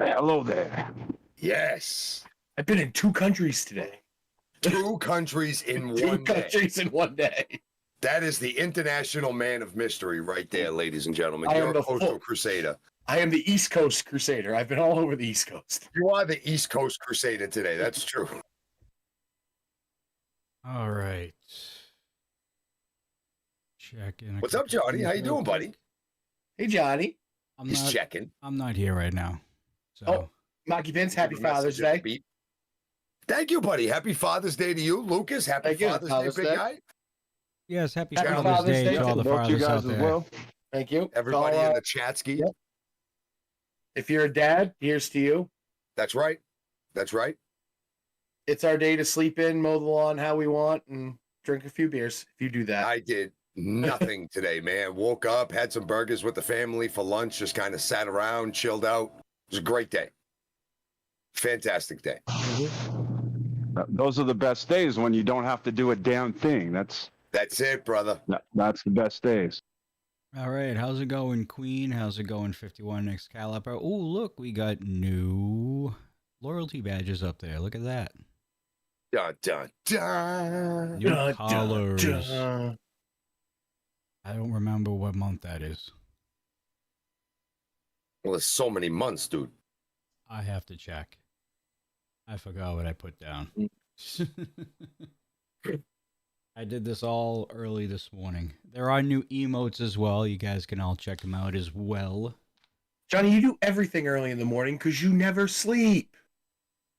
Hello there. Yes. I've been in 2 countries today. 2 countries in Two one day. countries in one day. That is the international man of mystery right there, ladies and gentlemen. I am You're the a coastal crusader. I am the East Coast Crusader. I've been all over the East Coast. You are the East Coast Crusader today. That's true. All right. Check in. What's up, Johnny? How you doing, buddy? Hey, Johnny. He's checking. I'm not here right now. So. Oh, Marky Vince, happy Father's Day. Thank you, buddy. Happy Father's Day to you, Lucas. Happy Father's Day, big guy. Yes, happy Father's Day to all the fathers out there. Well. Thank you. Everybody in the chat ski. Yep. If you're a dad, here's to you. That's right. That's right. It's our day to sleep in, mow the lawn how we want, and drink a few beers if you do that. I did nothing today, man. Woke up, had some burgers with the family for lunch, just kind of sat around, chilled out. It was a great day. Fantastic day. Those are the best days when you don't have to do a damn thing. That's it, brother. That's the best days. All right, how's it going, Queen? How's it going, 51 Excalibur? Oh, look, we got new loyalty badges up there. Look at that. Dun, dun, dun. New collars. Dun, dun. I don't remember what month that is. Well, there's so many months, dude. I have to check. I forgot what I put down. I did this all early this morning. There are new emotes as well. You guys can all check them out as well. Johnny, you do everything early in the morning because you never sleep.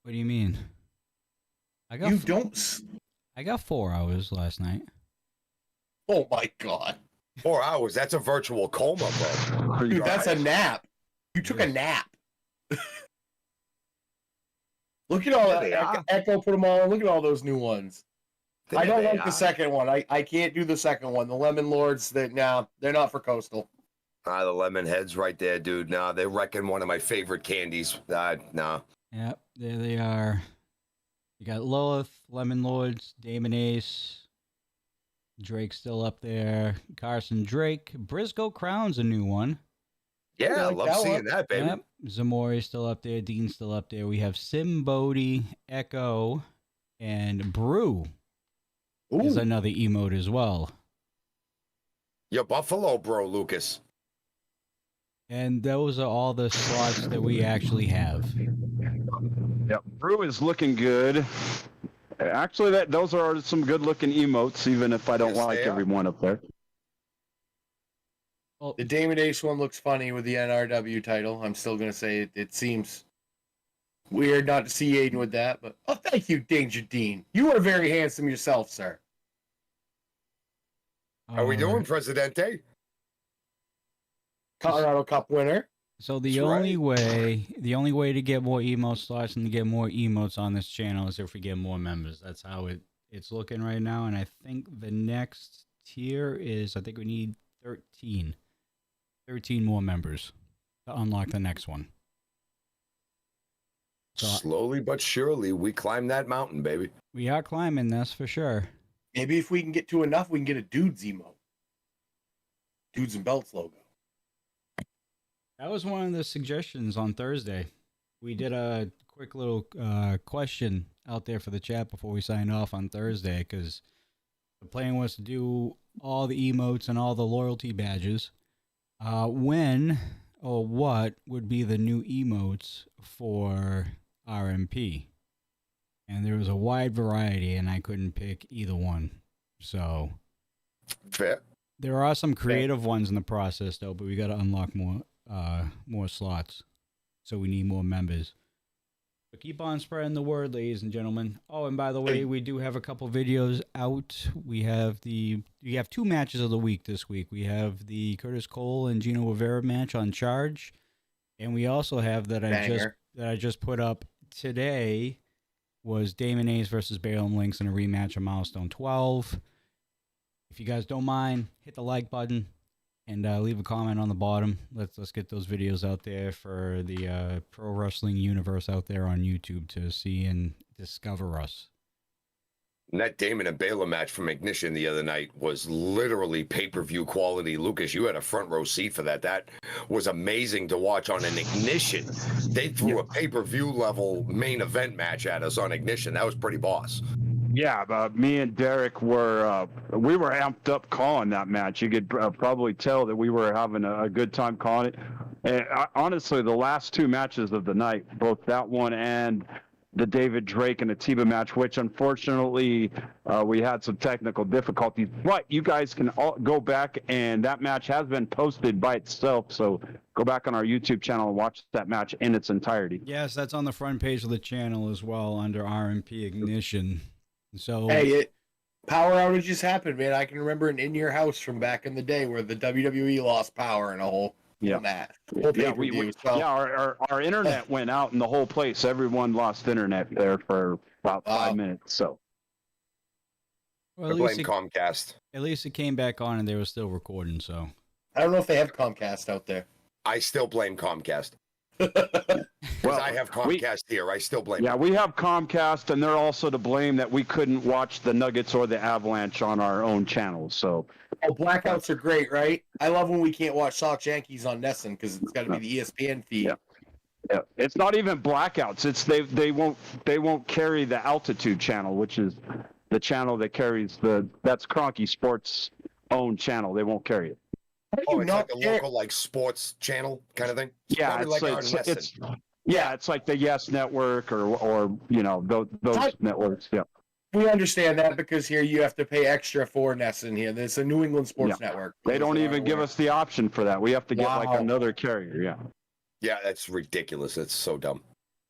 What do you mean? I got 4 hours last night. Oh my God. 4 hours. That's a virtual coma, bro. Dude, that's a nap. You took a nap. Look at all that. Echo put them all in. Look at all those new ones. I don't like the second one. I can't do the second one. The Lemon Lords, they're not for coastal. The lemon heads right there, dude. Nah, they're wrecking one of my favorite candies. Nah. Yep, there they are. You got Lilith, Lemon Lords, Damon Ace, Drake still up there, Carson Drake, Briscoe Crown's a new one. Yeah, I love seeing that, baby. Yep, Zamori still up there, Dean's still up there. We have Sim Bodie, Echo, and Brew. Is another emote as well. Your Buffalo, bro, Lucas. And those are all the slots that we actually have. Yep, Brew is looking good. Actually, those are some good-looking emotes, even if I don't like every one up there. Well, the Damon Ace one looks funny with the NRW title. I'm still going to say it seems weird not to see Aiden with that, but thank you, Danger Dean. You are very handsome yourself, sir. How are we doing, Presidente? Colorado Cup winner. So the only way to get more emote slots and to get more emotes on this channel is if we get more members. That's how it's looking right now. And I think the next tier is, I think we need 13 more members to unlock the next one. So, slowly but surely, we climb that mountain, baby. We are climbing this for sure. Maybe if we can get to enough, we can get a Dudes emote. Dudes and Belts logo. That was one of the suggestions on Thursday. We did a quick little question out there for the chat before we signed off on Thursday, because the plan was to do all the emotes and all the loyalty badges. When or what would be the new emotes for RMP? And there was a wide variety, and I couldn't pick either one. So fair. There are some creative ones in the process, though, but we got to unlock more slots. So we need more members. But keep on spreading the word, ladies and gentlemen. Oh, and by the way, we do have a couple videos out. We have 2 matches of the week this week. We have the Curtis Cole and Gino Rivera match on Charge, and we also have that I just put up today was Damon Ace versus Balaam Links in a rematch of Milestone 12. If you guys don't mind, hit the like button and leave a comment on the bottom. Let's get those videos out there for the pro wrestling universe out there on YouTube to see and discover us. And that Damon and Baylor match from Ignition the other night was literally pay-per-view quality. Lucas, you had a front row seat for that. That was amazing to watch on an Ignition. They threw a pay-per-view level main event match at us on Ignition. That was pretty boss. Yeah, me and Derek were we were amped up calling that match. You could probably tell that we were having a good time calling it. And honestly, the last two matches of the night, both that one and the David Drake and Atiba match, which unfortunately we had some technical difficulties, but you guys can all go back, and that match has been posted by itself, so go back on our YouTube channel and watch that match in its entirety. Yes, that's on the front page of the channel as well under RMP Ignition. So Hey, power outages happen, man. I can remember an In Your House from back in the day where the WWE lost power in a whole match. Yeah, our internet went out in the whole place. Everyone lost internet there for about 5 minutes. So, well, I blame Comcast. At least it came back on and they were still recording. So I don't know if they have Comcast out there. I still blame Comcast. Well, I have Comcast here. I still blame. Yeah, them. we have Comcast, and they're also to blame that we couldn't watch the Nuggets or the Avalanche on our own channels. So, blackouts are great, right? I love when we can't watch Sox Yankees on Nesson because it's got to be the ESPN feed. Yeah, it's not even blackouts. It's they won't carry the altitude channel, which is the channel that carries that's Cronky Sports' own channel. They won't carry it. Oh, it's like a local sports channel kind of thing. Yeah, it's like the Yes Network or those networks. Yeah, we understand that because here you have to pay extra for Nesson here. There's a New England Sports Network. They don't even give us the option for that. We have to get like another carrier. Yeah. Yeah, that's ridiculous. That's so dumb.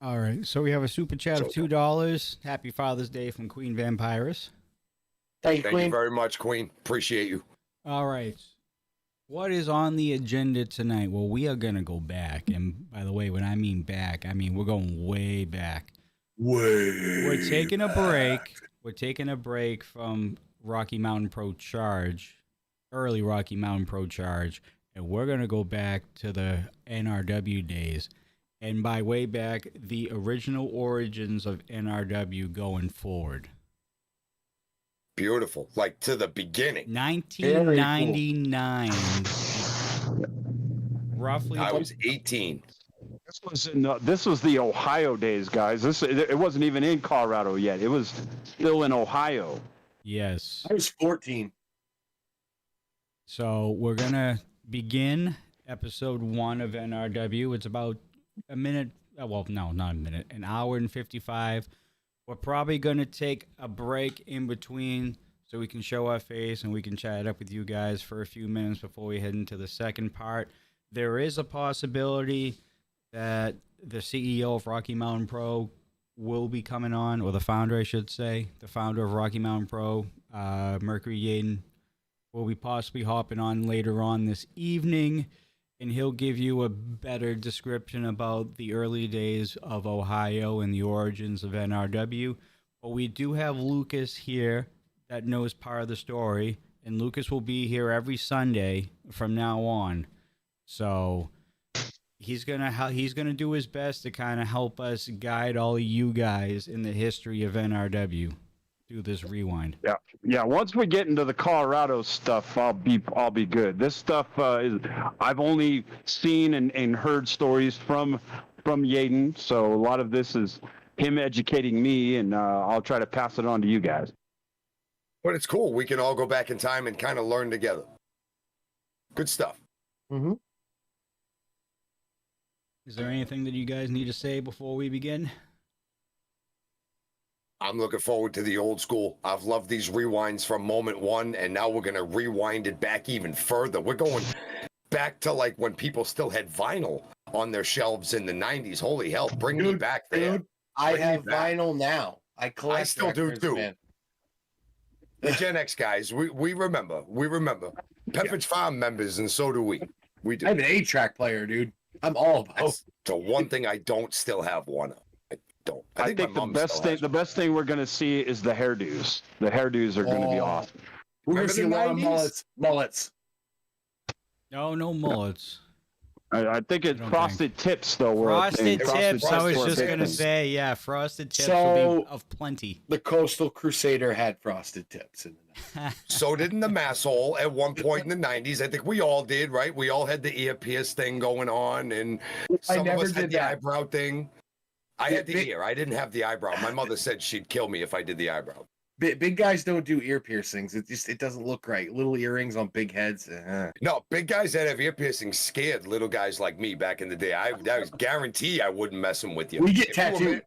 All right, so we have a super chat of $2. Happy Father's Day from Queen Vampirus. Thank you very much, Queen. Appreciate you. All right. What is on the agenda tonight? Well, we are going to go back. And by the way, when I mean back, I mean we're going way back. We're taking a break. We're taking a break from Rocky Mountain Pro Charge, early Rocky Mountain Pro Charge, and we're going to go back to the NRW days. And by way back, the original origins of NRW going forward. Beautiful. Like to the beginning. 1999. Roughly. I was 18. This was the Ohio days, guys. It wasn't even in Colorado yet. It was still in Ohio. Yes. I was 14. So we're going to begin episode 1 of NRW. It's about a minute. Well, no, not a minute. An hour and 55. We're probably going to take a break in between so we can show our face and we can chat up with you guys for a few minutes before we head into the second part. There is a possibility that the CEO of Rocky Mountain Pro will be coming on, or the founder, I should say, the founder of Rocky Mountain Pro, Mercury Yaden, will be possibly hopping on later on this evening, and he'll give you a better description about the early days of Ohio and the origins of NRW. But we do have Lucas here that knows part of the story, and Lucas will be here every Sunday from now on. So he's gonna do his best to kind of help us guide all of you guys in the history of NRW through this rewind. Yeah. Once we get into the Colorado stuff, I'll be good. This stuff I've only seen and heard stories from Yaden, so a lot of this is him educating me, and I'll try to pass it on to you guys. But it's cool. We can all go back in time and kind of learn together. Good stuff. Mm-hmm. Is there anything that you guys need to say before we begin? I'm looking forward to the old school. I've loved these rewinds from moment one, and now we're going to rewind it back even further. We're going back to like when people still had vinyl on their shelves in the 90s. Holy hell, bring me back there. Dude, I have vinyl now. I collect. I still records, do too. Man. The Gen X guys, we remember. We remember. Pepperidge Farm members, and so do we. We do. I have an 8-track player, dude. I'm all about. That's the one thing I don't still have one of. I think the best thing we're going to see is the hairdos. The hairdos are going to be awesome. We're going to see a lot of mullets. No mullets. I think it's don't frosted tips though. Were a thing. Frosted tips. I was were a just big gonna thing. say, yeah, frosted tips So- will be of plenty. The Coastal Crusader had frosted tips in it. So didn't the masshole at one point in the 90s. I think we all did, right? We all had the ear pierce thing going on, and some of never us had did the that. eyebrow thing. I had the Big- ear. I didn't have the eyebrow. My mother said she'd kill me if I did the eyebrow. Big guys don't do ear piercings. It doesn't look right. Little earrings on big heads. No, big guys that have ear piercings scared little guys like me back in the day. I was guarantee I wouldn't mess them with you. We get If you were tattoos.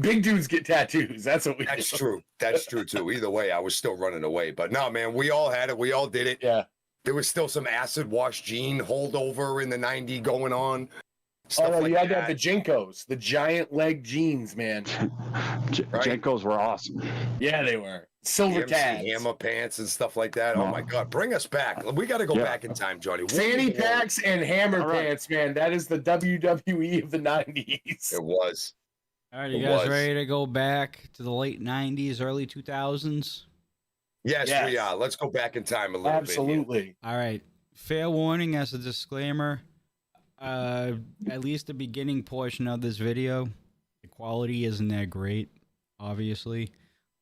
Big dudes get tattoos. That's what we That's do. true. That's true too. Either way, I was still running away. But no, man, we all had it. We all did it. Yeah. There was still some acid wash gene holdover in the 90s going on. Oh Stuff no, like you had to that. have the Jinkos, the giant leg jeans, man. Right. Jenkos were awesome. Yeah, they were. Silver MC tags. Hammer pants and stuff like that. Oh my God, bring us back. We got to go Yeah. back in time, Johnny. Fanny packs and hammer All right. pants, man. That is the WWE of the 90s. It was. All right, you It guys was. ready to go back to the late '90s, early 2000s? Yes, Yes. we are. Let's go back in time a little bit. Absolutely. All right. Fair warning as a disclaimer. At least the beginning portion of this video, the quality isn't that great, obviously.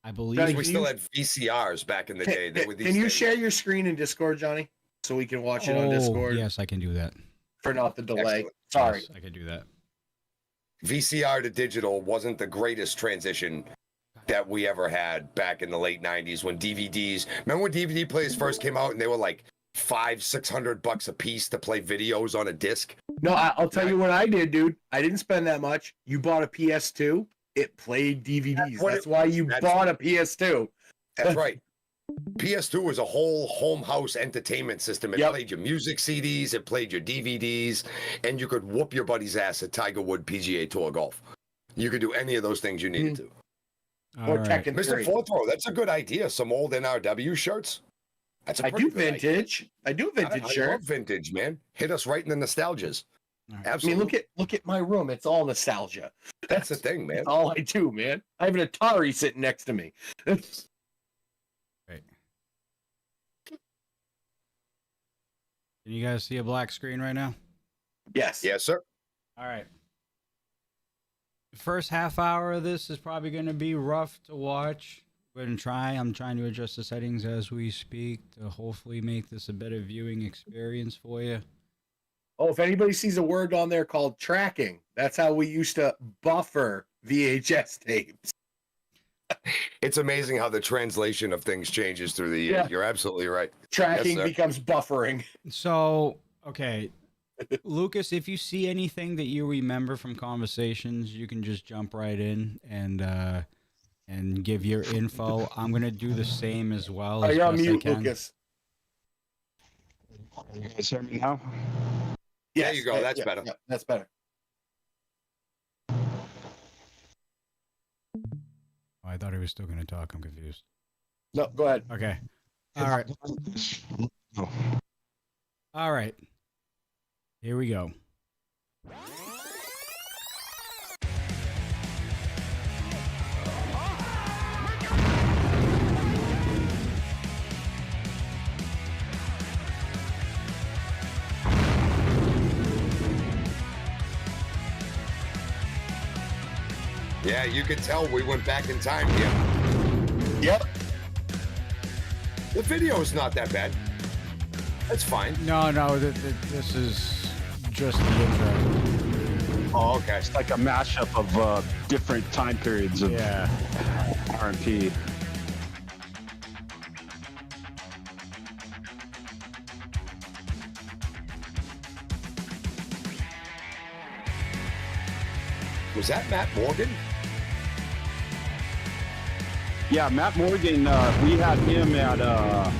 I believe Doug, Here. We Can still you- had VCRs back in the day. They were these Can you things. share your screen in Discord, Johnny? So we can watch it on Oh, Discord yes, I can do that. for not the delay. Excellent. Sorry. Yes, I can do that. VCR to digital wasn't the greatest transition that we ever had back in the late 90s when DVDs. Remember when DVD players first came out and they were like $500-600 a piece to play videos on a disc? No, I'll tell you what I did, dude. I didn't spend that much. You bought a PS2. It played DVDs. That's why you that's- bought a PS2. That's right. PS2 was a whole home house entertainment system. It Yep. played your music CDs, it played your DVDs, and you could whoop your buddy's ass at Tiger Wood PGA Tour Golf. You could do any of those things you needed to. All Or right. Tekken Mr. 3. Fourth Row, that's a good idea. Some old NRW shirts. That's a I pretty do good idea. vintage. I do vintage I shirt. love vintage, man. Hit us right in the nostalgias. All right. I mean, Absolutely. look at my room. It's all nostalgia. That's the thing, man. That's all I do, man. I have an Atari sitting next to me. Right. Can you guys see a black screen right now? Yes. Yes, sir. All right. The first half hour of this is probably going to be rough to watch. We're going to try. I'm trying to adjust the settings as we speak to hopefully make this a better viewing experience for you. Oh, if anybody sees a word on there called tracking, that's how we used to buffer VHS tapes. It's amazing how the translation of things changes through the years. Yeah. You're absolutely right. Tracking sir. becomes buffering. So, okay. Lucas, if you see anything that you remember from conversations, you can just jump right in and give your info. I'm going to do the same as well. Oh, as you're on best I mute, can. Lucas. You guys hear me now? There you go, that's better. Yeah, that's better. Oh, I thought he was still going to talk. I'm confused. No, go ahead. Okay. All right. All right. Here we go. Yeah, you could tell we went back in time here. Yep. The video is not that bad. That's fine. No, this is just the intro. Oh, okay. It's like a mashup of different time periods of Yeah. R&P. Was that Matt Morgan? Yeah, Matt Morgan. We had him at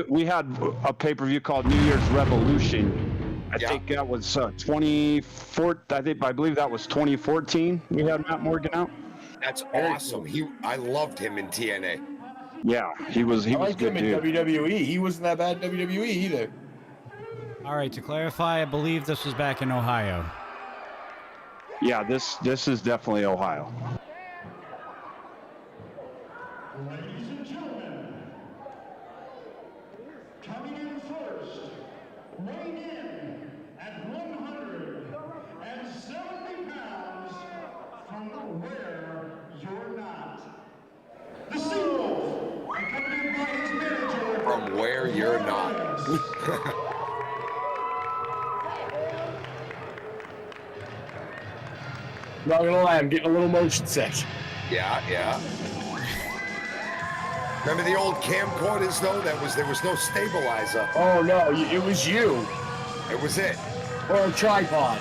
we had a pay-per-view called New Year's Revolution. I Yeah. think that was 24. I believe that was 2014. We had Matt Morgan out. That's Very awesome. I loved him in TNA. Yeah, he was I a liked good him in dude. WWE. He wasn't that bad in WWE either. All right, to clarify, I believe this was back in Ohio. Yeah, this is definitely Ohio. Ladies and gentlemen, coming in first, weighing in at swear you're not. Not gonna lie, I'm getting a little motion sick. Yeah, yeah. Remember the old camcorders though? There was no stabilizer. Oh no, it was you. It was it. Or a tripod.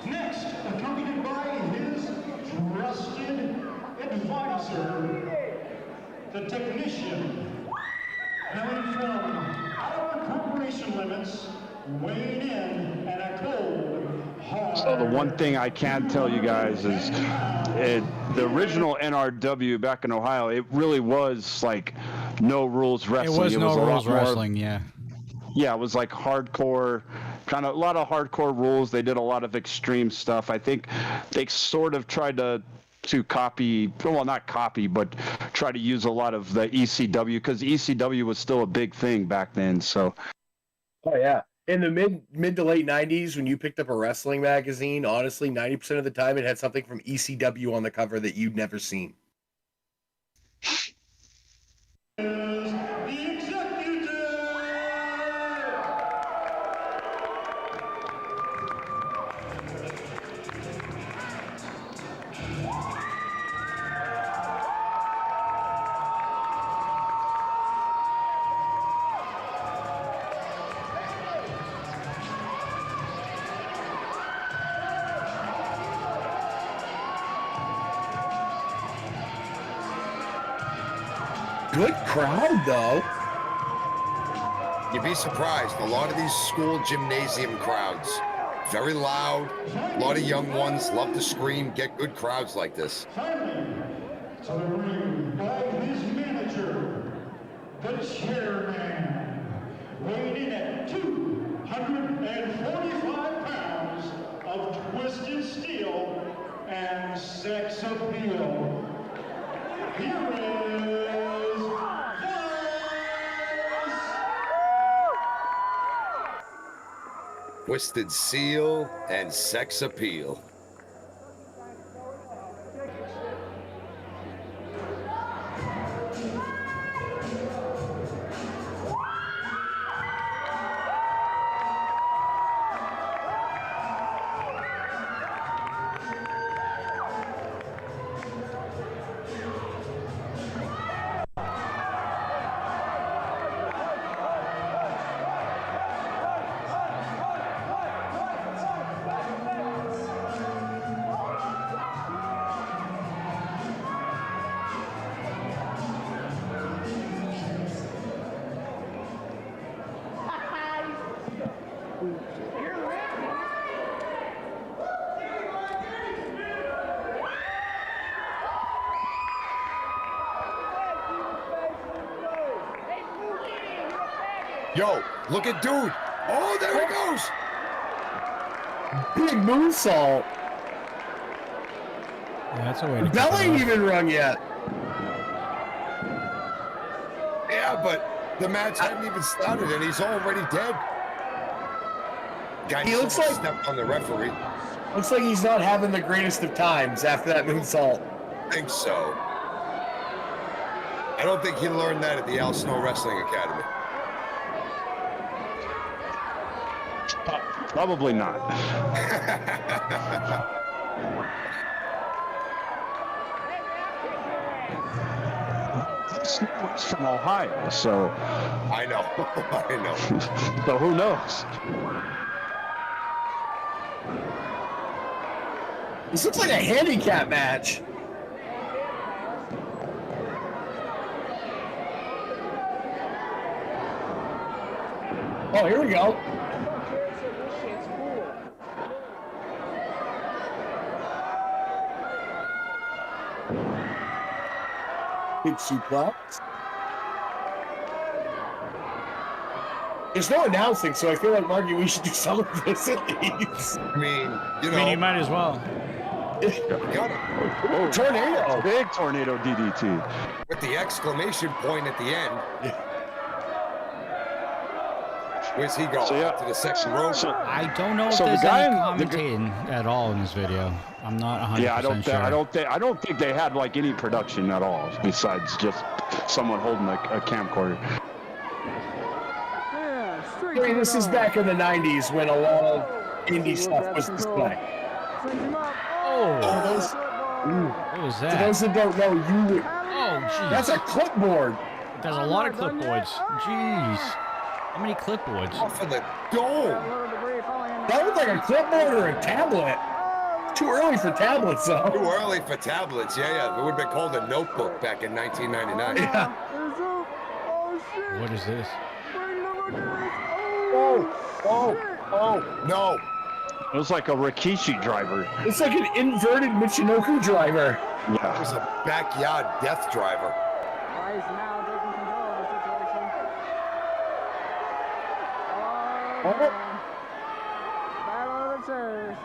Next, accompanied by his trusted advisor, the technician, hailing from our corporation limits, weighing in at a cold, hard... So the one thing I can tell you guys is the original NRW back in Ohio, it really was like no rules wrestling. It was no a lot rules more- wrestling, yeah. Yeah, it was like hardcore, kind of a lot of hardcore rules. They did a lot of extreme stuff. I think they sort of tried to copy, well, not copy, but try to use a lot of the ECW, because ECW was still a big thing back then. So, Oh yeah. In the mid to late 90s, when you picked up a wrestling magazine, honestly, 90% of the time it had something from ECW on the cover that you'd never seen. The executive! Good crowd, though. You'd be surprised. A lot of these school gymnasium crowds, very loud. A lot of young ones love to scream. Get good crowds like this. Finally, to the ring by his manager, the chairman, weighing in at 245 pounds of twisted steel and sex appeal. Here is Vice! Twisted Seal and Sex Appeal. Yo, look at dude. Oh, there he goes. Big moonsault. Yeah, that's a way to Bell kick it ain't off. even rung yet. Yeah, but the match hadn't even started and he's already dead. Guy He looks like- stepped on the referee. Looks like he's not having the greatest of times after that moonsault. I think so. I don't think he learned that at the Al Snow Wrestling Academy. probably not. It's from Ohio, so I know. I know. so who knows? This looks like a handicap match. Oh, here we go. Big suplex. There's no announcing, so I feel like, Marky, we should do some of this at least. I mean, you I know, mean, you might as well. got it. Oh, Tornado. big tornado DDT. With the exclamation point at the end. Where's he going? So, yeah. To the second row? I don't know if So the there's guy any in- the gu- commentating at all in this video. I'm not 100% Yeah, sure. I don't think they had like any production at all besides just someone holding a camcorder. I mean, this is back in the 90s when a lot of indie stuff was displayed. Oh, Those, what was for that? those that don't know, Oh, jeez. that's a clipboard. There's a lot of clipboards. Jeez. How many clipboards? Off of the dome. That was like a clipboard or a tablet. Too early for tablets, though. Too early for tablets. Yeah. It would have been called a notebook back in 1999. Yeah. What is this? Oh, no. It was like a Rikishi driver. It's like an inverted Michinoku driver. It Yeah. was a backyard death driver. Ice now taking control of the situation. Oh. Battle of the chairs.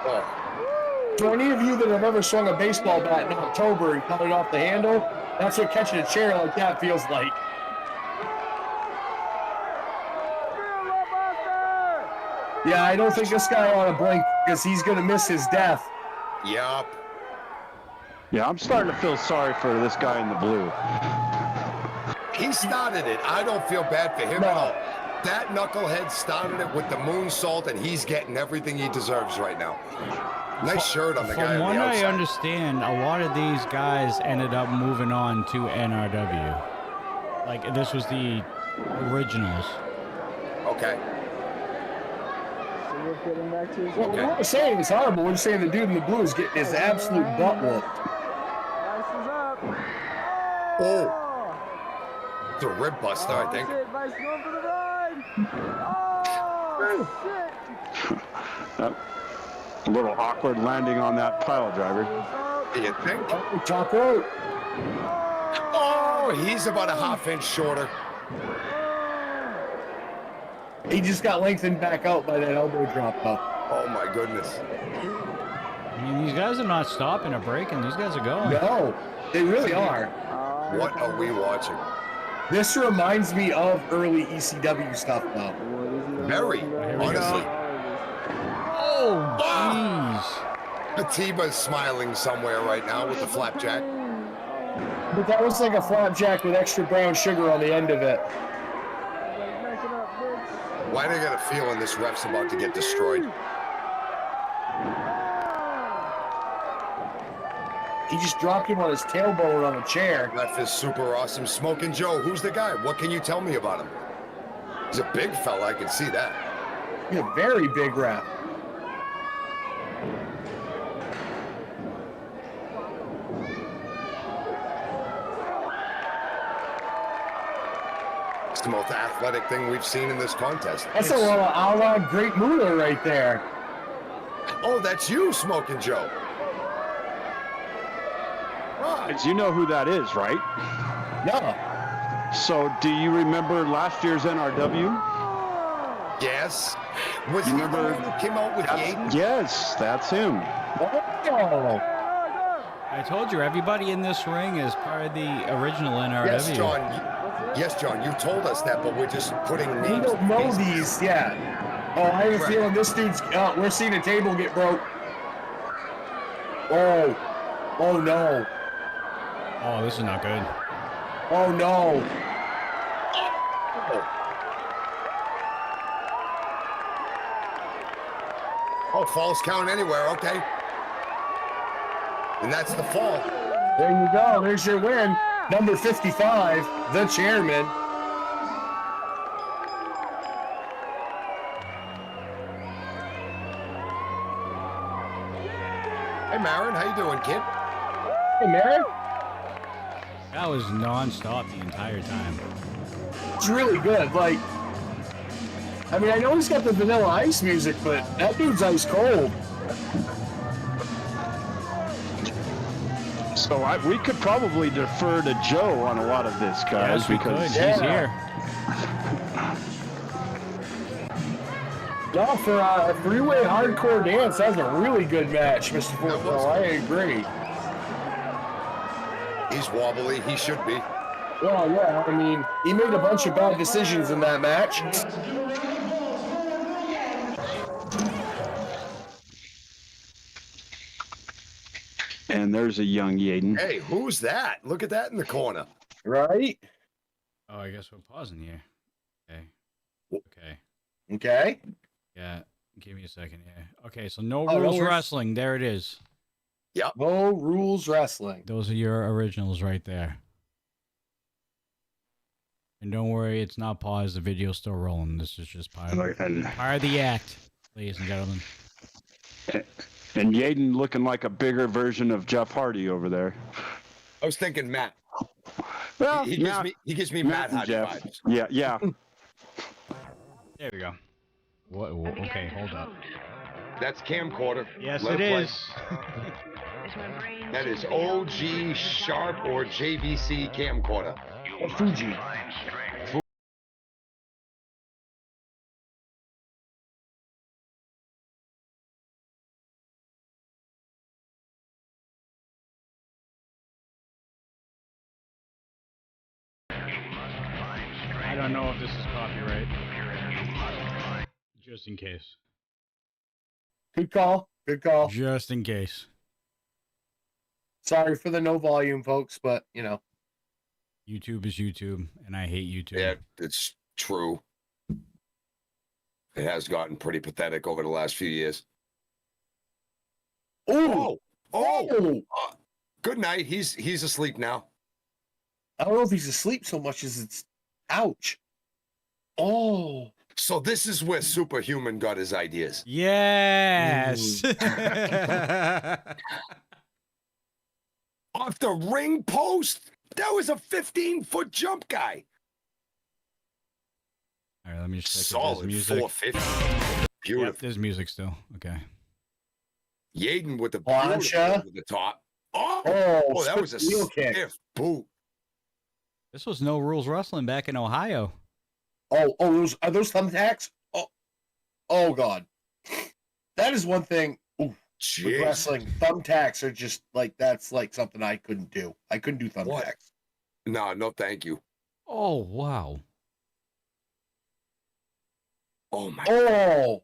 Oh, For any of you that have ever swung a baseball bat in October and cut it off the handle, that's what catching a chair like that feels like. Yeah, I don't think this guy ought to blink because he's going to miss his death. yup. Yeah, I'm starting to feel sorry for this guy in the blue. He started it. I don't feel bad for him at No. all. That knucklehead started it with the moonsault, and he's getting everything he deserves right now. Nice shirt on the guy From on what the I outside. understand, a lot of these guys ended up moving on to NRW. Like, this was the originals. Okay. So we're getting back to his Well, we're not saying it's horrible. We're saying the dude in the blue is getting his absolute butt whooped. Vice is up. Oh. It's a rib buster, I think. Shit, Vice going for the ride. Oh, shit. A little awkward landing on that pile driver. Do you think? Oh, top rope. Oh, he's about a half-inch shorter. He just got lengthened back out by that elbow drop, though. Oh, my goodness. I mean, these guys are not stopping or breaking. These guys are going. No, they really are. What are we watching? This reminds me of early ECW stuff, though. Very, honestly. Oh, jeez. Atiba's smiling somewhere right now with the flapjack. But that was like a flapjack with extra brown sugar on the end of it. Why do I got a feeling this ref's about to get destroyed? He just dropped him on his tailbone on a chair. Ref is super awesome. Smoking Joe, who's the guy? What can you tell me about him? He's a big fella, I can see that. He's a very big ref. It's the most athletic thing we've seen in this contest. That's a little a la Great Muda right there. Oh, that's you, Smoking Joe. Right. Because you know who that is, right? Yeah. So, do you remember last year's NRW? Yes. Was he the Remember- one who came out with Yaden? Yes, that's him. Oh. I told you, everybody in this ring is part of the original NRW. Yes, John. Yes, John, you told us that, but we're just putting We names. don't to know faces. these yet. Oh, I have a Right. feeling this dude's. We're seeing a table get broke. Oh. Oh no. Oh, this is not good. Oh no. Oh, falls count anywhere, okay. And that's the fall. There you go. There's your win. Number 55, the chairman. Hey, Marin, how you doing, kid? Hey, Mary. That was non-stop the entire time. It's really good. Like, I mean, I know he's got the Vanilla Ice music, but that dude's ice cold. So we could probably defer to Joe on a lot of this, guys, Yes, we could. because He's Yeah. here. No, for a three-way hardcore dance, that's a really good match, Mr. Fortwell. I agree. He's wobbly. He should be. Well, yeah, I mean, he made a bunch of bad decisions in that match. And there's a young Yaden. Hey, who's that? Look at that in the corner. Right? Oh, I guess we're pausing here. Okay. Okay. Okay. Yeah. Give me a second here. Okay, so no Oh, no rules worries. wrestling. There it is. No rules wrestling. Those are your originals right there. And don't worry, it's not paused. The video's still rolling. This is just part of the act, ladies and gentlemen. And Yaden looking like a bigger version of Jeff Hardy over there. I was thinking Matt. Well, He gives me Matt and Hardy Jeff. vibes. Yeah. There we go. What? Okay, hold up. That's camcorder. Yes, Let it play. is. That is OG Sharp or JVC camcorder. Or Fuji. I don't know if this is copyright. Just in case. Good call. Good call. Just in case. Sorry for the no volume, folks, but, you know. YouTube is YouTube, and I hate YouTube. Yeah, it's true. It has gotten pretty pathetic over the last few years. Oh! Oh! Good night. He's asleep now. I don't know if he's asleep so much as it's ouch. Oh. So this is where Superhuman got his ideas. Yes. Off the ring post? That was a 15-foot jump guy. All right, let me just check if Solid there's music. 450. Beautiful. Yep, there's music still. Okay. Yaden with the Plancha. beautiful over the top. Oh, Oh, that was a wheel kick. stiff boot. This was no rules wrestling back in Ohio. Oh, are those thumbtacks? Oh, God. That is one thing. Ooh, with Jeez. wrestling, thumbtacks are just like, that's like something I couldn't do. I couldn't do thumbtacks. What? No, thank you. Oh, wow. Oh my. Oh.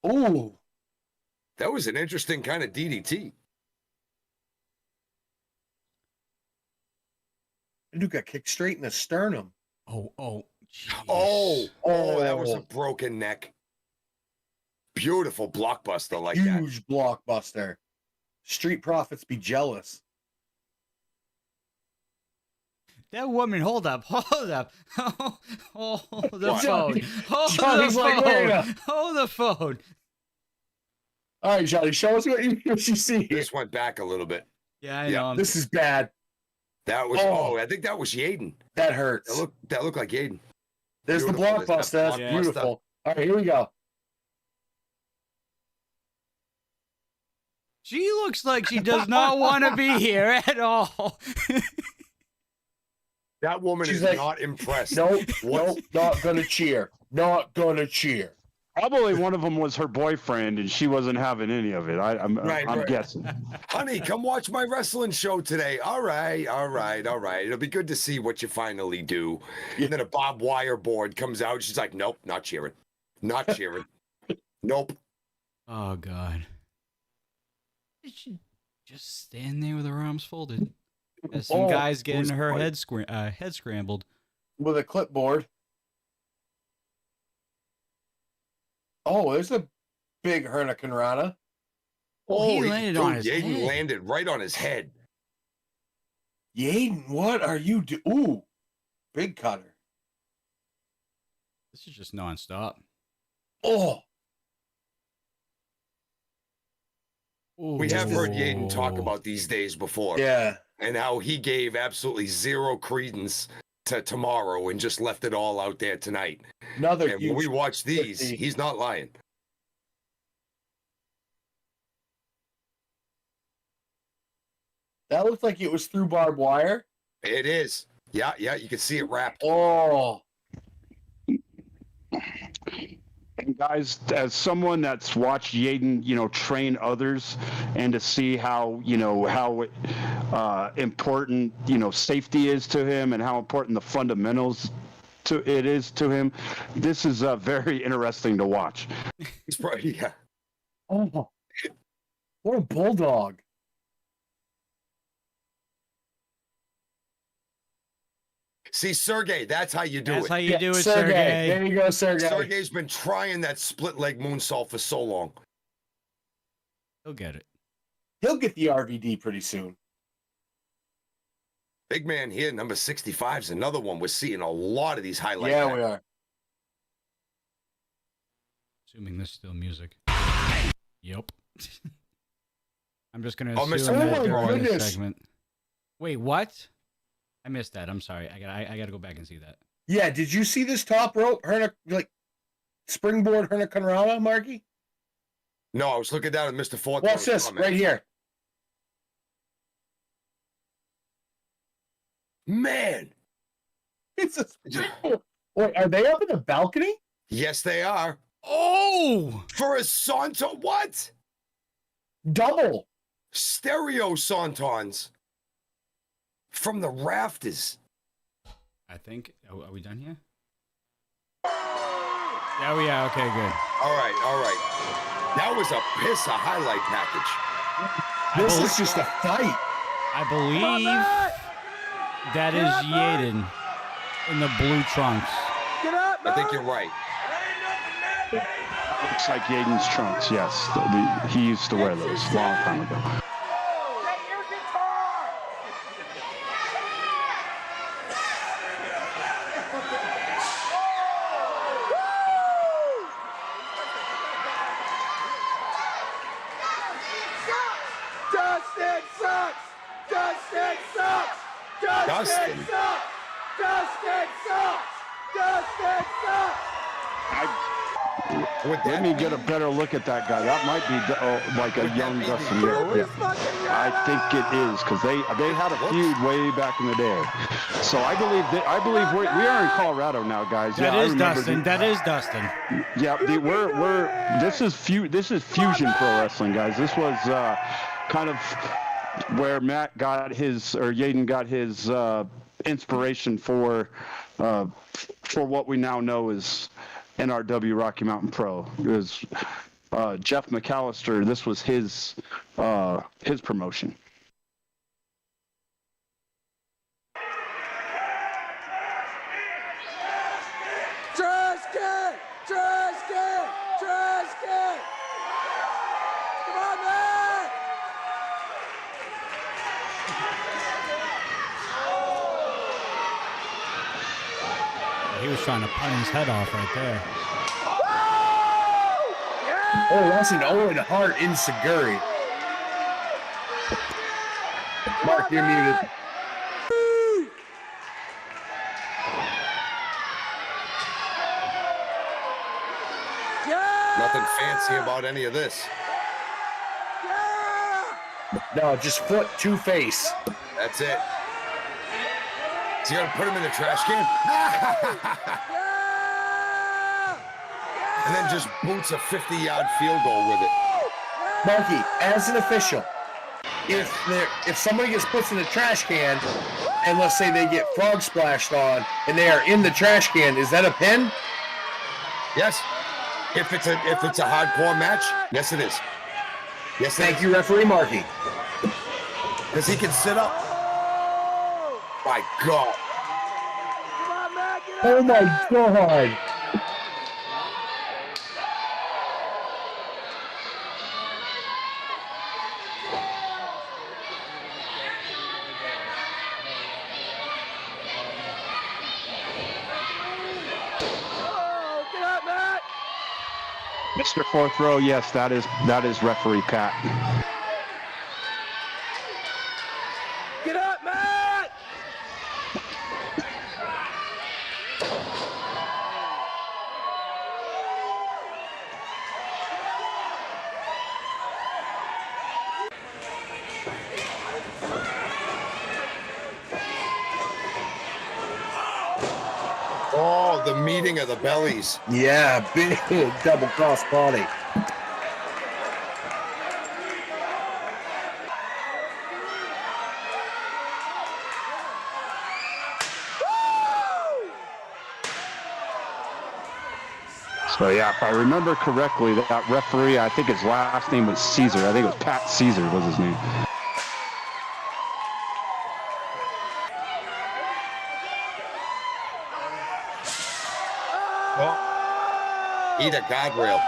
Ooh. That was an interesting kind of DDT. The dude got kicked straight in the sternum. Oh, Oh, jeez. that was a broken neck. Beautiful blockbuster like Huge blockbuster. Street Profits be jealous. That woman, hold up. Oh, the What? phone. Hold Johnny's the like, wait a- phone. Hold the phone. All right, Johnny, show us what you see that. here. This went back a little bit. Yeah, I Yeah, know. This is bad. That was. Oh. I think that was Yaden. That hurts. That looked like Yaden. There's the Beautiful. blockbuster. That's Yeah. beautiful. All right, here we go. She looks like she does not want to be here at all. That woman She's is like, not impressed. Nope, not gonna cheer. Not gonna cheer. Probably one of them was her boyfriend, and she wasn't having any of it. I'm Right. guessing. Honey, come watch my wrestling show today. All right. It'll be good to see what you finally do. And then a Bob Wire board comes out. She's like, nope, not cheering. Not cheering. Nope. Oh, God. Did she just stand there with her arms folded? As some guys getting her head scrambled. With a clipboard. Oh, there's a big Hurricane Rana. Oh, he landed on his Yaden head. landed right on his head. Yaden, what are you doing? Ooh, big cutter. This is just nonstop. Oh, We have heard Yaden talk Ooh. about these days before. yeah. And how he gave absolutely zero credence to tomorrow and just left it all out there tonight. Another And huge. when we watch these, 50. he's not lying. That looked like it was through barbed wire. It is. Yeah, you can see it wrapped. Oh, And guys, as someone that's watched Yaden, train others, and to see how important safety is to him, and how important the fundamentals it is to him, this is very interesting to watch. He's probably, yeah. Oh, what a bulldog! See, Sergey, that's how you do That's it. how you do it, Sergey. Sergey. There you go, Sergey. Sergey's been trying that split leg moonsault for so long. He'll get it. He'll get the RVD pretty soon. Big man here, number 65 is another one. We're seeing a lot of these highlights. Yeah, we are. Assuming this is still music. Yep. I'm just gonna Oh, assume Mr. that Oh, my during this goodness. segment. Wait, what? I missed that. I'm sorry. I gotta go back and see that. Yeah, did you see this top rope springboard Hurricanrana, Marky? No, I was looking down at Mr. Ford. Watch this right here. Man. It's a springboard. Wait, are they up in the balcony? Yes, they are. Oh! For a Santo, what? Double. Stereo Santons. From the rafters. I think. Are we done here? Yeah, we are. Okay, good. All right. That was a piss of highlight package. This is just a fight. I believe that is Yaden in the blue trunks. Get up, I think you're right. Looks like Yaden's trunks. Yes, he used to wear those a long time ago. Dustin sucks! Dustin sucks! Dustin Dustin? sucks! Dustin sucks! Dustin sucks! Let me get a better look at that guy. That might be like a young Dustin. Yeah. I think it is, because they had a feud way back in the day. So I believe we are in Colorado now, guys. That I is remember Dustin. That is Dustin. Yeah, this is fusion pro wrestling, guys. This was kind of where Yaden got his inspiration for what we now know as NRW Rocky Mountain Pro. It was Jeff McAllister. This was his promotion. Tristan! Tristan! Tristan! Come on, man! He was trying to punt his head off right there. Oh, that's an Owen Hart in Seguri. Mark, you're muted. Nothing fancy about any of this. No, just foot to face. That's it. Is he gonna put him in the trash can? And then just boots a 50-yard field goal with it. Marky, as an official, if somebody gets put in the trash can, and let's say they get frog splashed on, and they are in the trash can, is that a pin? Yes. If it's a hardcore match, yes it is. Yes, Thank you, referee Marky. Because he can sit up. My God. Oh my God. Mr. Fourth Row, yes, that is referee Pat. Get up, Matt! Oh, the meeting of the bellies. Yeah, big double cross body. So yeah, if I remember correctly, that referee, I think his last name was Caesar. I think it was Pat Caesar was his name. Oh. Eat a guardrail.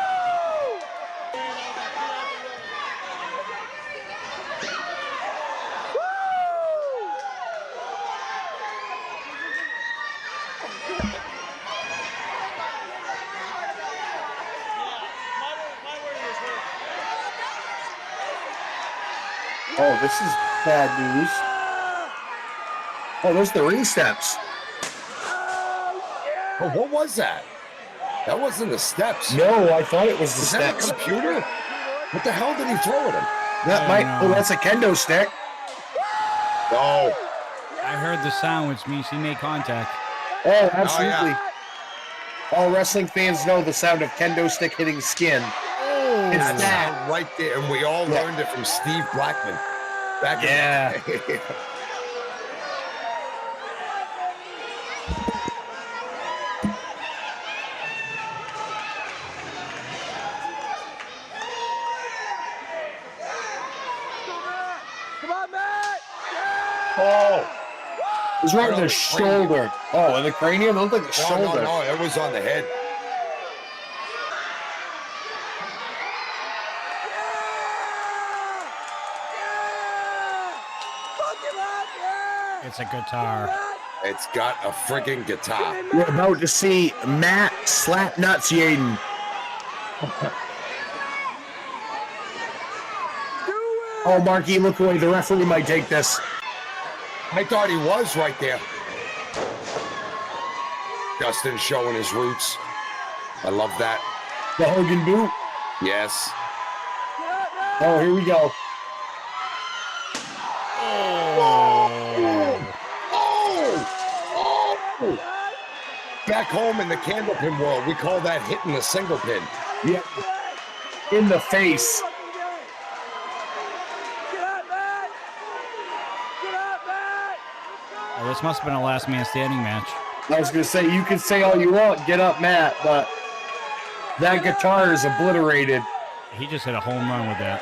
Oh, this is bad news. Oh, there's the ring steps. Oh, what was that? That wasn't the steps. No, I thought it was the Is that a steps. computer? What the hell did he throw at him? That might. Oh, that's a kendo stick. No. I heard the sound, which means he made contact. Oh, absolutely. All wrestling fans know the sound of kendo stick hitting skin. Oh, It's that's that. right there, and we all learned it from Steve Blackman. Back Yeah. in Come on, Matt! Oh, It was right in the shoulder. Oh, and the cranium? It looked like the no, shoulder. no, it was on the head. It's a guitar. It's got a friggin' guitar. We're about to see Matt slap nuts Yaden. Oh, Marky, look away. The referee might take this. I thought he was right there. Dustin showing his roots. I love that. The Hogan boot. Yes. Oh, here we go. Back home in the candlepin world, we call that hitting the single pin. Yeah. In the face. Oh, this must have been a last man standing match. I was going to say, you can say all you want, get up, Matt, but that guitar is obliterated. He just hit a home run with that.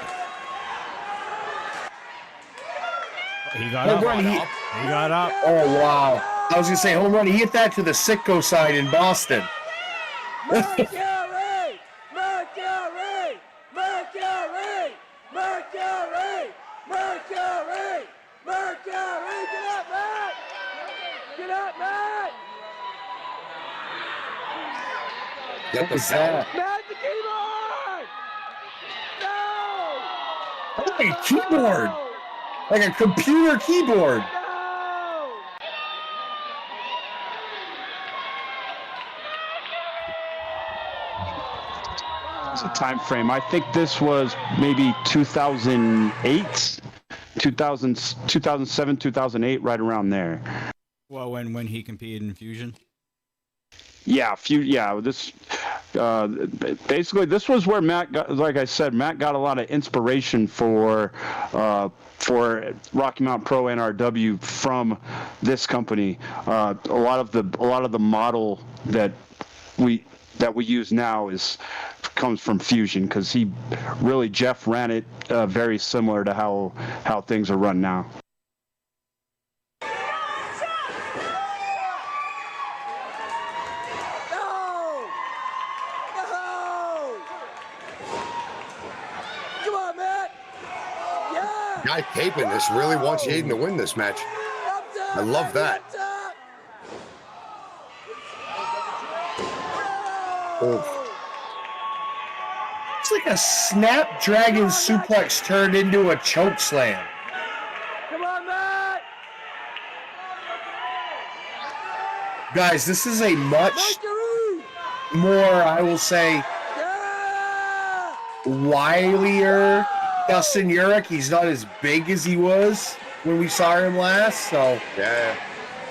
He got Home up. run, He got up. Oh, wow. I was going to say, home run. He hit that to the Sitco side in Boston. Mercury! Mercury! Mercury! Mercury! Mercury! Mercury! Get up, Matt! Get up, Matt! Get the What's bell. that? Matt, the keyboard! No! Like a keyboard. Like a computer keyboard. No! It's a time frame. I think this was maybe 2008, 2007, 2008, right around there. Well, when he competed in Fusion. Yeah, this basically this was where Matt got, like I said, Matt got a lot of inspiration for Rocky Mountain Pro NRW from this company. A lot of the model that we use now comes from Fusion, because Jeff ran it very similar to how things are run now. No! No! Come on, Matt! Yeah! Guy taping this really wants Yaden to win this match. Up top, I love that. up top. Oh. It's like a Snapdragon suplex turned into a choke slam. Come on, Matt! Guys, this is a much Mercury! more, I will say, Yeah! wilier Dustin Urich. He's not as big as he was when we saw him last, so Yeah.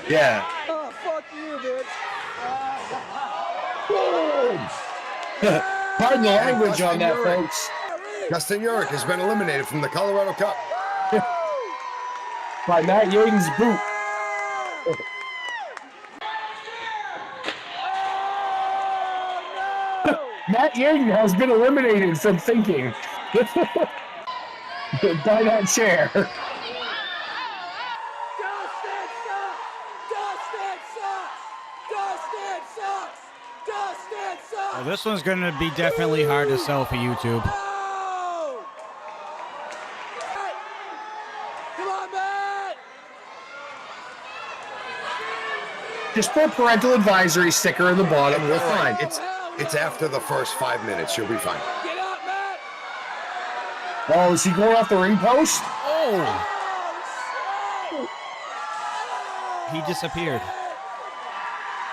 yeah. Oh, fuck you, bitch! Pardon the language on that, folks. Justin Urick has been eliminated from the Colorado Cup. By Matt Yaden's boot. Matt Yaden has been eliminated from thinking. By that chair. Well, this one's going to be definitely hard to sell for YouTube. Just put parental advisory sticker in the bottom. We're fine. It's after the first 5 minutes. You'll be fine. Oh, is he going off the ring post? Oh! He disappeared.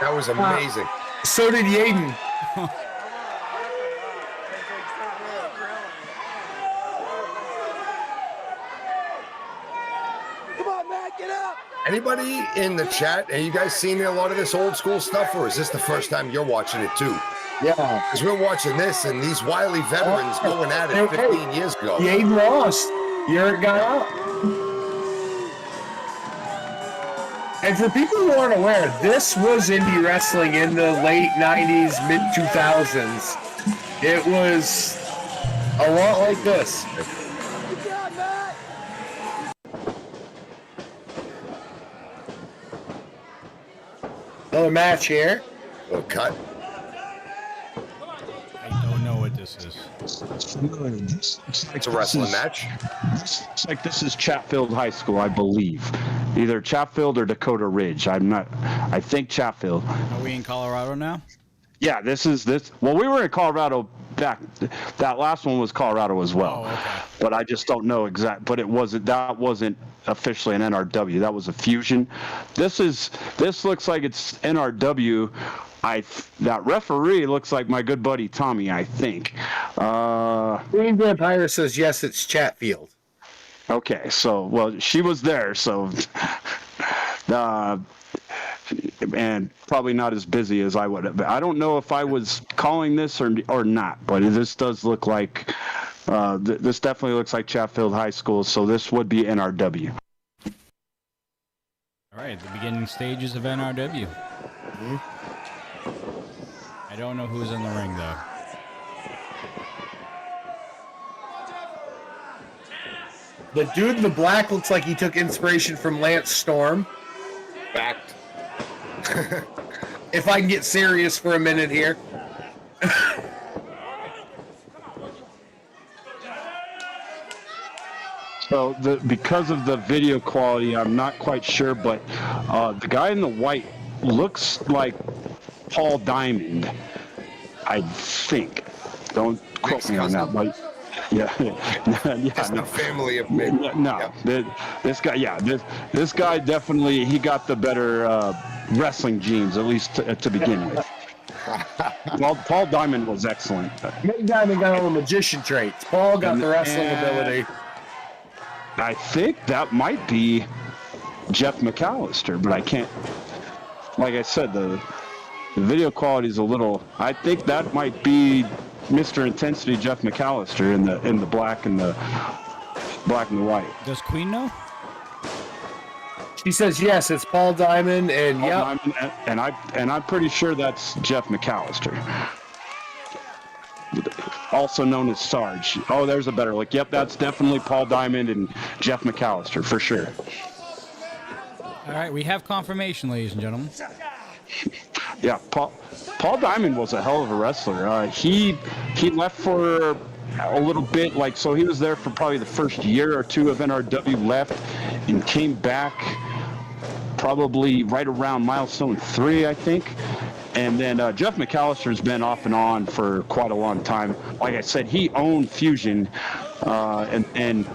That was amazing. So did Yaden. Anybody in the chat, are you guys seeing a lot of this old school stuff, or is this the first time you're watching it too? Yeah. Because we're watching this, and these wily veterans going at it 15 years ago. Yaden lost. Urick got up. And for people who aren't aware, this was indie wrestling in the late 90s, mid 2000s. It was a lot like this. Another match here. Little cut. I don't know what this is. It's a wrestling match. It's like this is Chatfield High School, I believe. Either Chatfield or Dakota Ridge. I think Chatfield. Are we in Colorado now? Yeah, this. Well, we were in Colorado back. That last one was Colorado as well. Oh, okay. But I just don't know but that wasn't officially an NRW. That was a fusion. This looks like it's NRW. That referee looks like my good buddy Tommy, I think. Green Vampire says yes, it's Chatfield. Okay, so well, she was there, so and probably not as busy as I would have been. I don't know if I was calling this or not, but this does look like this definitely looks like Chatfield High School, so this would be NRW. All right, the beginning stages of NRW. Mm-hmm. I don't know who's in the ring, though. The dude in the black looks like he took inspiration from Lance Storm. Fact. If I can get serious for a minute here. So because of the video quality, I'm not quite sure, but the guy in the white looks like Paul Diamond, I think. Don't quote me on that, but yeah, It's the family of men. no, this guy definitely he got the better wrestling genes, at least to begin with. Well, Paul Diamond was excellent. Mick Diamond got all the magician traits. Paul got the wrestling ability. I think that might be Jeff McAllister, but I can't. Like I said, the video quality is a little. I think that might be Mr. Intensity Jeff McAllister in the black and the white. Does Queen know? She says yes, it's Paul Diamond, and Paul yep. Diamond, and I'm pretty sure that's Jeff McAllister, also known as Sarge. Oh, there's a better look. Yep, that's definitely Paul Diamond and Jeff McAllister for sure. All right, we have confirmation, ladies and gentlemen. Yeah, Paul Diamond was a hell of a wrestler. He left for a little bit, so he was there for probably the first year or two of NRW, left and came back probably right around milestone 3, I think. And then Jeff McAllister's been off and on for quite a long time. Like I said, he owned Fusion, and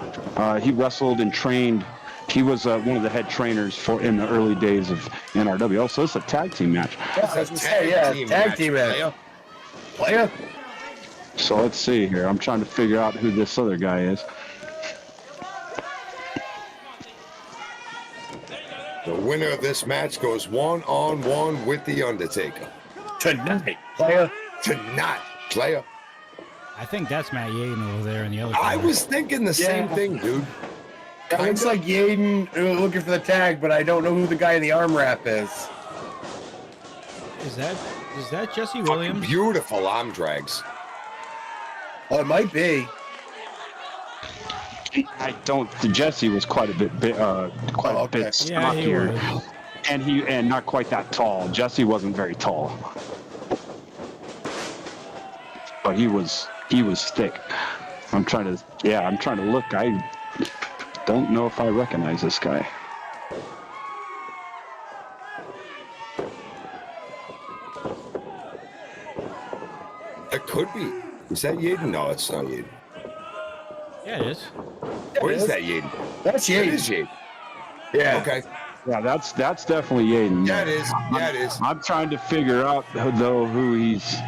he wrestled and trained. He was one of the head trainers in the early days of NRW. Also, it's a tag team match. Yeah, I was gonna say, tag team match. Player. So let's see here. I'm trying to figure out who this other guy is. The winner of this match goes one-on-one with The Undertaker. Tonight, player. Tonight, player. I think that's Matt Yaden over there in the other I corner. was thinking the same thing, dude. It looks like Yaden looking for the tag, but I don't know who the guy in the arm wrap is. Is that Jesse Fucking Williams? beautiful arm drags. Oh, it might be. I don't. Jesse was quite a bit, bit Yeah, he stockier, was. and not quite that tall. Jesse wasn't very tall, but he was thick. I'm trying to look. I don't know if I recognize this guy. It could be. Is that Yaden? No, it's not Yaden. Yeah, it is. Or is that Yaden? That's It Yaden. is Yaden. Yeah. Okay. Yeah, that's definitely Yaden. Yeah, it is. Yeah, it is. I'm trying to figure out though who he's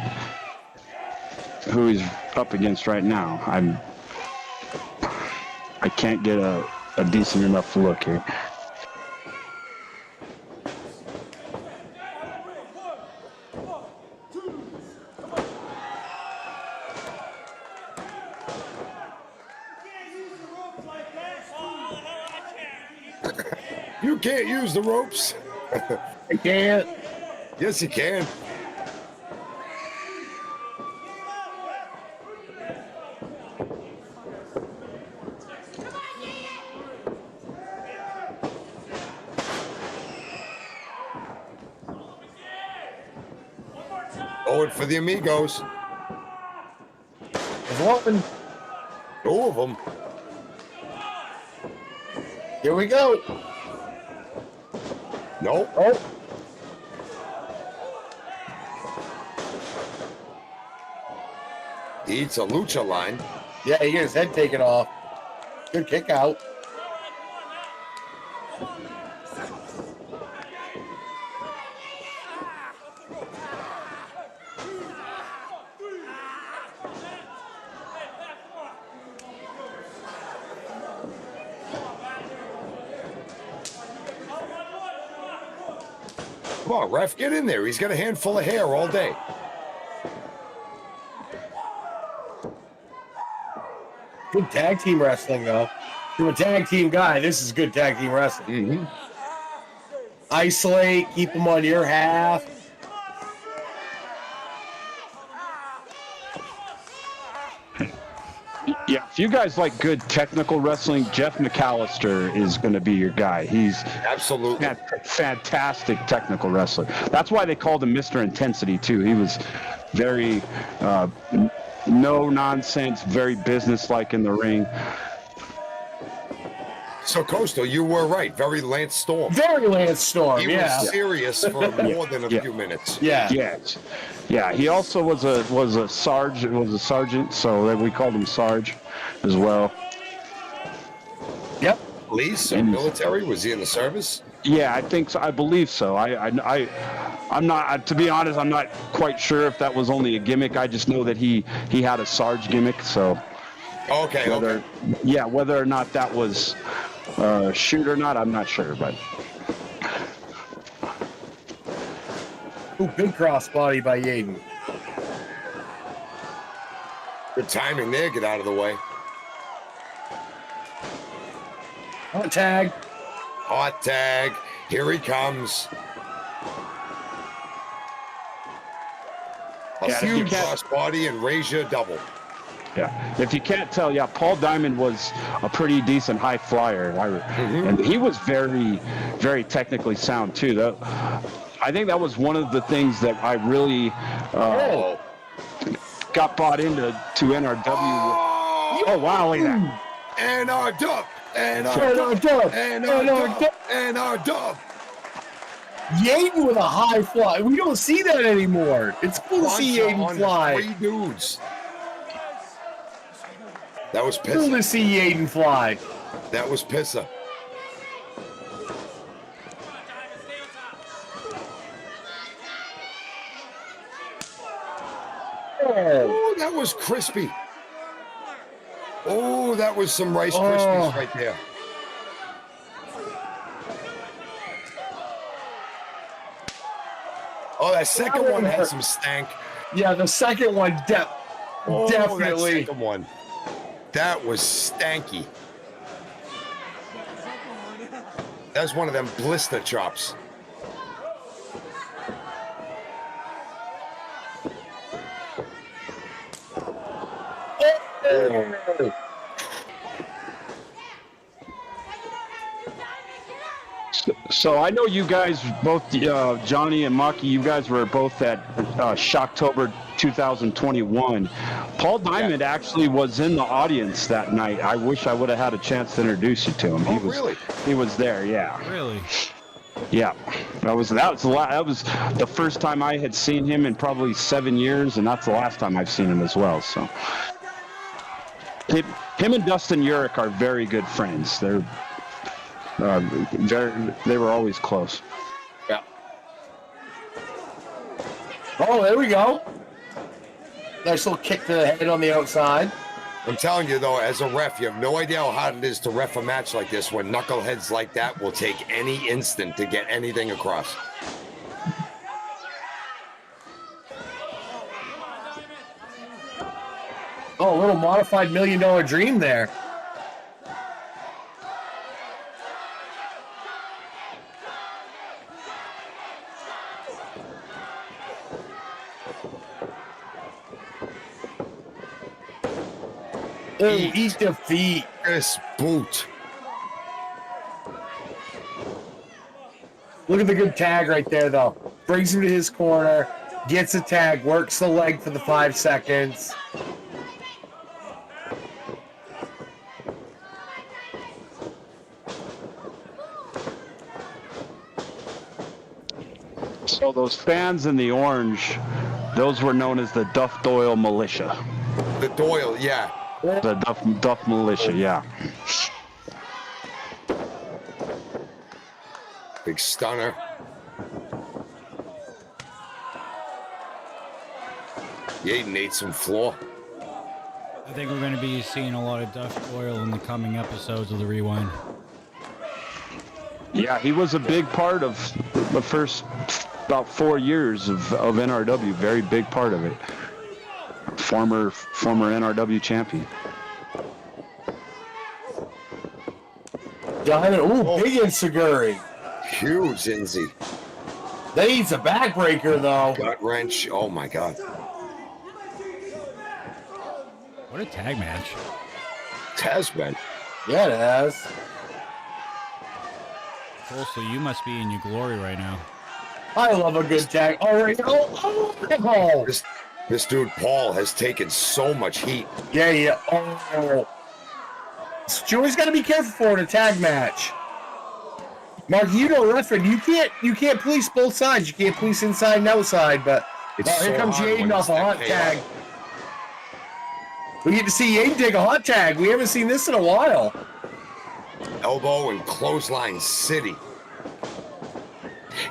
up against right now. I can't get a decent enough look here. You can't use the ropes. I can't. Yes, you can. Forward for the amigos. There's one. Two of them. Here we go. Nope. Oh. He eats a lucha line. Yeah, he got his head taken off. Good kick out. Come on, ref, get in there. He's got a handful of hair all day. Good tag team wrestling, though. You're a tag team guy. This is good tag team wrestling. Mm-hmm. Isolate, keep them on your half. Yeah, if you guys like good technical wrestling, Jeff McAllister is going to be your guy. He's Absolutely. fantastic technical wrestler. That's why they called him Mr. Intensity too. He was very no nonsense, very businesslike in the ring. So, Coastal, you were right. Very Lance Storm. Very Lance Storm, He yeah. was serious for more than a few minutes. Yeah. Yes. Yeah, he also was a sergeant, so that we called him Sarge as well. Yep. Police or And- military? Was he in the service? Yeah, I think so. I believe so. I'm not. To be honest, I'm not quite sure if that was only a gimmick. I just know that he had a Sarge gimmick. So Okay, okay. whether or not that was shoot or not, I'm not sure. But Ooh, big crossbody by Yaden. Good timing there. Get out of the way. Hot tag. Hot tag. Here he comes. A Yeah, huge you can't- crossbody and raise your double. yeah, if you can't tell, yeah, Paul Diamond was a pretty decent high flyer, and he was very, very technically sound too. I think that was one of the things that I really got bought into NRW. Oh wow, look at that. And our dub. And our And our dub. And our And our dub. dub. And our dub. Yaden with a high fly. We don't see that anymore. It's cool to see Punch Yaden on fly. 3 dudes. That was Cool Pissa. to see Yaden fly. That was Pissa. Oh, that was crispy. Oh, that was some Rice Krispies right there. Oh, that second one had some stank. Yeah, the second one, Oh, definitely. that second one. That was stanky. That was one of them blister chops. So I know you guys both, Johnny and Maki, you guys were both at Shocktober 2021. Paul Diamond actually was in the audience that night. I wish I would have had a chance to introduce you to him. Really? He was there, yeah. Really? Yeah. That was the first time I had seen him in probably 7 years, and that's the last time I've seen him as well. So him and Dustin Urich are very good friends. They were always close. Yeah. Oh, there we go. Nice little kick to the head on the outside. I'm telling you, though, as a ref, you have no idea how hard it is to ref a match like this when knuckleheads like that will take any instant to get anything across. Oh, a little modified $1 Million Dream there. Oh, eat the feet. This boot. Look at the good tag right there, though. Brings him to his corner, gets a tag, works the leg for the 5 seconds. So those fans in the orange, those were known as the Duff Doyle Militia. The Doyle, yeah. The Duff Militia, yeah. Big stunner. Yaden ate some floor. I think we're going to be seeing a lot of Duff Doyle in the coming episodes of the Rewind. Yeah, he was a big part of the first about 4 years of NRW. Very big part of it. Former NRW champion. Diamond, ooh, big Insaguri. Huge Zinzi. That needs a backbreaker, though. Gut wrench. Oh, my God. What a tag match. It has been. Yeah, it has. Cole, so you must be in your glory right now. I love a good tag. All right. Oh. This dude, Paul, has taken so much heat. Yeah. Oh. So you always got to be careful for in a tag match. Mark, you know, referee, you can't police both sides. You can't police inside and outside. But here comes Yaden off a hot tag. We get to see Yaden take a hot tag. We haven't seen this in a while. Elbow and clothesline city.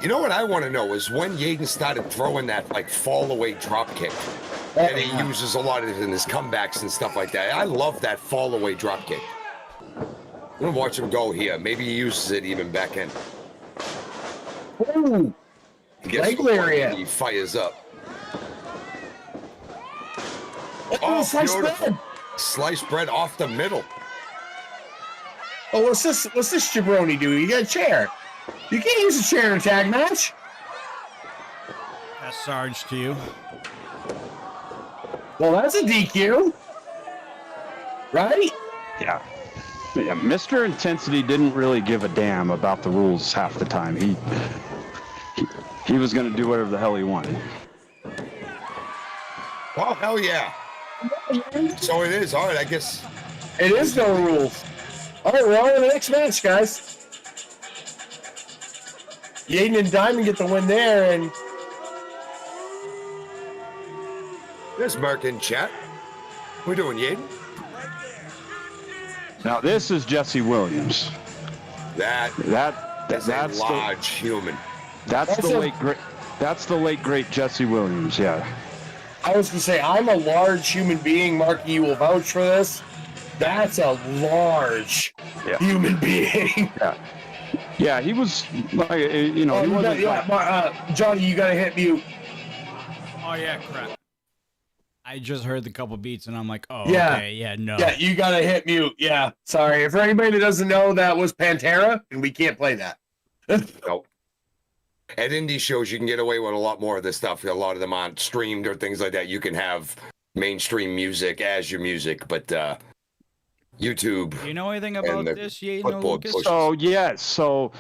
You know what I want to know is when Yaden started throwing that like fall away drop kick that he uses a lot of in his comebacks and stuff like that. I love that fall away drop kick. I'm gonna watch him go here. Maybe he uses it even back in. Ooh. Leg lariat. He fires up. Oh, sliced beautiful. bread. Sliced bread off the middle. Oh, what's this jabroni do? You got a chair. You can't use a chair in a tag match. That's Sarge to you. Well, that's a DQ. Right? Yeah. Mr. Intensity didn't really give a damn about the rules half the time. He was going to do whatever the hell he wanted. Oh, hell yeah. So it is. All right, I guess. It is no rules. All right, we're on to the next match, guys. Yaden and Diamond get the win there, and There's Mark in chat. We're doing Yaden. Now this is Jesse Williams. That's a large human. That's the late great Jesse Williams. Yeah. I was going to say, I'm a large human being. Marky, you will vouch for this. That's a large human being. Yeah. Yeah, he was like, you know, he wasn't. Johnny, you gotta hit mute. Oh yeah, crap. I just heard the couple beats and I'm like, oh, Yeah. okay, yeah, no. Yeah, you gotta hit mute. Yeah, sorry. For anybody that doesn't know, that was Pantera, and we can't play that. Nope. At indie shows, you can get away with a lot more of this stuff. A lot of them aren't streamed or things like that. You can have mainstream music as your music, but YouTube. Do you know anything about this, Yaden or football Lucas? push. So yes, so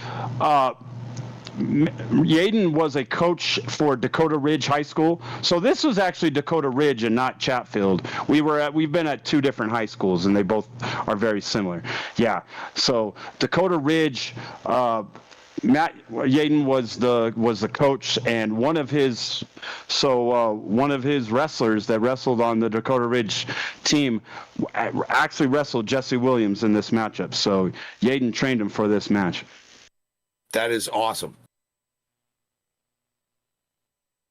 Yaden was a coach for Dakota Ridge High School. So this was actually Dakota Ridge and not Chatfield. We've been at two different high schools and they both are very similar. Yeah. So Dakota Ridge, Matt Yaden was the coach, and one of his wrestlers that wrestled on the Dakota Ridge team actually wrestled Jesse Williams in this matchup. So Yaden trained him for this match. That is awesome.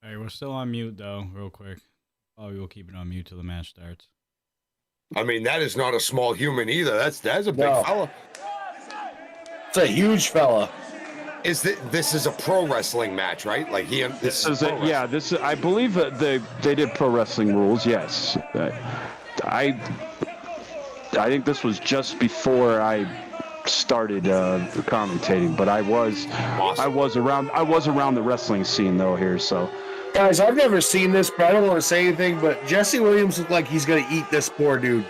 All right, we're still on mute though, real quick. Oh, we'll keep it on mute till the match starts. I mean, that is not a small human either. That's a big fella. It's a huge fella. This is a pro wrestling match, right? Like This is I believe that they did pro wrestling rules. Yes, I think this was just before I started commentating, but I was around the wrestling scene though here. So Guys, I've never seen this, but I don't want to say anything, but Jesse Williams looked like he's going to eat this poor dude.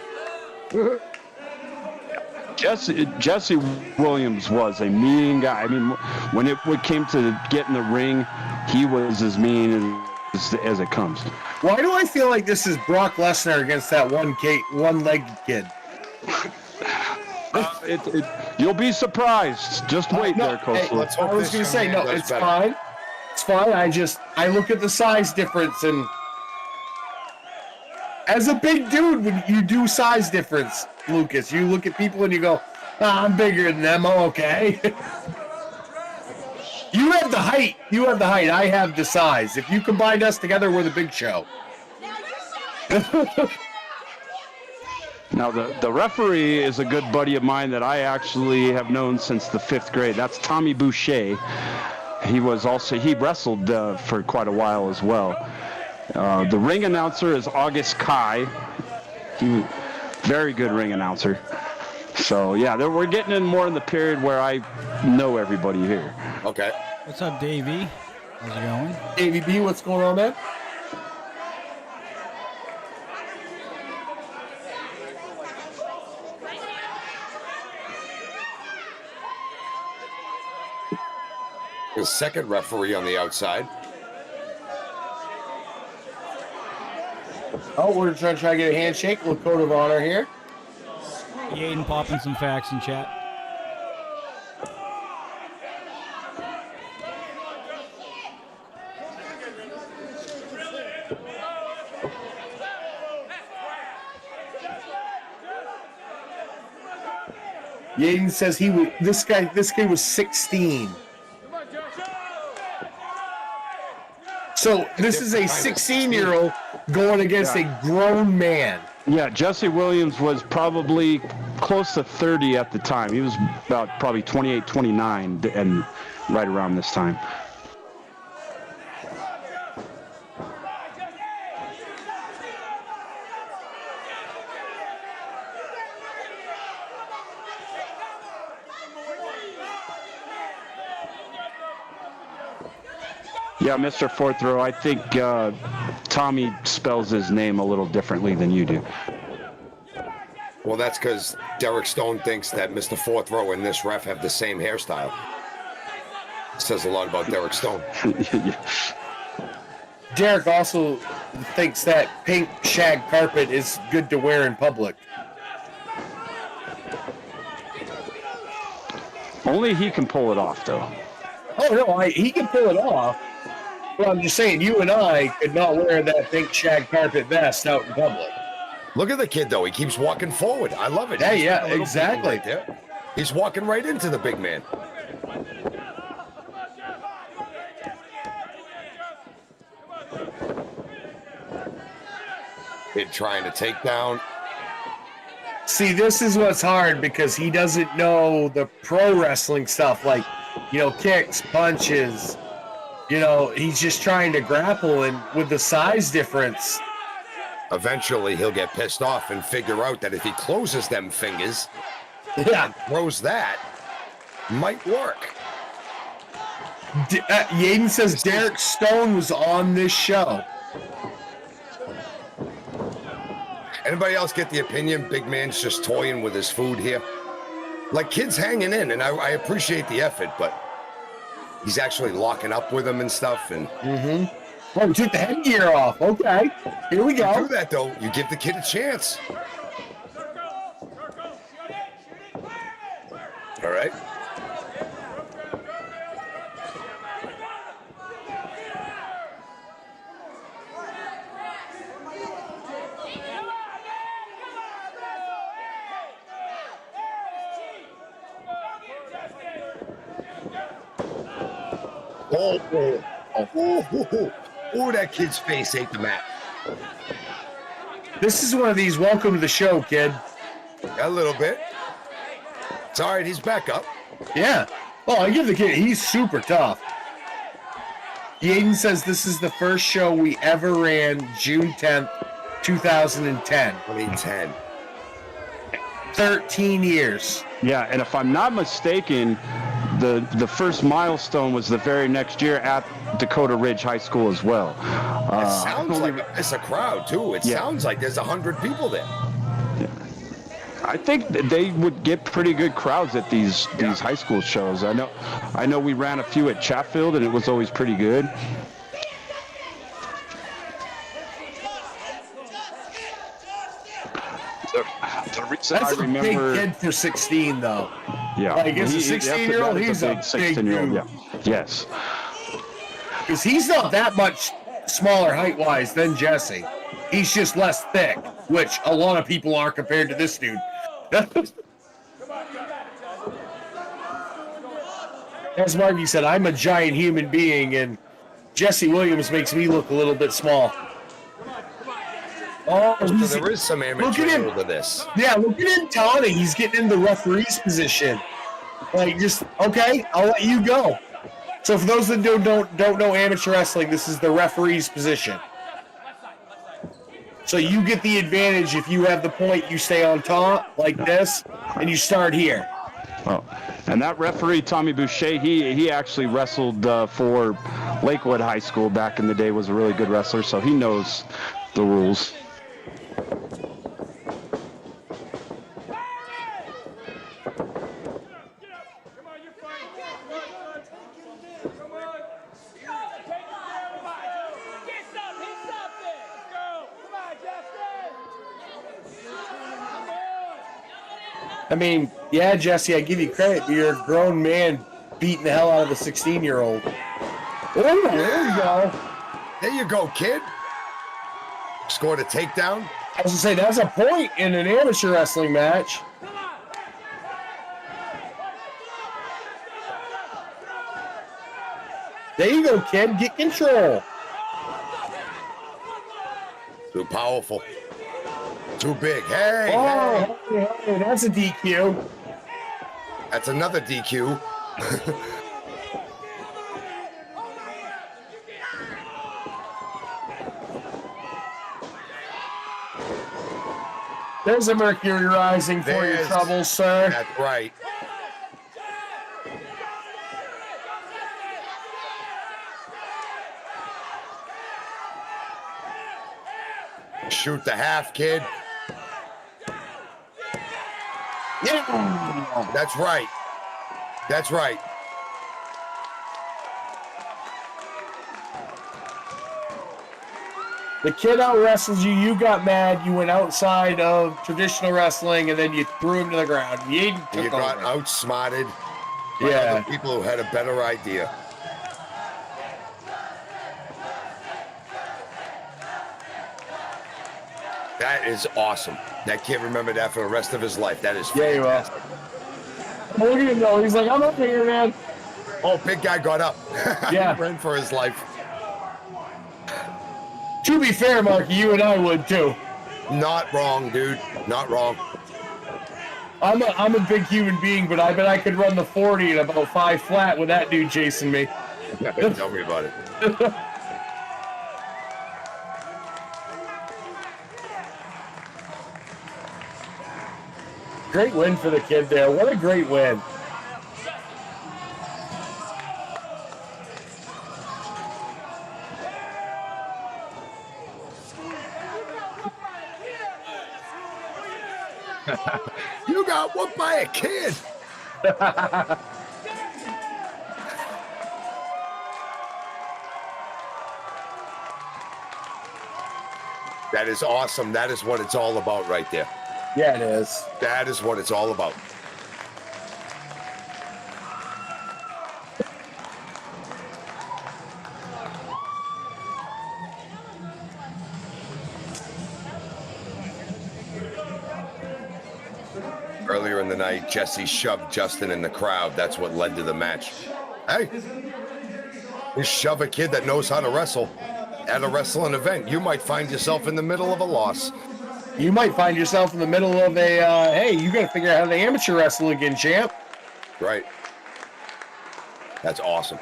Jesse Williams was a mean guy. I mean, when it came to get in the ring, he was as mean as it comes. Why do I feel like this is Brock Lesnar against that one-legged kid? You'll be surprised. Just wait there, Coastal. let's hope I was going to say, no, it's fine. It's fine. I look at the size difference, and as a big dude, when you do size difference, Lucas, you look at people and you go, I'm bigger than them. I'm okay. You have the height. I have the size. If you combine us together, we're the big show. Now, the referee is a good buddy of mine that I actually have known since the 5th grade. That's Tommy Boucher. He wrestled for quite a while as well. The ring announcer is August Kai. Very good ring announcer. So, yeah, we're getting in more in the period where I know everybody here. Okay. What's up, Davey? How's it going? Davey B, what's going on, man? The second referee on the outside. Oh, we're trying to get a handshake. A little code of honor here. Yaden popping some facts in chat. Yaden says this kid was 16. So this is a 16-year-old going against a grown man. Yeah, Jesse Williams was probably close to 30 at the time. He was about probably 28, 29, and right around this time. Yeah, Mr. Fourth Row, I think Tommy spells his name a little differently than you do. Well, that's because Derek Stone thinks that Mr. Fourth Row and this ref have the same hairstyle. Says a lot about Derek Stone. Derek also thinks that pink shag carpet is good to wear in public. Only he can pull it off, though. Oh, no, he can pull it off. But I'm just saying, you and I could not wear that pink shag carpet vest out in public. Look at the kid, though. He keeps walking forward. I love it. Yeah, He's yeah, a little exactly. right there. He's walking right into the big man. Kid trying to take down. See, this is what's hard because he doesn't know the pro wrestling stuff. Like, kicks, punches. He's just trying to grapple, and with the size difference. Eventually, he'll get pissed off and figure out that if he closes them fingers, Yeah. throws that, might work. Yaden says Derek Stone was on this show. Anybody else get the opinion big man's just toying with his food here? Like, kid's hanging in, and I appreciate the effort, but he's actually locking up with him and stuff. And Oh, he took the headgear off. Okay, here we to go. do that, though, you give the kid a chance. All right. Oh, that kid's face ate the mat. This is one of these welcome to the show, kid. A little bit. It's all right, he's back up. Yeah. Oh, I give the kid, he's super tough. Yaden says this is the first show we ever ran June 10th, 2010. 2010. 13 years. Yeah, and if I'm not mistaken, the first milestone was the very next year at Dakota Ridge High School as well. It sounds like it's a crowd, too. It sounds like there's 100 people there. I think they would get pretty good crowds at these high school shows. I know we ran a few at Chatfield, and it was always pretty good. The reason That's I remember, a big kid for 16, though. yeah, Like, as a 16-year-old, he's a big 16-year-old. dude. Yeah, yes. Because he's not that much smaller height-wise than Jesse. He's just less thick, which a lot of people are compared to this dude. As Margie said, I'm a giant human being, and Jesse Williams makes me look a little bit small. Oh, So there is some amateur rule to this. yeah, look at him taunting. He's getting in the referee's position. Like, just, okay, I'll let you go. So for those that don't know amateur wrestling, this is the referee's position. So you get the advantage if you have the point, you stay on top like this, and you start here. Oh, and that referee, Tommy Boucher, he actually wrestled for Lakewood High School back in the day, was a really good wrestler, so he knows the rules. I mean, yeah, Jesse, I give you credit, but you're a grown man beating the hell out of a 16-year-old. Oh, there you go. There you go, kid. Scored a takedown. I was going to say, that's a point in an amateur wrestling match. There you go, kid. Get control. Too powerful. Too big. Hey, Oh, hey, that's a DQ. that's another DQ. There's a Mercury Rising for your There's- troubles, sir. That's right. Shoot the half, kid. Yeah. That's right. That's right. The kid out wrestled you. You got mad. You went outside of traditional wrestling, and then you threw him to the ground. Yaden You took got over. outsmarted by Yeah. other people who had a better idea. That is awesome. That kid remembered that for the rest of his life. That is Yeah, you will. fantastic. Look at him go. He's like, I'm up here, man. Oh, big guy got up. Yeah. He ran for his life. To be fair, Mark, you and I would too. Not wrong, dude. Not wrong. I'm a big human being, but I bet I could run the 40 in about 5 flat with that dude chasing me. Tell me about it. Great win for the kid there. What a great win. You got whooped by a kid. That is awesome. That is what it's all about right there. Yeah, it is. That is what it's all about. Earlier in the night, Jesse shoved Justin in the crowd. That's what led to the match. Hey, you shove a kid that knows how to wrestle at a wrestling event, you might find yourself in the middle of a loss. You might find yourself in the middle of a, hey, you got to figure out how to amateur wrestle again, champ. Right. That's awesome.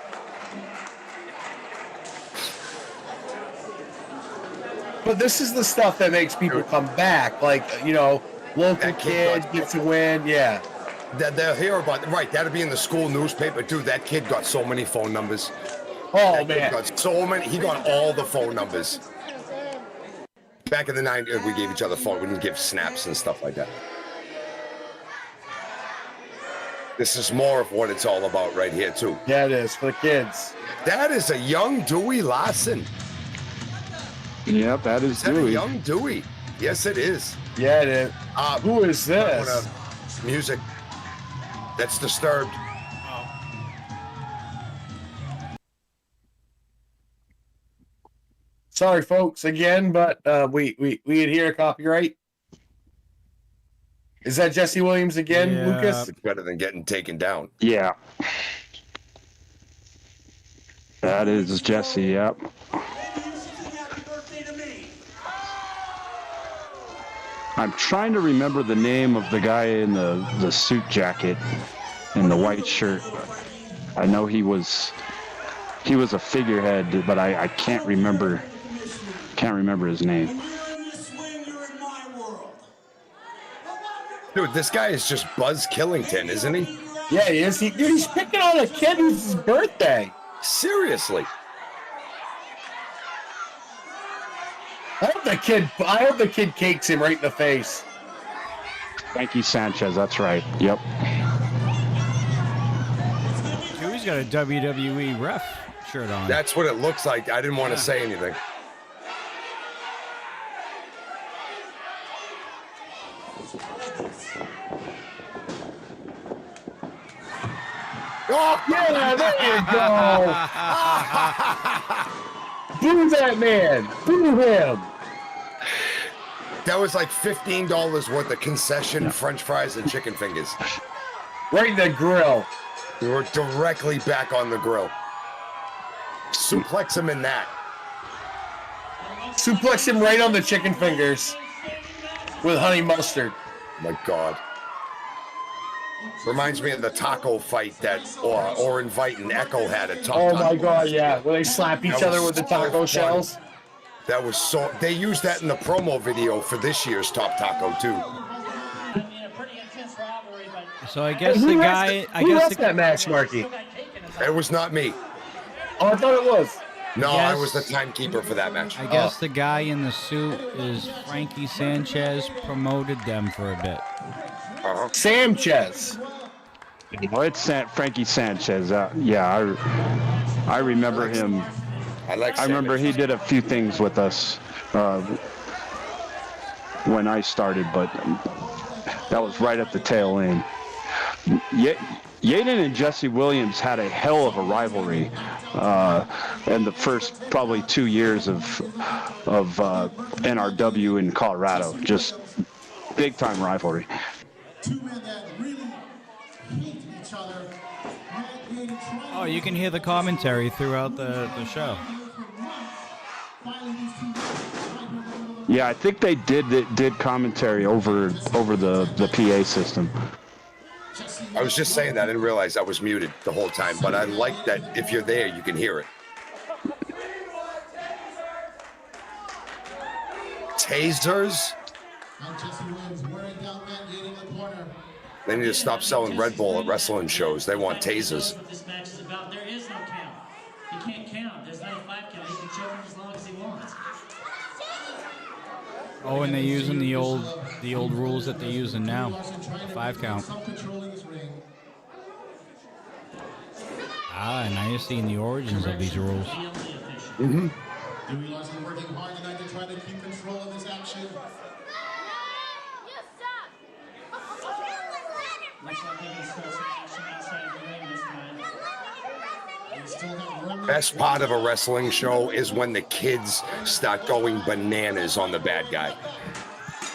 But this is the stuff that makes people come back. Like, you know, local That kid kid gets a win. Yeah. They'll hear about, right, that'll be in the school newspaper. Dude, that kid got so many phone numbers. Oh, That kid man. got so many, he got all the phone numbers. Back in the 90s, we gave each other phone. We didn't give snaps and stuff like that. This is more of what it's all about right here, too. Yeah, it is for the kids. That is a young Dewey Larson. Yep, that is Is that a Dewey. young Dewey? Yes, it is. Yeah, it is. Who is this? Music. That's Disturbed. Sorry, folks, again, but we adhere to copyright. Is that Jesse Williams again, Yeah. Lucas? It's better than getting taken down. Yeah. That is Jesse, yep. I'm trying to remember the name of the guy in the suit jacket and the white shirt. I know he was a figurehead, but I can't remember his name. Dude, this guy is just Buzz Killington, isn't he? Yeah, he is. Dude, he's picking on a kid who's his birthday. Seriously. I hope the kid cakes him right in the face. Frankie Sanchez, that's right. Yep. Dewey's got a WWE ref shirt on. That's what it looks like. I didn't want to say anything. Oh, Yeah, there you go. Boo that man. Boo him. that was like $15 worth of concession French fries and chicken fingers. Right in the grill. We were directly back on the grill. Suplex him in that. Suplex him right on the chicken fingers with honey mustard. My God. Reminds me of the taco fight that Orin Vite and Echo had at Top Oh Taco. my God, yeah. Where they slap each That other was with the so taco funny. shells. That was so. They used that in the promo video for this year's Top Taco too. So I guess Who the refed guy. the- I who guess refed the, that match, Marky? It was not me. Oh, I thought it was. No, Yes. I was the timekeeper for that match. I guess the guy in the suit is Frankie Sanchez. Promoted them for a bit. Sanchez. Well, it's Frankie Sanchez. Yeah, I remember him. I remember he did a few things with us when I started, but that was right at the tail end. Yaden and Jesse Williams had a hell of a rivalry in the first probably 2 years of NRW in Colorado. Just big time rivalry. Two men that really hate each other. Oh, you can hear the commentary throughout the show. Finally, these two Yeah, I think they did commentary over the PA system. I was just saying that. I didn't realize I was muted the whole time, but I like that if you're there, you can hear it. Tasers? They need to stop selling Red Bull at wrestling shows. They want tasers. What this match is about. There is no count. He can't count. There's not a 5 count. He can choke him as long as he wants. Oh, and they're using the old rules that they're using now. The 5 count. Ah, and now you're seeing the origins of these rules. Mm-hmm. Dewey Larson working hard tonight to try to keep control of this action. Looks like they're going to start some action outside the ring this time. We still have remnants. Best part of a wrestling show is when the kids start going bananas on the bad guy.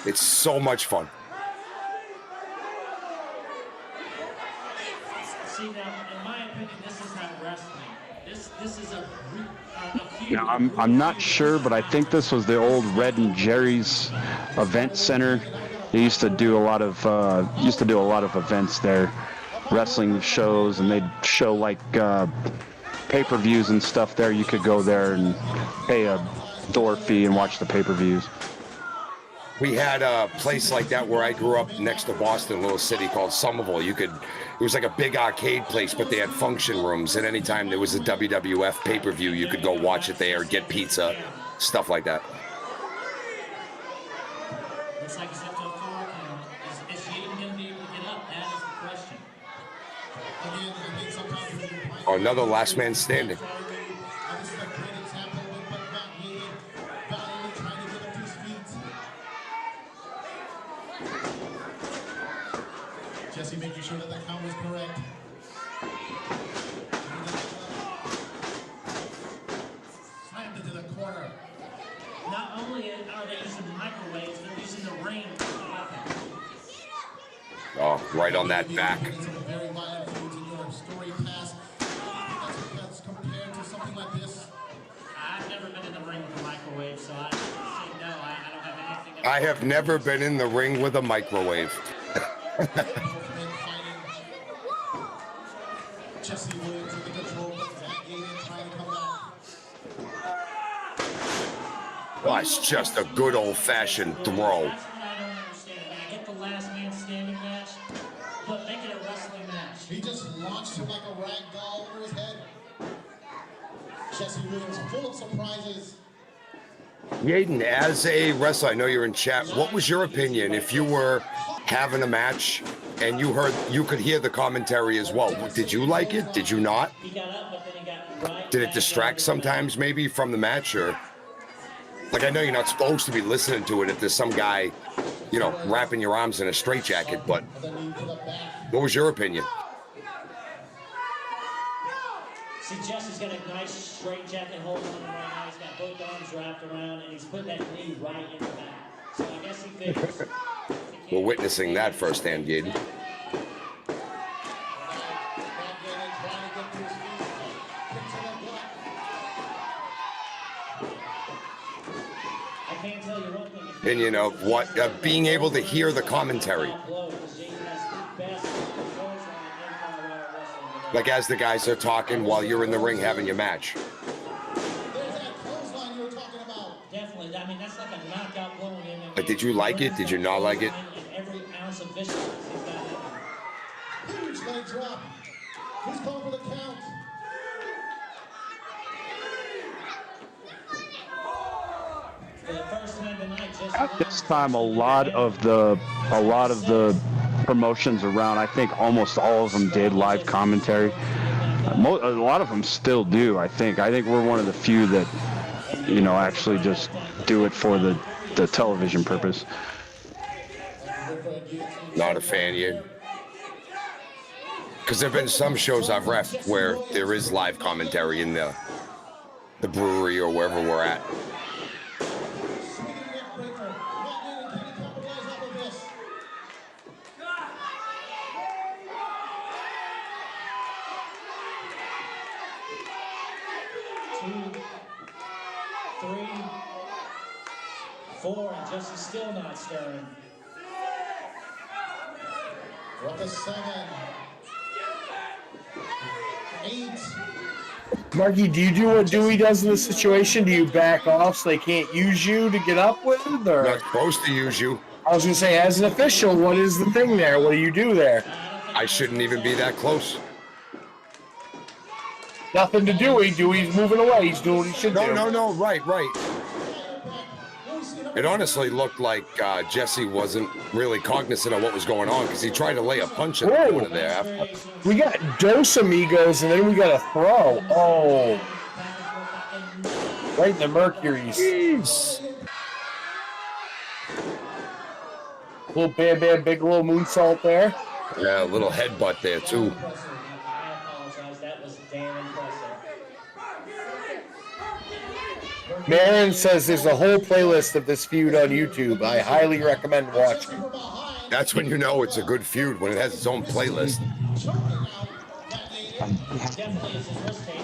It's so much fun. See, now, in my opinion, this is not wrestling. This is a feud. Now, I'm not sure, but I think this was the old Red and Jerry's event center. They used to do a lot of events there, wrestling shows, and they'd show like pay-per-views and stuff there. You could go there and pay a door fee and watch the pay-per-views. We had a place like that where I grew up next to Boston, a little city called Somerville. It was like a big arcade place, but they had function rooms. And anytime there was a WWF pay-per-view, you could go watch it there, get pizza, stuff like that. Looks like it's up to a 4 count. Is Jaden going to be able to get up? That is the question. Again, I think sometimes when you're playing- Oh, another last man standing. This is a great example of what Matt needed. Valiantly trying to get up to his feet. Jesse making sure that the count was correct. Slammed into the corner. Not only are they using microwaves, they're using the ring as a weapon. Oh, right on that back. Some very violent feuds in your story past. That's compared to something like this. I've never been in the ring with a microwave, so I say no. I don't have anything. I have never been in the ring with a microwave. Men fighting. Jesse Williams with the control, but Matt Gaten trying to come back. Oh, it's just a good old-fashioned throw. That's what I don't understand. I get the last man standing match, but make it a wrestling match. He just launched him like a rag doll over his head. Jesse Williams full of surprises. Yaden, as a wrestler, I know you're in chat. What was your opinion if you were having a match and you could hear the commentary as well? Did you like it? Did you not? He got up, but then he got right. Did it back distract down. sometimes maybe from the match, or like I know you're not supposed to be listening to it if there's some guy, wrapping your arms in a straitjacket, but what was your opinion? See, Jesse's got a nice straight jacket hold on him right now. He's got both arms wrapped around, and he's putting that knee right in the back. So I guess he figures. We're witnessing that firsthand, Yaden. I can't tell you one thing. Opinion of what being able to hear the commentary, like as the guys are talking while you're in the ring having your match. There's that clothesline you were talking about. Definitely. I mean, that's like a knockout blow in MMA. But did you like it? Did you not like it? And every ounce of viciousness he's got in him. Huge leg drop. Who's calling for the count? For the first time tonight, Jesse At this time, a lot of the promotions around, I think almost all of them did live commentary. A lot of them still do. I think we're one of the few that actually just do it for the television purpose. Not a fan yet. Because there have been some shows I've reffed where there is live commentary in the brewery or wherever we're at. 4, and Jesse's still not stirring. What the 7, 8. Marky, do you do what Dewey does in this situation? Do you back off so they can't use you to get up with? Or Not supposed to use you. I was gonna say, as an official, what is the thing there? What do you do there? I shouldn't even be that close. Nothing to Dewey. Dewey's moving away. He's doing what he should do. No. Right. It honestly looked like Jesse wasn't really cognizant of what was going on because he tried to lay a punch in the corner there. After. We got Dos Amigos, and then we got a throw. Oh. Right in the Mercury's. Jeez. Little Bam Bam Bigelow moonsault there. Yeah, a little headbutt there, too. I apologize. That was damn impressive. Marin says there's a whole playlist of this feud on YouTube. I highly recommend watching. That's when you know it's a good feud, when it has its own playlist. Definitely is his wrist tape.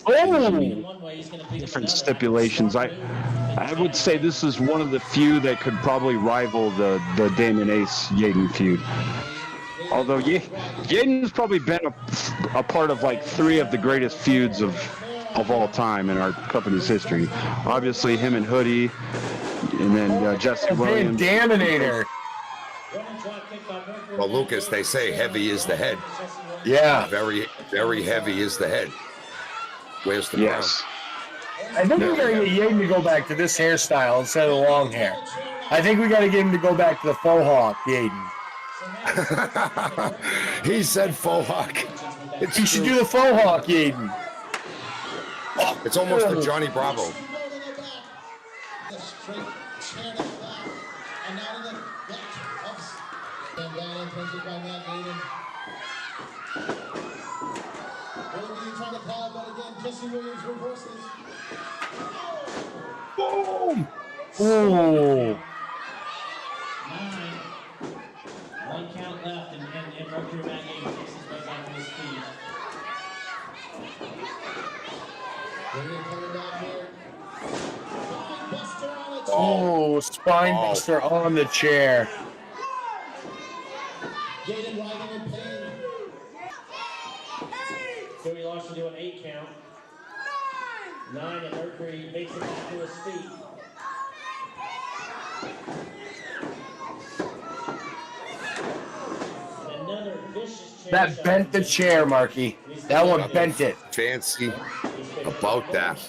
Oh! One way he's gonna beat him Different another. stipulations. I would say this is one of the few that could probably rival the Damon Ace Yaden feud. Although Yaden's probably been a part of like 3 of the greatest feuds of all time in our company's history. Obviously him and Hoodie, and then Jesse Williams. Daminator. Well, Lucas, they say heavy is the head. Yeah. Very, very heavy is the head. Where's the Yes. I think we gotta get Yaden to go back to this hairstyle instead of the long hair. I think we gotta get him to go back to the faux hawk, Yaden. crown? He said faux hawk. He should do the faux hawk, Yaden. It's almost a Johnny Bravo. Jesse Williams reverses. Boom! Ooh. 9. 1 count left, and Mercury Matt Yaden takes his way back to his feet. Oh, spine buster on the chair. Yaden riding in pain. Dewey Larson do an 8 count. 9, and Mercury makes it back to his feet. And another vicious chair That shot. bent the chair, Marky. That one bent it. Fancy about that.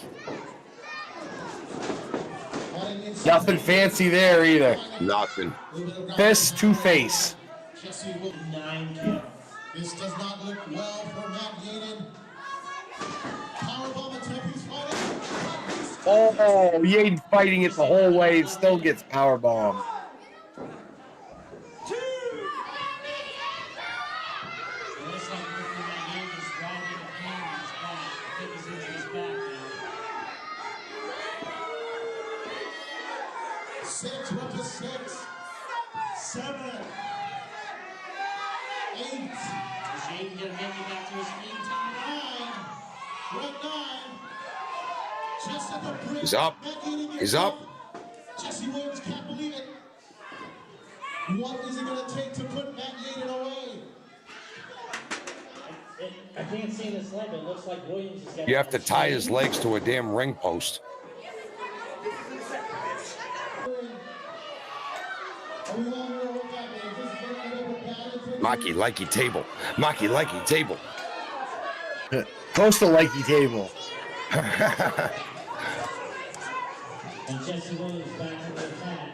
Nothing fancy there either. Nothing. Fist to face. Jesse Williams. 9 count. This does not look well for Matt Yaden. Powerbomb attempt, he's fighting. Oh, Yaden fighting it the whole way and still gets powerbombed. It looks like Mercury Matt Yaden is driving a hand in his back. I think he's injured his back now. 6, we're up to 6. 7. 8. Is Yaden gonna make it back to his feet? 9. We're at 9. Just at the brink. He's up. Matt Yaden gets He's up. Jesse Williams can't believe it. What is it going to take to put Matt Yaden away? I can't see this leg, but it looks like Williams is getting. You have to tie his legs to a damn ring post. Are we all going to look at it? Is this going to end up a bad thing? Maki likey table. Maki likey table. Close to likey table. And Jesse Williams back in the attack.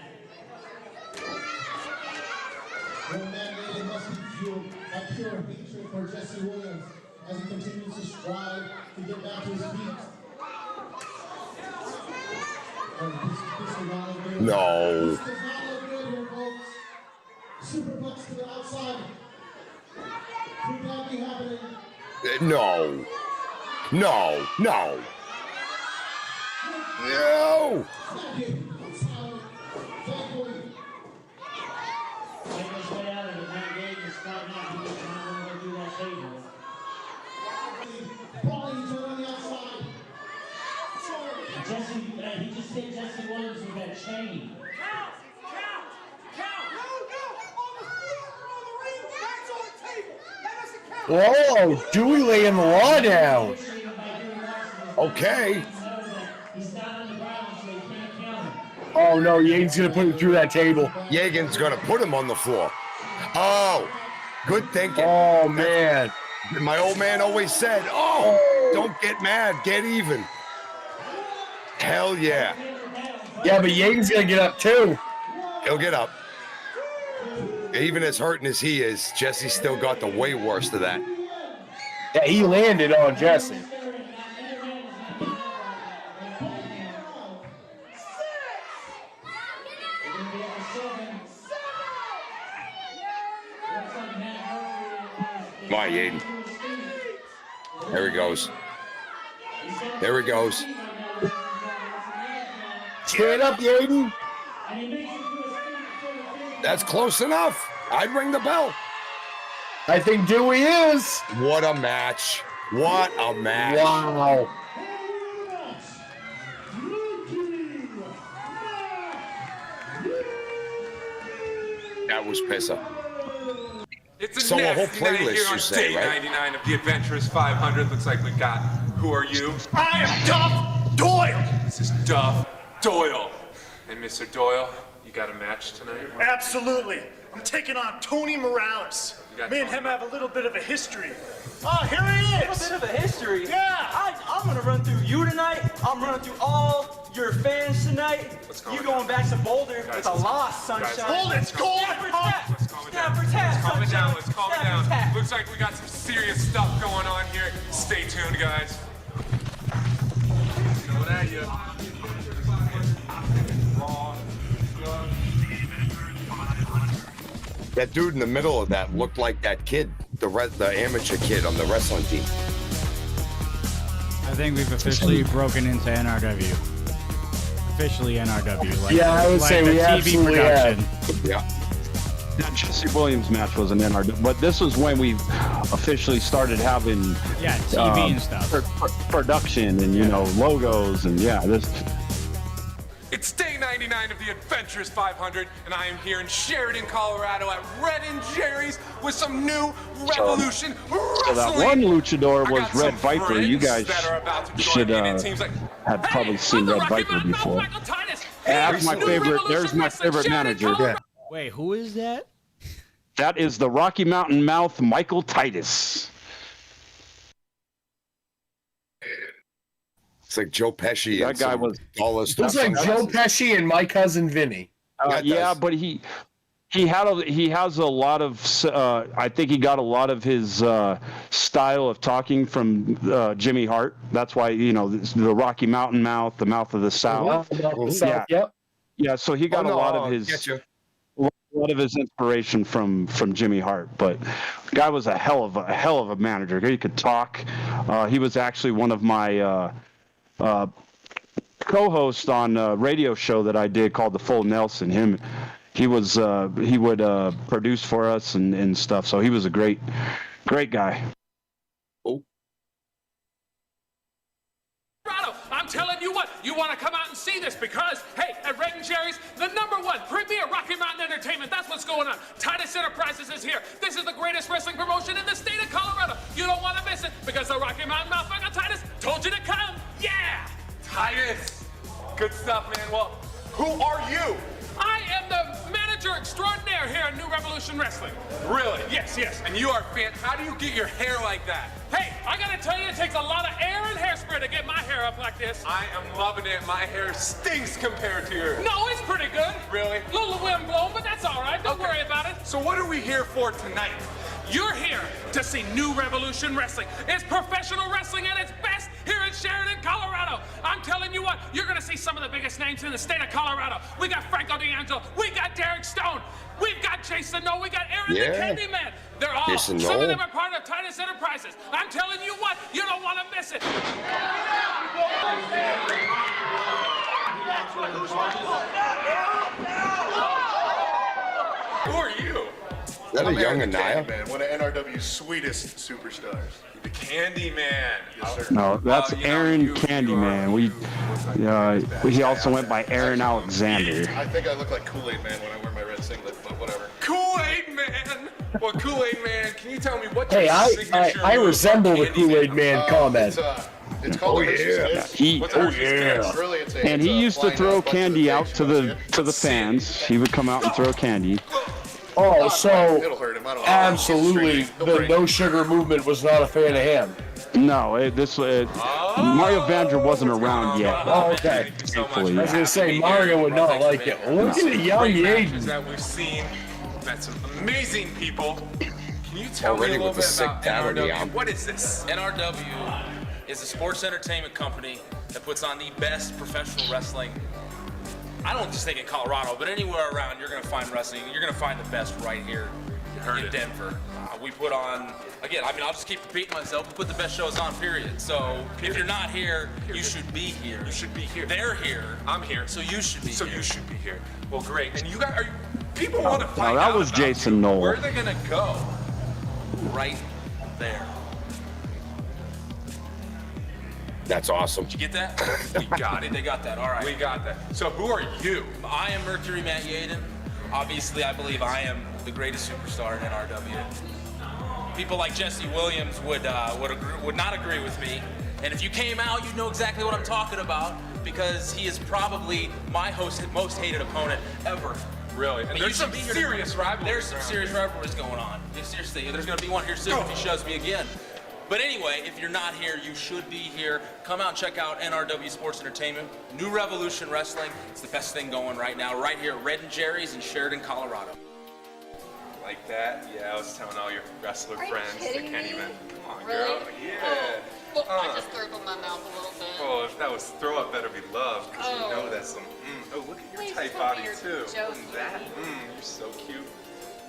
Well, Matt Yaden must be fueled by pure hatred for Jesse Williams as he continues to strive to get back to his feet. This does not look good. No. This does not look good here, folks. Superplex to the outside. Could that be happening? No. No. No. No. Matt Yaden, outside. Thankfully, Fighting his way out of it, Matt Yaden is fighting out. He was not going to do that table. brawling each other on the outside. Jesse, he just hit Jesse Williams with that chain. Whoa, Dewey laying the law down. Okay. Oh no, Yates gonna put him through that table. Yegan's gonna put him on the floor. Oh, good thinking. Oh man. My old man always said, "Oh, don't get mad, get even." Hell yeah. Yeah, but Yates gonna get up too. He'll get up. Even as hurting as he is, Jesse still got the way worst of that. Yeah, he landed on Jesse. Come on, Yaden. There he goes. There he goes. Stand up, Yaden. That's close enough. I'd ring the bell. I think Dewey is. What a match. What a match. Wow. That was pisser. It's a So a whole nasty night playlist, here on you say, day right? 99 of the Adventurous 500. Looks like we got Who Are You? I am Duff Doyle. This is Duff Doyle. And Mr. Doyle, you got a match tonight? Absolutely. I'm taking on Tony Morales. Me and him have a little bit of a history. Oh, here he A is. bit of a history. Yeah. I'm gonna run through you tonight. I'm running through all your fans tonight. What's going You going on? back to Boulder Guys, with a loss, guys, sunshine. Hold it. It's going Stab for on. tap. Let's calm it Stab down. for tap, Let's calm it down. sunshine. Let's calm it Stab down. for tap. Looks like we got some serious stuff going on here. Stay tuned, guys. Coming at you. That dude in the middle of that looked like that kid, the amateur kid on the wrestling team. I think we've officially broken into NRW. Officially NRW. Like, Yeah, I would like say the we TV absolutely production. Yeah. That Jesse Williams match was an NRW, but this was when we officially started having Yeah, TV and stuff. production and, you know, logos and this. It's day 99 of the Adventurous 500, and I am here in Sheridan, Colorado at Red and Jerry's with some new Revolution So that Wrestling. one luchador I was got Red some Viper. You friends guys that are about to join should me, and it seems like, have probably seen I'm the Red Rocky Viper Mountain before. Michael Titus. That's Here's my new favorite. Revolution There's my Wrestling, favorite Sheridan, manager. Colorado. Wait, who is that? That is the Rocky Mountain Mouth Michael Titus. It's like Joe Pesci. That and guy some was- tallest Looks like stuff. Joe Pesci and my cousin Vinny. That Yeah, does. but he has a lot of. I think he got a lot of his style of talking from Jimmy Hart. That's why the Rocky Mountain Mouth, the mouth of the South. South, yep. Yeah, so he got a lot of his. A lot of his inspiration from Jimmy Hart, but the guy was a hell of a manager. He could talk. He was actually one of my co-hosts on a radio show that I did called The Full Nelson. He would produce for us and stuff. So he was a great guy. I'm telling you what, you want to come out and see this because, hey, at Red and Jerry's, the #1 premier Rocky Mountain entertainment, that's what's going on. Titus Enterprises is here. This is the greatest wrestling promotion in the state of Colorado. You don't want to miss it because the Rocky Mountain Mouth Michael Titus told you to come. Yeah! Titus! Good stuff, man. Well, who are you? I am the manager extraordinaire here at New Revolution Wrestling. Really? Yes. And you are how do you get your hair like that? Hey, I gotta tell you, it takes a lot of air and hairspray to get my hair up like this. I am loving it. My hair stinks compared to yours. No, it's pretty good. Really? A little wind blown, but that's all right. Don't worry about it. So what are we here for tonight? You're here to see New Revolution Wrestling. It's professional wrestling at its best here in Sheridan, Colorado. I'm telling you what, you're gonna see some of the biggest names in the state of Colorado. We got Franco D'Angelo, we got Derek Stone, we've got Jason Noel, we got Aaron the Candyman. They're all, Jason some Noel. of them are part of Titus Enterprises. I'm telling you what, you don't want to miss it. Who are you? Is that a young Anaya? Man, one of NRW's sweetest superstars. The Candyman. Yes, sir. No, that's Aaron Candyman. He also went by Aaron Actually, Alexander. I think I look like Kool-Aid Man when I wear my red singlet, but whatever. Kool-Aid Man! Well, Kool-Aid Man, can you tell me what your signature I move resemble the on Kool-Aid Man comment. It's called a Hershey's Kiss. What's a Hershey's Kiss? Really, And he used to throw candy out to the fans. He would come out and throw candy. Oh, so It'll hurt him. I don't know. absolutely, He'll the break. no sugar movement was not a fan of him. No, Mario Vandra wasn't around yet. Oh, okay. Thankfully. I was gonna say Mario would not like it. Look at the young matches Yaden. that we've seen. Met some amazing people. Can you tell Already me a with little the bit sick about dad on the NRW? album. What is this? NRW is a sports entertainment company that puts on the best professional wrestling. I don't just think in Colorado, but anywhere around you're going to find wrestling. You're going to find the best right here in Denver. We put on, again, I mean, I'll just keep repeating myself. We put the best shows on, period. So if you're not here, you should be here. You should be here. They're here. I'm here. So you should be So here. you should be here. Well, great. And you got people want to find that out was about Jason you. Knoll. Where are they gonna go? Right there. That's awesome. Did you get that? We got it. They got that. All right. We got that. So who are you? I am Mercury Matt Yaden. Obviously, I believe I am the greatest superstar in NRW. People like Jesse Williams would not agree with me. And if you came out, you'd know exactly what I'm talking about because he is probably my most hated opponent ever. Really? And But there's you some should be here serious rivalries. There's some serious rivalries going on. Yeah, seriously, there's going to be one here soon if he shows me again. But anyway, if you're not here, you should be here. Come out and check out NRW Sports Entertainment. New Revolution Wrestling. It's the best thing going right now, right here at Red and Jerry's in Sheridan, Colorado. Like that? Yeah, I was telling all your wrestler Are you friends. They kidding can't me? even. Come on, Really? girl. Yeah. Oh, I just threw up in my mouth a little bit. Oh, if that was throw up, better be love, because you know that's some. Oh, look at your Please tight tell me body you're too. joking. That. You're so cute.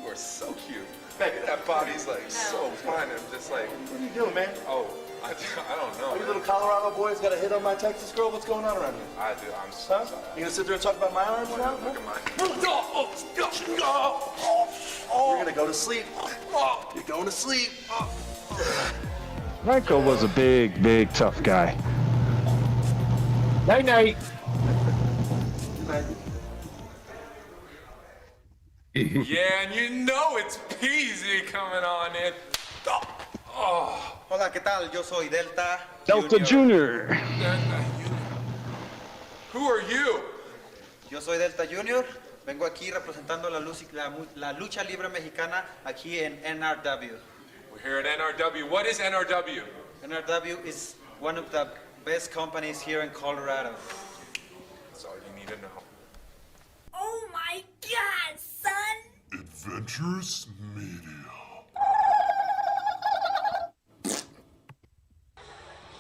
You are so cute. That body's like so fine. I'm just like. What are you doing, man? Oh, I don't know. Are you man. little Colorado boys got a hit on my Texas girl? What's going on around here? I do. I'm so Huh? sorry. You gonna sit there and talk about my arms now? Look at mine. You're gonna go to sleep. You're going to sleep. Franco was a big, tough guy. Night night. Yeah, and you know it's Peasy coming on in. Oh. Hola, ¿qué tal? Yo soy Delta. Delta Junior. Who are you? Yo soy Delta Junior. Vengo aquí representando la lucha libre mexicana aquí en NRW. We're here at NRW. What is NRW? NRW is one of the best companies here in Colorado. That's all you need to know. Oh my God, son! Adventures Media.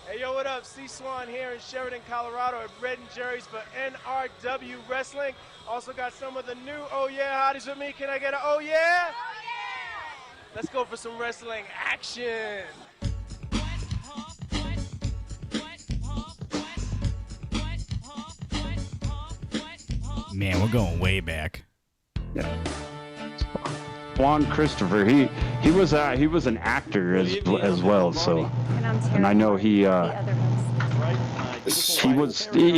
Hey, yo, what up? C-Swan here in Sheridan, Colorado at Red and Jerry's for NRW Wrestling. Also got some of the new Oh Yeah hotties with me. Can I get a Oh Yeah? Oh Yeah! Let's go for some wrestling action. Man, we're going way back. Yeah. Juan Christopher, he was an actor as well, so, and I know he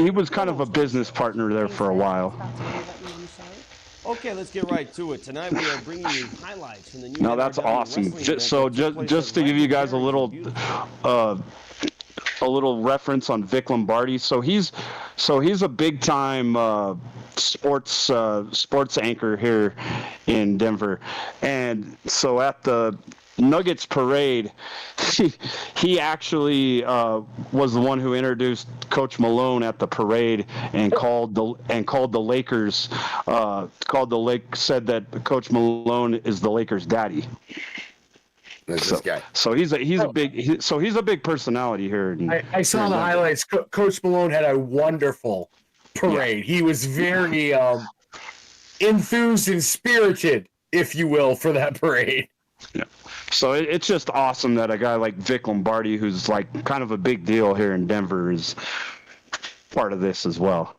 was kind of a business partner there for a while. Okay, let's get right to it. Tonight we are bringing you highlights from the new. No, that's awesome. Just to give you guys a little reference on Vic Lombardi. So he's a big time sports anchor here in Denver, and so at the Nuggets parade, he actually was the one who introduced Coach Malone at the parade and called the Lakers said that Coach Malone is the Lakers' daddy. There's this guy. So he's a big personality here. I saw the highlights. Coach Malone had a wonderful parade. Yeah. He was very enthused and spirited, if you will, for that parade. Yeah. So it's just awesome that a guy like Vic Lombardi, who's like kind of a big deal here in Denver, is part of this as well.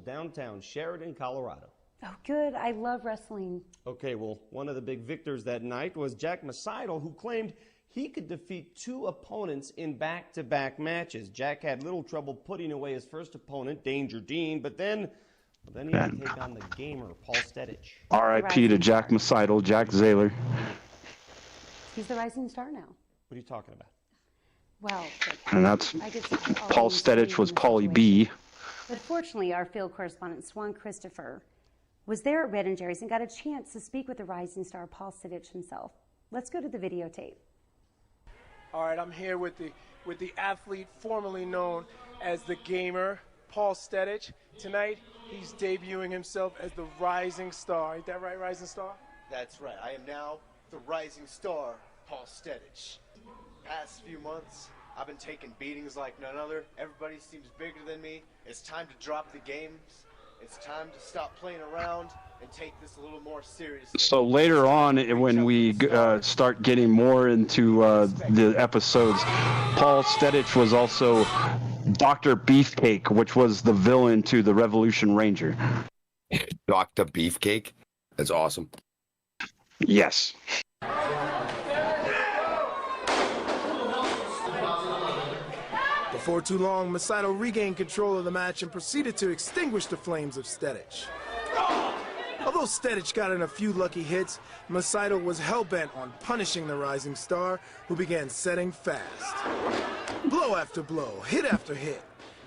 Downtown Sheridan, Colorado. Oh, good. I love wrestling. Okay, well, one of the big victors that night was Jack Masidal, who claimed he could defeat 2 opponents in back-to-back matches. Jack had little trouble putting away his first opponent, Danger Dean, but then he had to take on the gamer, Paul Stedich. R.I.P. to Jack Masidal, Jack Zaylor. He's the rising star now. What are you talking about? Well, And that's Paul Stedich was Paulie B. But fortunately, our field correspondent, Swan Christopher, was there at Red and Jerry's and got a chance to speak with the rising star, Paul Stedich himself. Let's go to the videotape. All right, I'm here with the athlete formerly known as the gamer, Paul Stedich. Tonight, he's debuting himself as the rising star. Ain't that right, rising star? That's right. I am now the rising star, Paul Stedich. Past few months, I've been taking beatings like none other. Everybody seems bigger than me. It's time to drop the games. It's time to stop playing around and take this a little more seriously. So later on, when we start getting more into the episodes, Paul Stedich was also Dr. Beefcake, which was the villain to the Revolution Ranger. Dr. Beefcake? That's awesome. Yes. Before too long, Masidal regained control of the match and proceeded to extinguish the flames of Stedich. Although Stedich got in a few lucky hits, Masidal was hell-bent on punishing the rising star, who began setting fast. Blow after blow, hit after hit.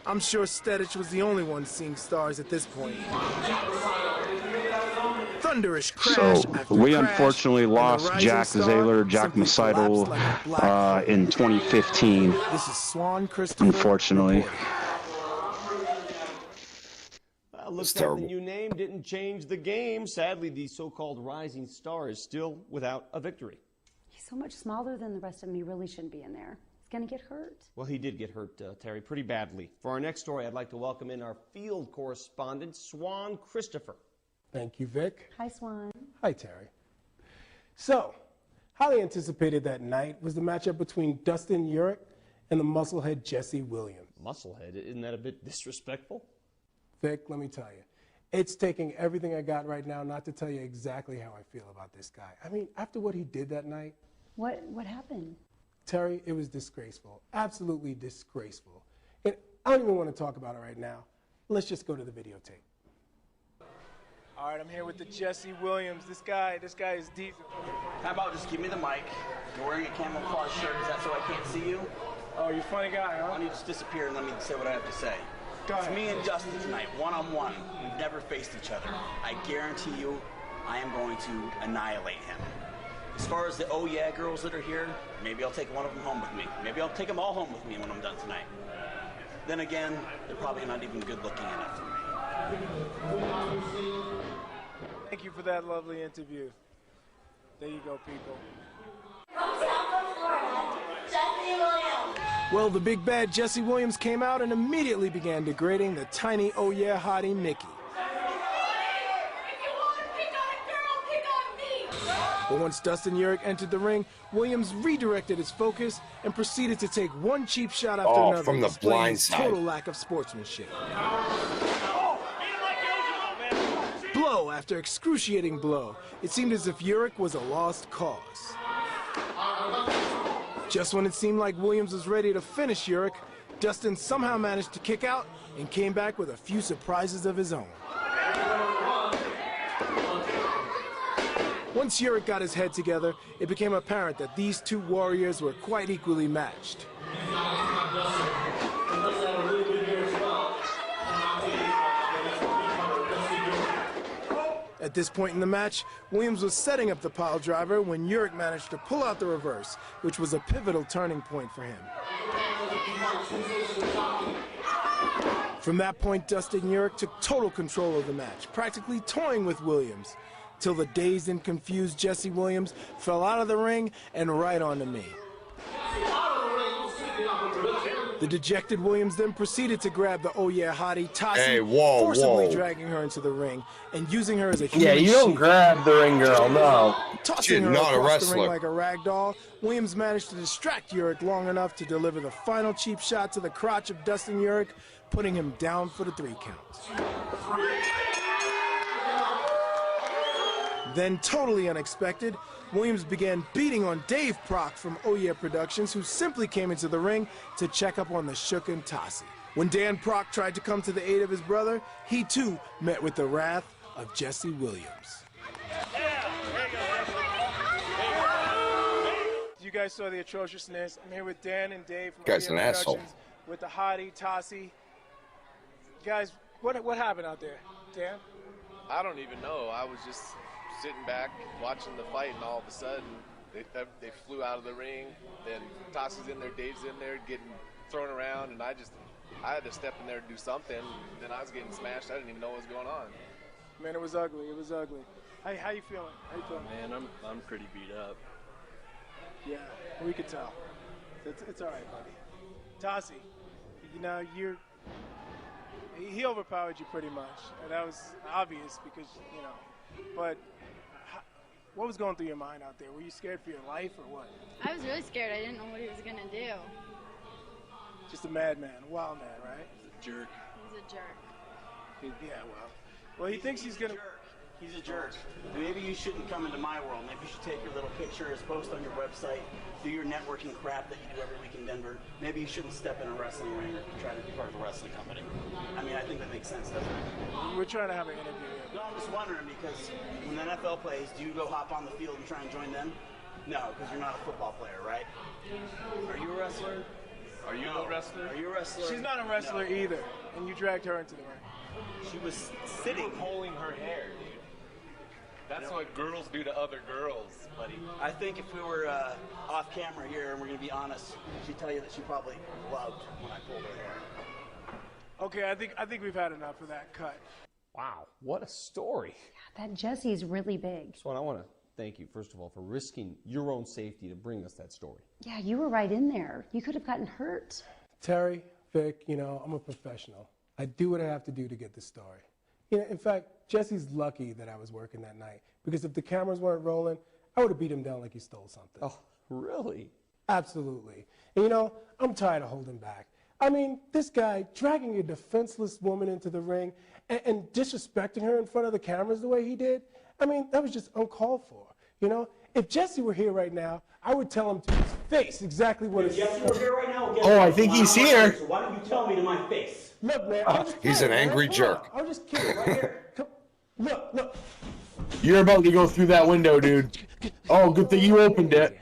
I'm sure Stedich was the only one seeing stars at this point. Thunderous crash after we crash, unfortunately lost Jack Zaylor, Jack Masidal in 2015. This is Swan Christopher. Unfortunately. Looks like the new name didn't change the game. Sadly, the so-called rising star is still without a victory. He's so much smaller than the rest of them. He really shouldn't be in there. He's going to get hurt. Well, he did get hurt, Terry, pretty badly. For our next story, I'd like to welcome in our field correspondent, Swan Christopher. Thank you, Vic. Hi, Swan. Hi, Terry. So, highly anticipated that night was the matchup between Dustin Urich and the musclehead Jesse Williams. Musclehead? Isn't that a bit disrespectful? Vic, let me tell you, it's taking everything I got right now not to tell you exactly how I feel about this guy. I mean, after what he did that night. What happened? Terry, it was disgraceful. Absolutely disgraceful. And I don't even want to talk about it right now. Let's just go to the videotape. All right, I'm here with the Jesse Williams. This guy is deep. How about just give me the mic? You're wearing a camouflage shirt. Is that so I can't see you? Oh, you're a funny guy, huh? Why don't you just disappear and let me say what I have to say? Go ahead. It's me and Justin tonight, one-on-one. We've never faced each other. I guarantee you, I am going to annihilate him. As far as the oh yeah girls that are here, maybe I'll take one of them home with me. Maybe I'll take them all home with me when I'm done tonight. Then again, they're probably not even good looking enough for me. Thank you for that lovely interview. There you go, people. Well, the big bad Jesse Williams came out and immediately began degrading the tiny oh yeah hottie Mickey. But once Dustin Urich entered the ring, Williams redirected his focus and proceeded to take one cheap shot after another, from the displaying blind his side. total lack of sportsmanship. Blow after excruciating blow. It seemed as if Urich was a lost cause. Just when it seemed like Williams was ready to finish Urich, Dustin somehow managed to kick out and came back with a few surprises of his own. Once Urich got his head together, it became apparent that these two warriors were quite equally matched. At this point in the match, Williams was setting up the pile driver when Urich managed to pull out the reverse, which was a pivotal turning point for him. From that point, Dustin Urich took total control of the match, practically toying with Williams, till the dazed and confused Jesse Williams fell out of the ring and right onto me. The dejected Williams then proceeded to grab the oh yeah hottie, tossing, forcibly dragging her into the ring and using her as a human Yeah, you don't sheet. grab the ring girl, no. Tossing her across the ring like a rag doll, Williams managed to distract Urich long enough to deliver the final cheap shot to the crotch of Dustin Urich, putting him down for the 3 count. Then, totally unexpected, Williams began beating on Dave Proc from Oh Yeah Productions, who simply came into the ring to check up on the shooken Tassi. When Dan Proc tried to come to the aid of his brother, he too met with the wrath of Jesse Williams. You guys saw the atrociousness. I'm here with Dan and Dave from Guy's OEM an asshole. Productions with the hottie, Tassi. Guys, what happened out there? Dan? I don't even know. I was just sitting back watching the fight, and all of a sudden they flew out of the ring. Then Tassi's in there, Dave's in there, getting thrown around, and I had to step in there to do something. Then I was getting smashed. I didn't even know what was going on. Man, it was ugly. It was ugly. How you feeling? How you feeling? Man, I'm pretty beat up. Yeah, we could tell. It's all right, buddy. Tassi, you know, he overpowered you pretty much. And that was obvious because, you know, but what was going through your mind out there? Were you scared for your life or what? I was really scared. I didn't know what he was going to do. Just a madman, a wild man, right? He's a jerk. He's a jerk. Yeah, well, he thinks he's going to... He's a jerk. Maybe you shouldn't come into my world. Maybe you should take your little pictures, post on your website, do your networking crap that you do every week in Denver. Maybe you shouldn't step in a wrestling ring or try to be part of a wrestling company. I mean, I think that makes sense, doesn't it? We're trying to have an interview here. No, I'm just wondering because when the NFL plays, do you go hop on the field and try and join them? No, because you're not a football player, right? Are you a wrestler? Are you a wrestler? Are you a wrestler? She's not a wrestler either, and you dragged her into the ring. She was sitting, pulling her hair, dude. That's what girls do to other girls, buddy. I think if we were off camera here and we're going to be honest, she'd tell you that she probably loved when I pulled her hair. Okay, I think we've had enough of that cut. Wow, what a story. That Jesse's really big. Swan, I want to thank you, first of all, for risking your own safety to bring us that story. Yeah, you were right in there. You could have gotten hurt. Terry, Vic, you know, I'm a professional. I do what I have to do to get the story. You know, in fact, Jesse's lucky that I was working that night, because if the cameras weren't rolling, I would have beat him down like he stole something. Oh, really? Absolutely. And you know, I'm tired of holding back. I mean, this guy dragging a defenseless woman into the ring and disrespecting her in front of the cameras the way he did, I mean, that was just uncalled for. You know, if Jesse were here right now, I would tell him to his face exactly what If it is. Jesse were here right now, Oh, I think he's here. So why don't you tell me to my face? Look, man, I'm just He's kidding, an angry man. jerk. I'm just kidding, right here. Come, look. You're about to go through that window, dude. Oh, good thing you opened it.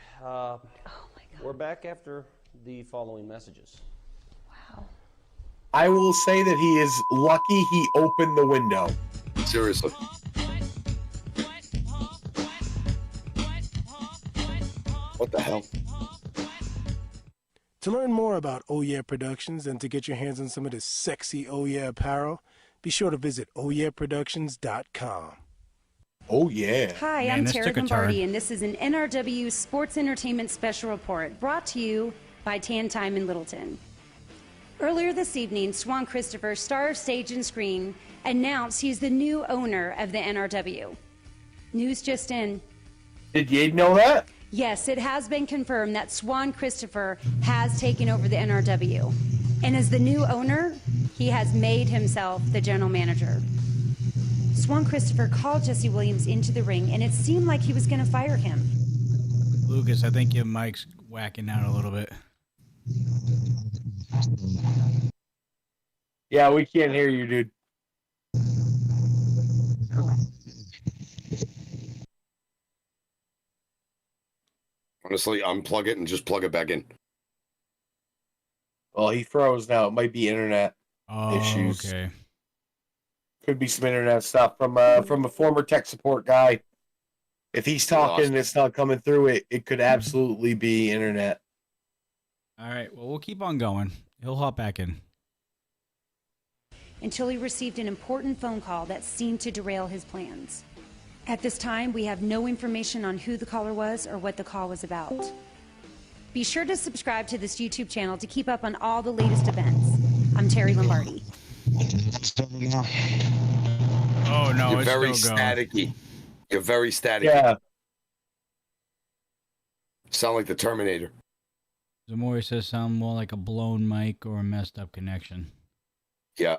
We're back after the following messages. I will say that he is lucky he opened the window. Seriously. What the hell? To learn more about Oh Yeah Productions and to get your hands on some of this sexy Oh Yeah apparel, be sure to visit ohyeahproductions.com. Oh yeah. Hi, I'm Terry Lombardi, and this is an NRW Sports Entertainment Special Report brought to you by Tan Time in Littleton. Earlier this evening, Swan Christopher, star of stage and screen, announced he's the new owner of the NRW. News just in. Did you know that? Yes, it has been confirmed that Swan Christopher has taken over the NRW. And as the new owner, he has made himself the general manager. Swan Christopher called Jesse Williams into the ring, and it seemed like he was going to fire him. Lucas, I think your mic's whacking out a little bit. Yeah, we can't hear you, dude. Honestly, unplug it and just plug it back in. Well, he froze now. It might be internet issues. Okay. Could be some internet stuff from a former tech support guy. If he's talking and it's not coming through, it could absolutely be internet. All right, well, we'll keep on going. He'll hop back in. Until he received an important phone call that seemed to derail his plans. At this time, we have no information on who the caller was or what the call was about. Be sure to subscribe to this YouTube channel to keep up on all the latest events. I'm Terry Lombardi. Oh, no, You're it's very still going. staticky. You're very staticky. Yeah. Sound like the Terminator. Zamori says sound more like a blown mic or a messed up connection. Yeah.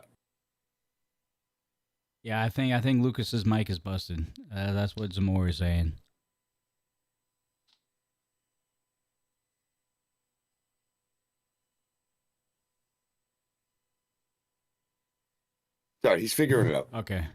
Yeah, I think Lucas's mic is busted. That's what Zamora is saying. Sorry, he's figuring it out. Okay.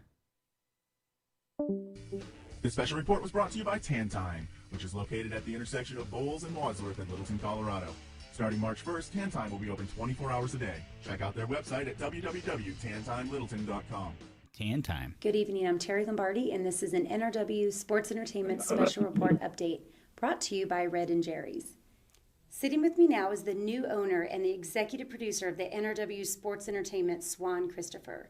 This special report was brought to you by Tan Time, which is located at the intersection of Bowles and Wadsworth in Littleton, Colorado. Starting March 1st, Tan Time will be open 24 hours a day. Check out their website at www.tantimelittleton.com. Tan Time. Good evening, I'm Terry Lombardi, and this is an NRW Sports Entertainment Special Report Update brought to you by Red & Jerry's. Sitting with me now is the new owner and the executive producer of the NRW Sports Entertainment, Swan Christopher.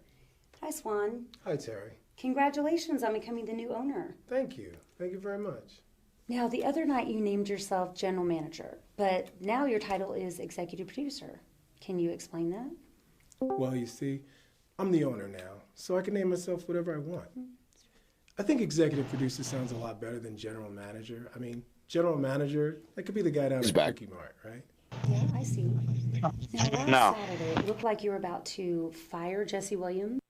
Hi, Swan. Hi, Terry. Congratulations on becoming the new owner. Thank you. Thank you very much. Now, the other night you named yourself general manager, but now your title is executive producer. Can you explain that? Well, you see, I'm the owner now, so I can name myself whatever I want. I think executive producer sounds a lot better than general manager. I mean, general manager, that could be the guy down at Cookie Mart, right? Yeah, I see. Now, last Saturday, it looked like you were about to fire Jesse Williams.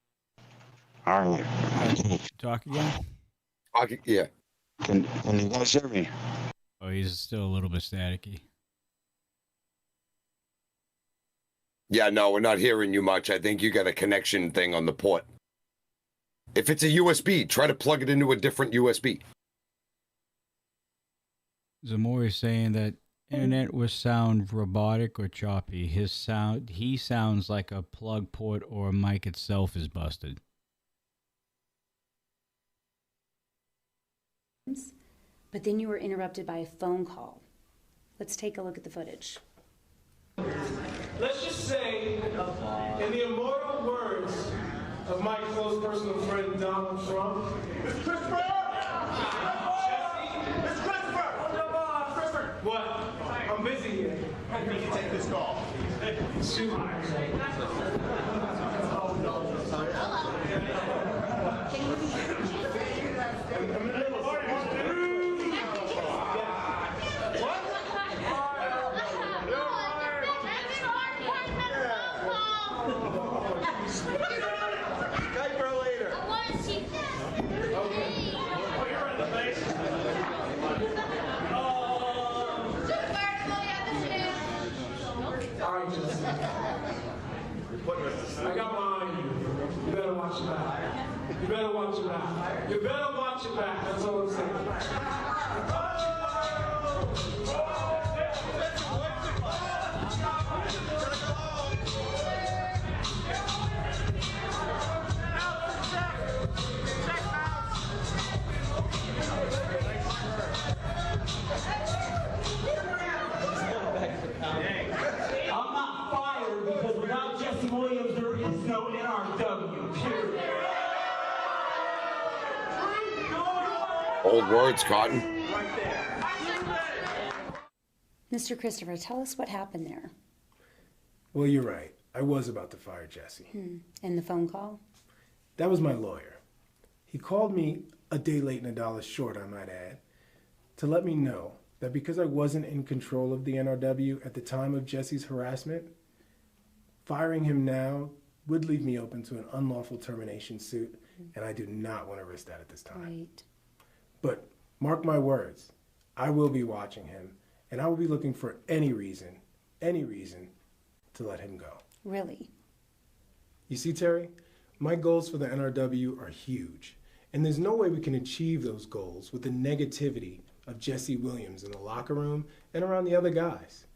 Talk again? Yeah. Can you guys hear me? Oh, he's still a little bit staticky. Yeah, no, we're not hearing you much. I think you got a connection thing on the port. If it's a USB, try to plug it into a different USB. Zamora is saying that internet will sound robotic or choppy. He sounds like a plug port or a mic itself is busted. But then you were interrupted by a phone call. Let's take a look at the footage. Let's just say, in the immortal words of my close personal friend Donald Trump, Mr. Christopher! Mr. Christopher! What? I'm busy here. Can you take this call? Shoot. I got mine. You better watch your back. You better watch your back. You better watch your back. That's all I'm saying. I'm not fired because without Jesse Williams there is no NRW, period. Old words, Cotton. Mr. Christopher, tell us what happened there. Well, you're right. I was about to fire Jesse. And the phone call? That was my lawyer. He called me a day late and a dollar short, I might add, to let me know that because I wasn't in control of the NRW at the time of Jesse's harassment, firing him now would leave me open to an unlawful termination suit, and I do not want to risk that at this time. Right. But mark my words, I will be watching him, and I will be looking for any reason to let him go. Really? You see, Terry, my goals for the NRW are huge, and there's no way we can achieve those goals with the negativity of Jesse Williams in the locker room and around the other guys.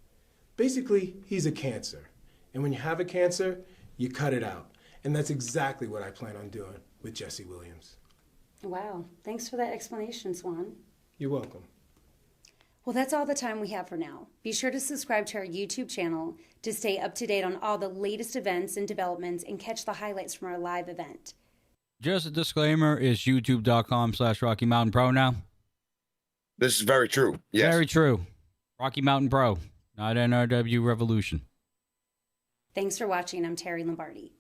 Basically, he's a cancer, and when you have a cancer, you cut it out, and that's exactly what I plan on doing with Jesse Williams. Wow. Thanks for that explanation, Swan. You're welcome. Well, that's all the time we have for now. Be sure to subscribe to our YouTube channel to stay up to date on all the latest events and developments and catch the highlights from our live event. Just a disclaimer, is youtube.com/Rocky Mountain Pro now? This is very true. Yes. Very true. Rocky Mountain Pro, not NRW Revolution. Thanks for watching. I'm Terry Lombardi.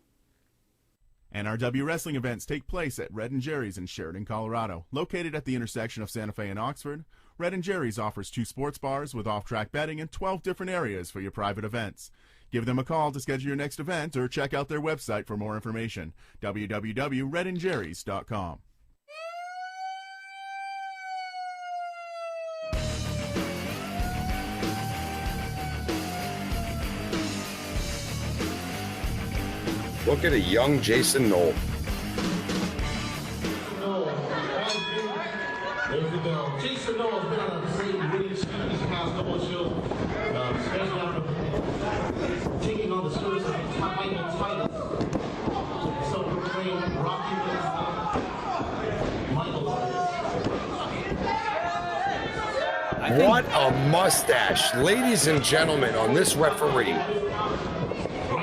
NRW wrestling events take place at Red & Jerry's in Sheridan, Colorado. Located at the intersection of Santa Fe and Oxford, Red & Jerry's offers 2 sports bars with off-track betting and 12 different areas for your private events. Give them a call to schedule your next event or check out their website for more information. www.redandjerrys.com. Look at a young Jason Knoll. Jason Knoll has been on a great winning streak these past couple of shows, especially after taking on the service of Michael Titus. So proclaimed Rocky Michael Titus. What a mustache. Ladies and gentlemen, on this referee,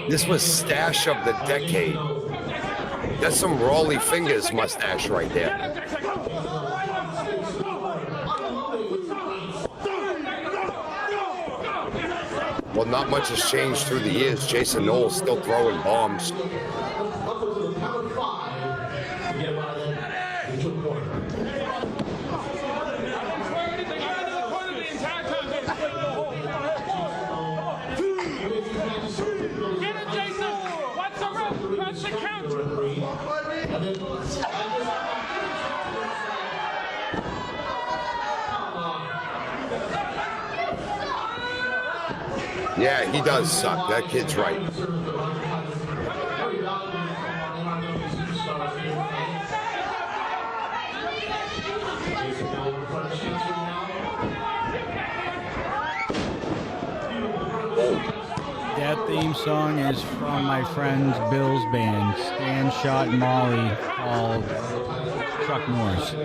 this was stash of the decade. That's some Raleigh Fingers mustache right there. Well, not much has changed through the years. Jason Knoll's still throwing bombs. Yeah, he does suck. That kid's right. That theme song is from my friend's Bill's band, Stan, Shot, and Molly, called Chuck Norris.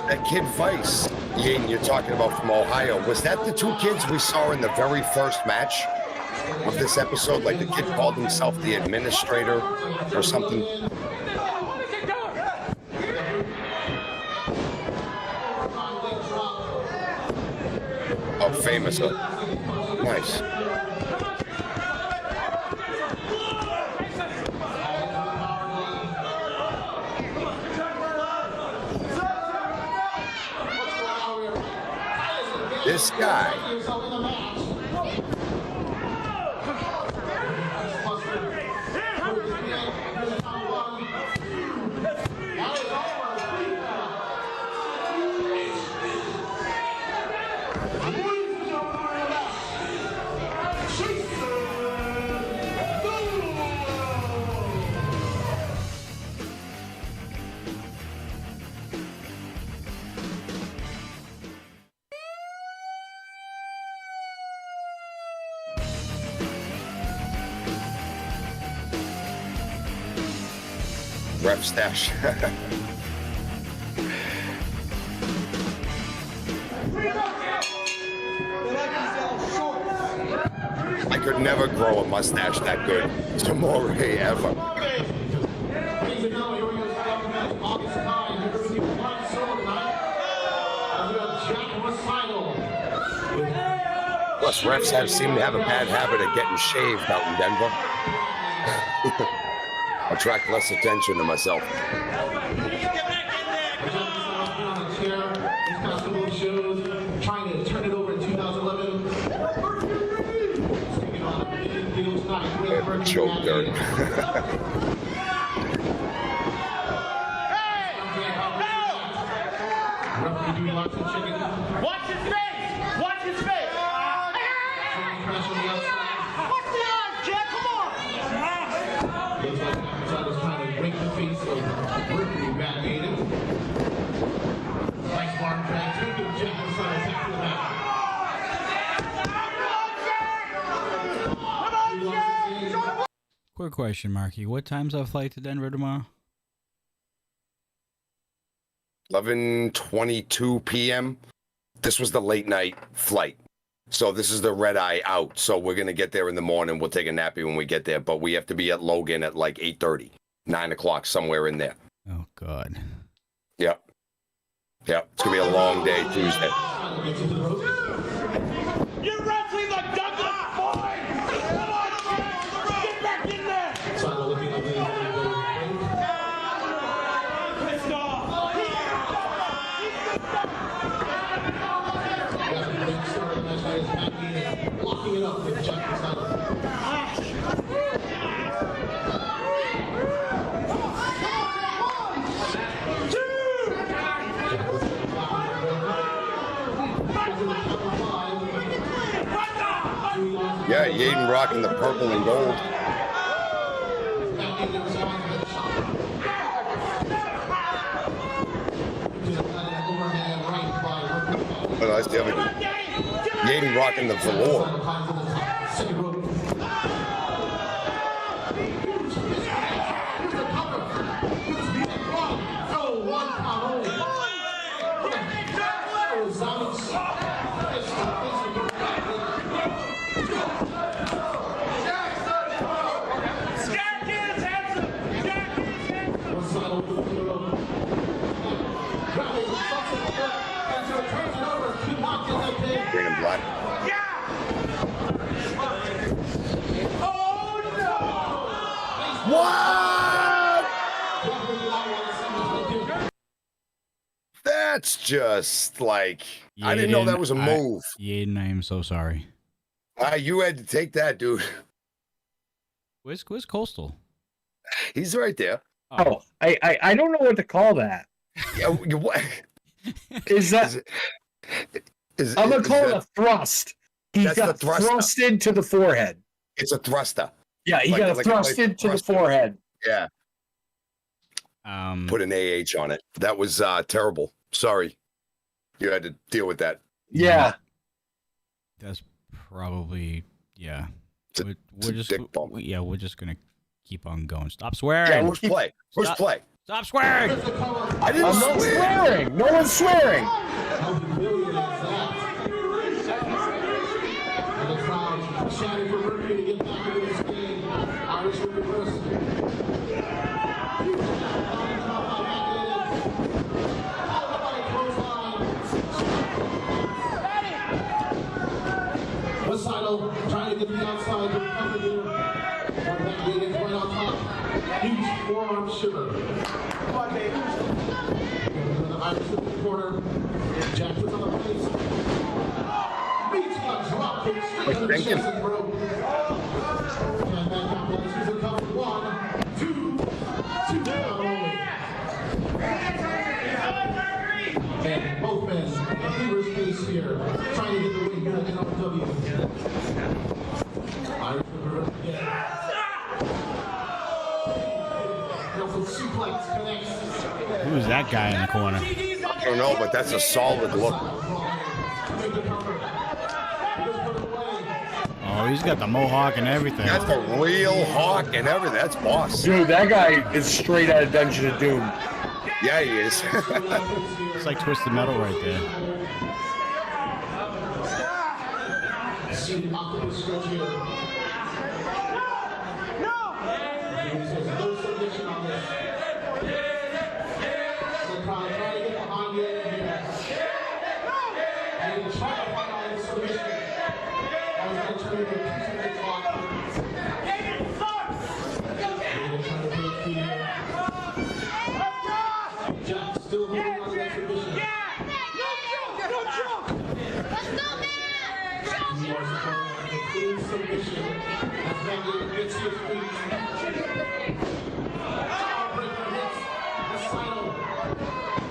That kid Vice, you're talking about from Ohio, was that the two kids we saw in the very first match of this episode? Like the kid called himself the administrator or something? Oh, famous. Nice. This guy. Ref stash. I could never grow a mustache that good. Tomorrow ever. Plus, refs seem to have a bad habit of getting shaved out in Denver. Attract less attention to myself. Trying to turn it over in 2011. Ever choke dirt. Watch his face! Watch his face! What's the odds, Jack? Come on! Looks like McIntyre's trying to break the face of Mercury Matt Hayden. Nice bar drag, taking Jack inside attack to the back. Quick question, Marky. What time's our flight to Denver tomorrow? 11:22 p.m. This was the late night flight. So this is the red eye out. So we're going to get there in the morning. We'll take a nappy when we get there, but we have to be at Logan at like 8:30, 9 o'clock, somewhere in there. Oh, God. Yep. Yep. It's going to be a long day Tuesday. You're wrestling like Douglas Ford! Come on, get back in there! Pissed off! Locking it up with Jack Masado. Yeah, Yaden rocking the purple and gold. Oh, that's the other dude. Yaden rocking the velour. Green and black. What? That's just like, I didn't know that was a move. Yaden, I am so sorry. You had to take that, dude. Where's Coastal? He's right there. Oh, I don't know what to call that. Yeah, what? Is that? I'm gonna call it a thrust. He got thrust into the forehead. It's a thruster. Yeah, he got thrust into the forehead. Yeah. Put an AH on it. That was terrible. Sorry, you had to deal with that. Yeah. That's probably We're just dick bump. we're just gonna keep on going. Stop swearing. Yeah, push play. Push play. Stop swearing. I didn't I'm not swearing. No one's swearing. Trying to get the outside, but coming here. That Yaden's right on top. Huge forearm shiver. Come on, baby. The Irish in the corner. Jack puts on the face. Meets got dropped straight on the chest and broke. And that capitalizes a cover. 1, 2 down only. And both men, a feverish pace here, trying to get the win here at NRW. Irish River again. Suplex connects. Who's that guy in the corner? I don't know, but that's a solid look. Oh, he's got the mohawk and everything. That's the real hawk and everything. That's boss. Dude, that guy is straight out of Dungeon of Doom. Yeah, he is. It's like Twisted Metal right there. Still holding on to that submission.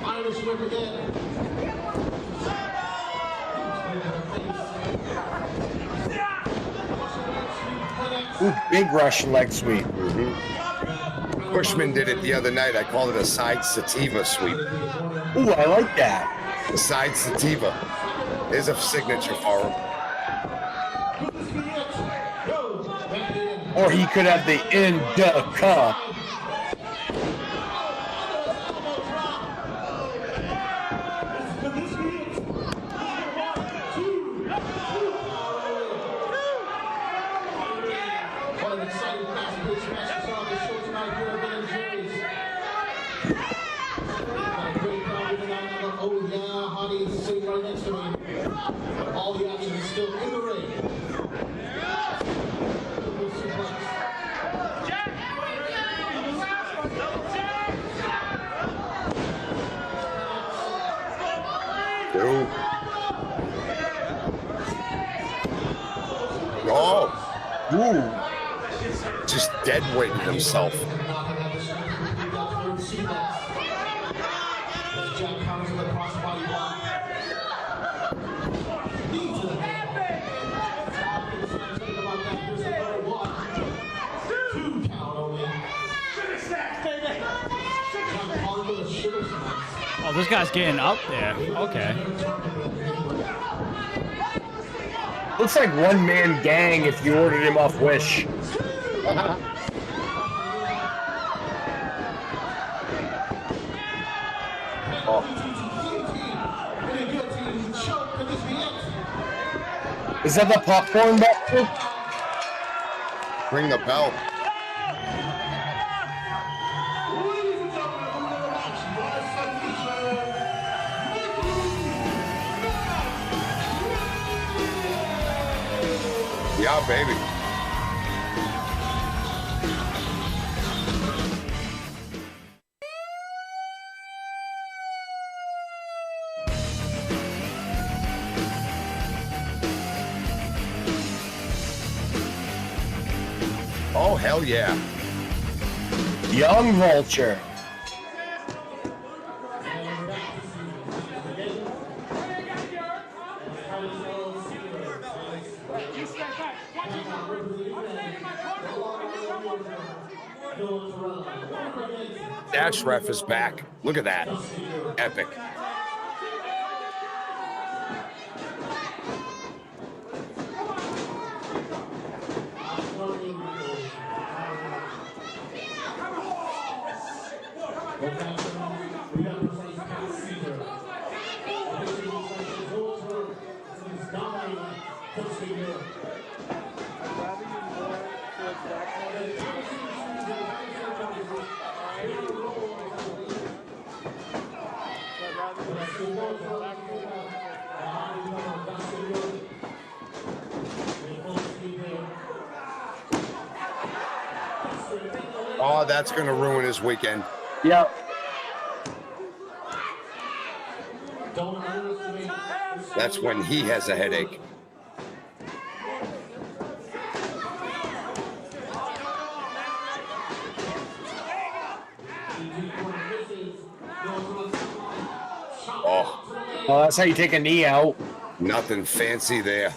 Irish whip again. Ooh, big Russian leg sweep. Bushman did it the other night. I called it a side sativa sweep. Ooh, I like that. A side sativa. There's a signature for him. Or he could have the indica. Oh yeah, honey, sitting right next to me. All the action is still in the ring. Oh, ooh, just dead weighted himself. Oh, this guy's getting up there. Okay. Looks like one-man gang if you ordered him off Wish. Is that the popcorn belt? Ring the bell. Yeah, baby. Oh, hell yeah. Young Vulture. Dash ref is back. Look at that. Epic. Oh, that's going to ruin his weekend. Yep. That's when he has a headache. Oh, that's how you take a knee out. Nothing fancy there.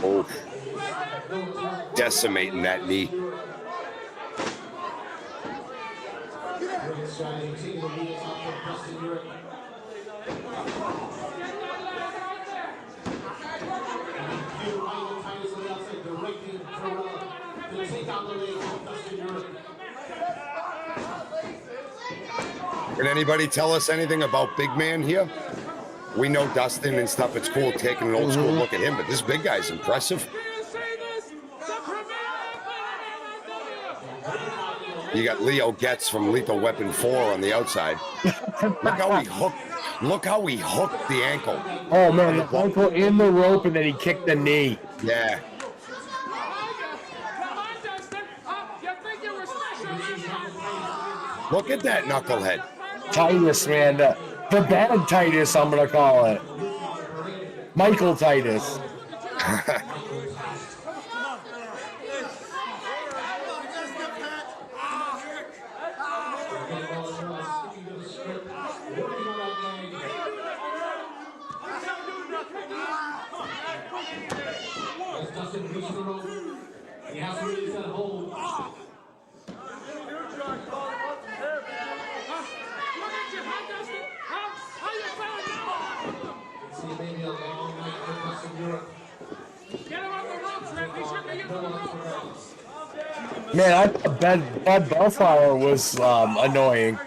Oh, decimating that knee. Can anybody tell us anything about Big Man here? We know Dustin and stuff. It's cool taking an old school look at him, but this big guy's impressive. You got Leo Getz from Lethal Weapon 4 on the outside. Look how he hooked the ankle. Oh man, the ankle in the rope and then he kicked the knee. Yeah. Look at that knucklehead. Titus, man. The bad Titus, I'm going to call it. Michael Titus. Man, I thought Bud Bellflower was annoying.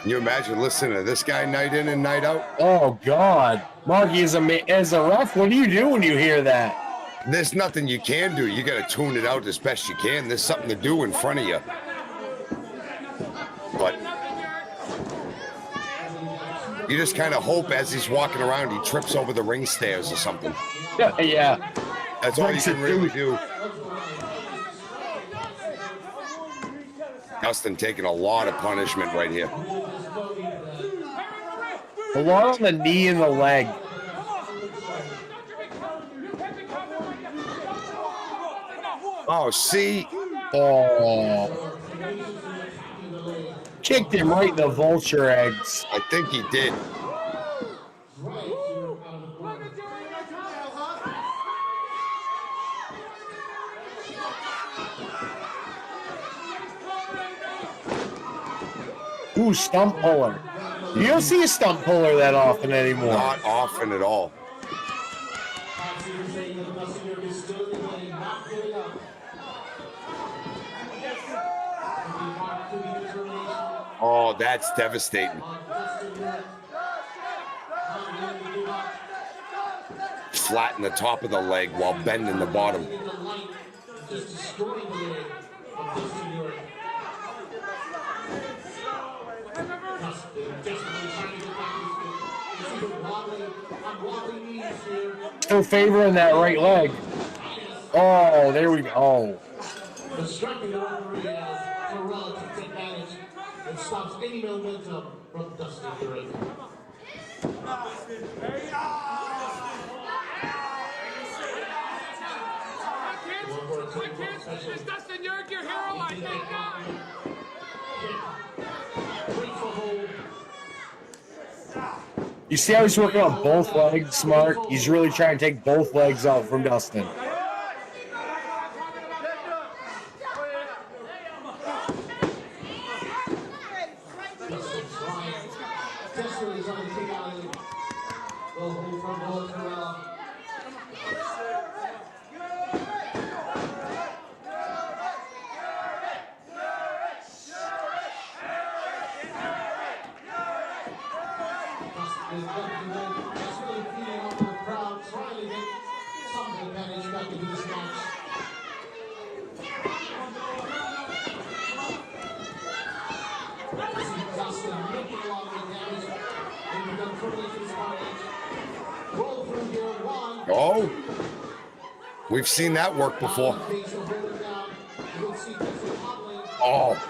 Can you imagine listening to this guy night in and night out? Oh, God. Marky, as a ref, what do you do when you hear that? There's nothing you can do. You got to tune it out as best you can. There's something to do in front of you. But you just kind of hope as he's walking around, he trips over the ring stairs or something. Yeah. That's all you can really do. Dustin taking a lot of punishment right here. A lot on the knee and the leg. Oh, see? Oh. Kicked him right in the vulture eggs. I think he did. Ooh, stump puller. You don't see a stump puller that often anymore. Not often at all. Oh, that's devastating. Flatten the top of the leg while bending the bottom. Still favoring that right leg. Oh, there we go. Distracting the referee as Terrell takes advantage and stops any momentum from Dustin Drake. Dustin, you're your hero, I thank God. You see how he's working on both legs, Smart? He's really trying to take both legs out from Dustin. Oh, we've seen that work before. Oh.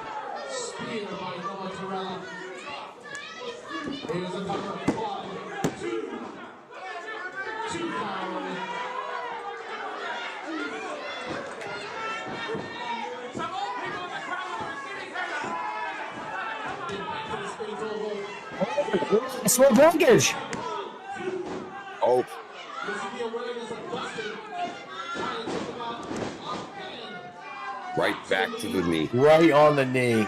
Small package. Oh. Right back to the knee. Right on the knee.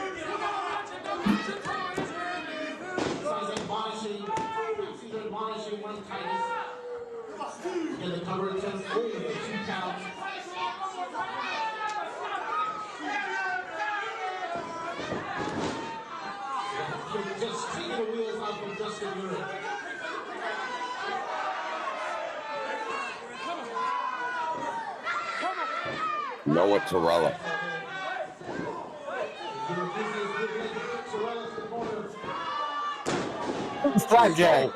Noah Torella. Flapjack.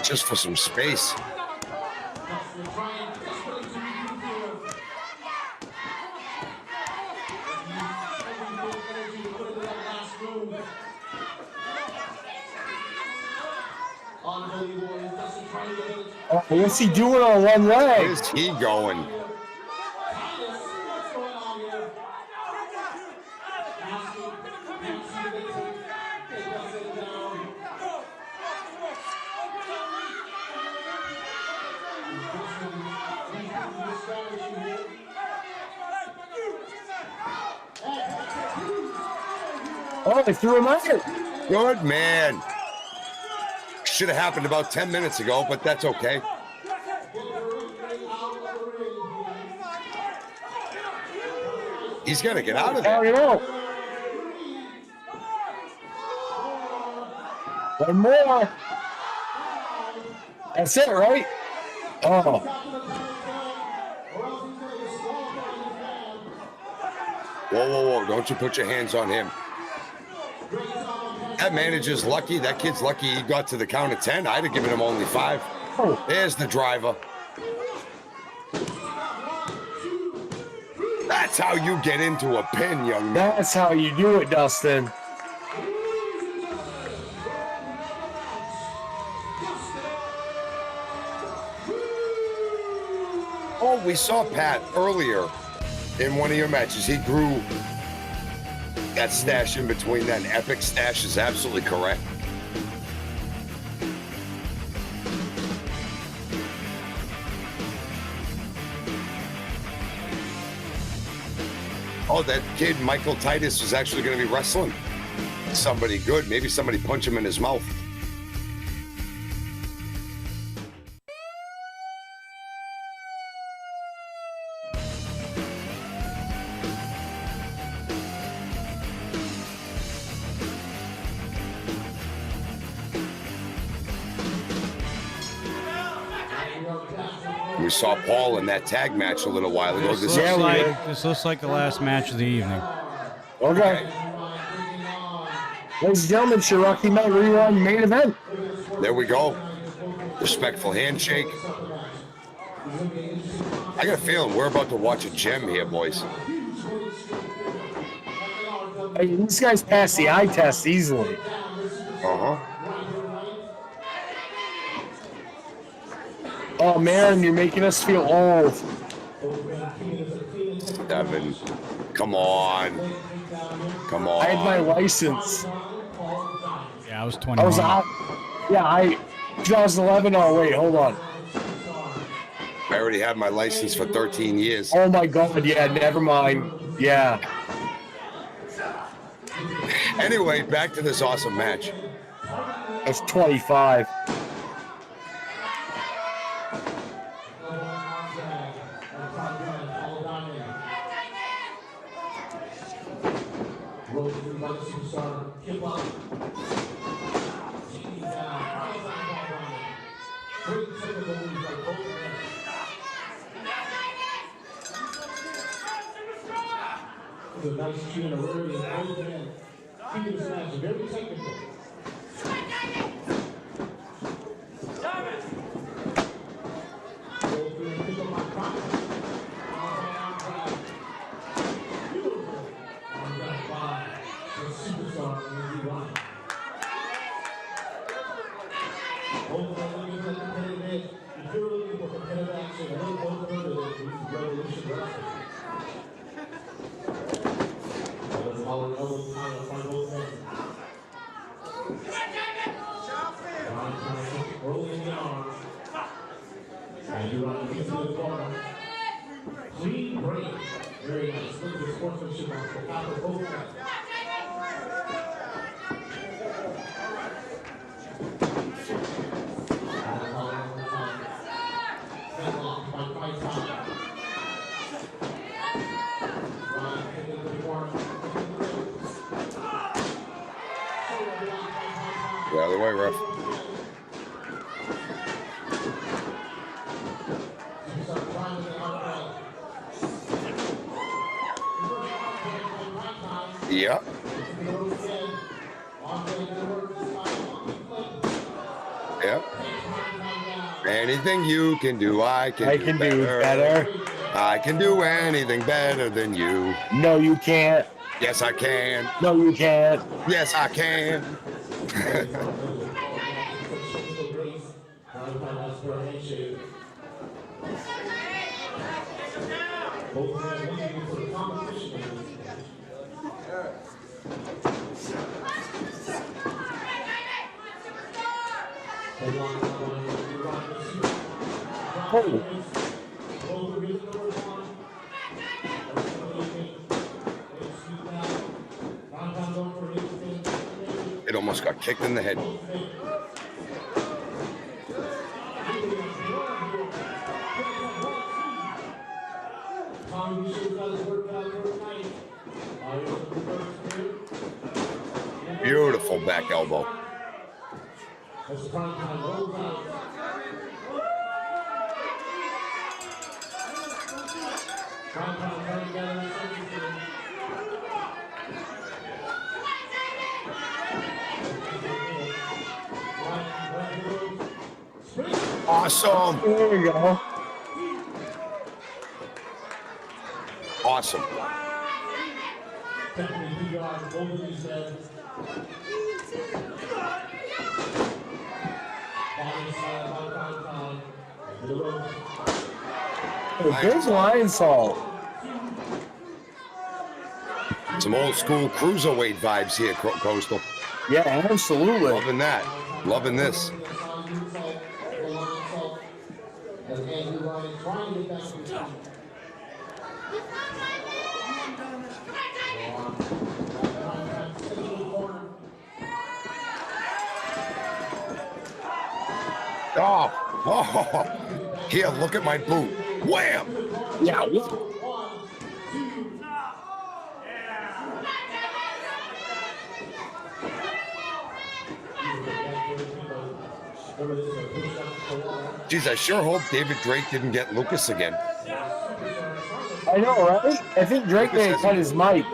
Just for some space. Oh, what's he doing on one leg? Where's he going? Oh, they threw him out. Good man. Should have happened about 10 minutes ago, but that's okay. He's got to get out of there. One more. That's it, right? Oh. Whoa, whoa, whoa. Don't you put your hands on him. That manager's lucky. That kid's lucky he got to the count of 10. I'd have given him only 5. Oh. There's the driver. That's how you get into a pin, young man. That's how you do it, Dustin. Oh, we saw Pat earlier in one of your matches. He grew that stash in between. That epic stash is absolutely correct. Oh, that kid, Michael Titus, is actually going to be wrestling somebody good. Maybe somebody punch him in his mouth. We saw Paul in that tag match a little while ago. This looks like the last match of the evening. Okay. Ladies and gentlemen, Cherokee Night Rerun main event. There we go. Respectful handshake. I got a feeling we're about to watch a gem here, boys. Hey, these guys passed the eye test easily. Uh-huh. Oh, man, you're making us feel old. Devin, come on. Come on. I had my license. Yeah, I was 21. I was out. Yeah, 2011. Oh, wait, hold on. I already had my license for 13 years. Oh, my God. Yeah, never mind. Yeah. Anyway, back to this awesome match. That's 25. A nice cue and a rarity and both men keeping this match very technical. Clean break. Very nice. Look at the sportsmanship on the top of both guys. Get out of the way, ref. Yep. Yep. Anything you can do, I can do better. I can do anything better than you. No, you can't. Yes, I can. No, you can't. Yes, I can. It almost got kicked in the head. Beautiful back elbow. Awesome. There you go. Awesome. Oh, big line salt. Some old school cruiserweight vibes here, Coastal. Yeah, absolutely. Loving that. Loving this. Oh, here, look at my boot. Wham! Yeah. Geez, I sure hope David Drake didn't get Lucas again. I know, right? I think Drake may have cut his mic.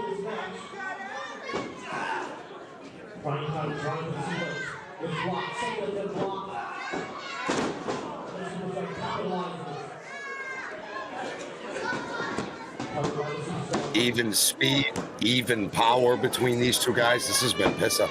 Even speed, even power between these two guys. This has been pissa.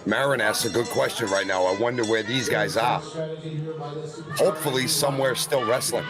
Marin asks a good question right now. I wonder where these guys are. Hopefully somewhere still wrestling.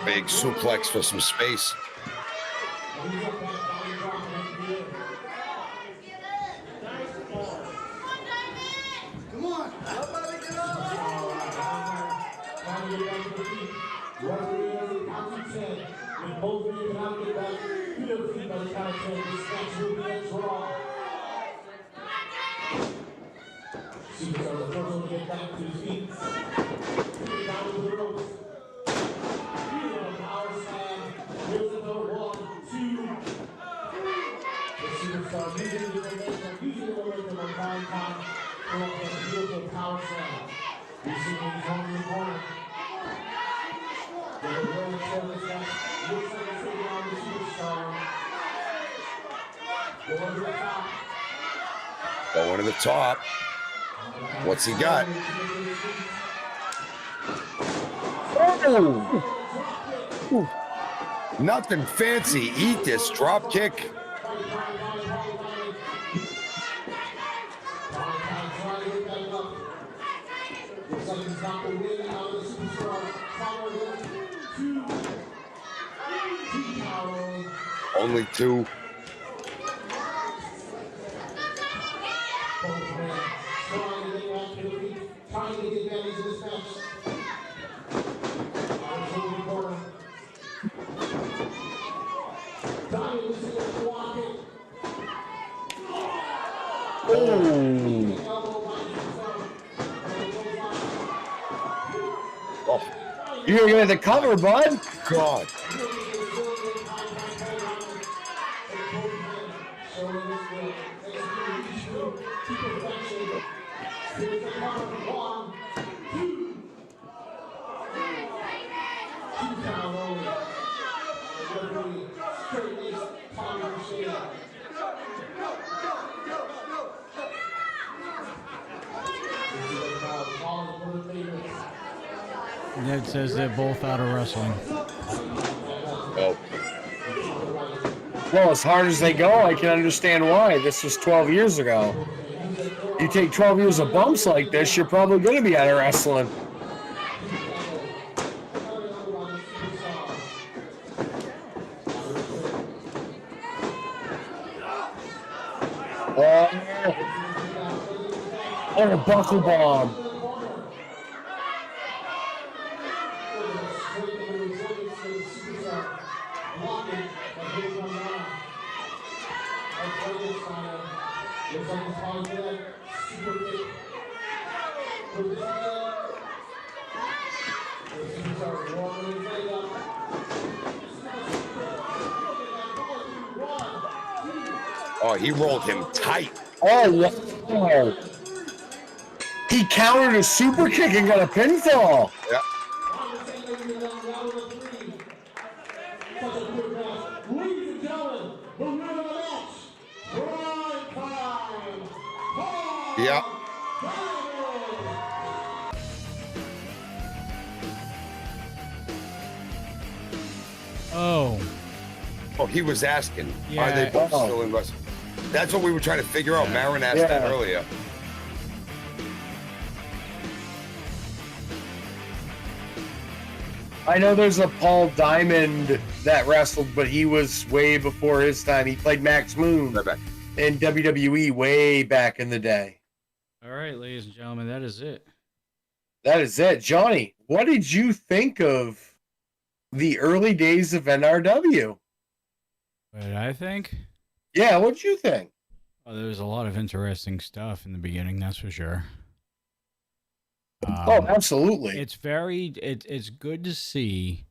Big suplex for some space. Come on. Going to the top. What's he got? Oh. Nothing fancy. Eat this drop kick. Only two. Trying to get advantage of this match. Oh. You're gonna get the cover, bud. God. Ned says they're both out of wrestling. Oh. Well, as hard as they go, I can understand why. This was 12 years ago. You take 12 years of bumps like this, you're probably going to be out of wrestling. Oh, a buckle bomb. Oh, he rolled him tight. Oh, wow. He countered a super kick and got a pinfall. Yeah. Yeah. Oh. Oh, he was asking, Yeah. are they both still in wrestling? That's what we were trying to figure out. Marin asked that earlier. I know there's a Paul Diamond that wrestled, but he was way before his time. He played Max Moon in WWE way back in the day. All right, ladies and gentlemen, that is it. That is it. Johnny, what did you think of the early days of NRW? What did I think? Yeah, what'd you think? Oh, there was a lot of interesting stuff in the beginning, that's for sure. Oh, absolutely. It's it's good to see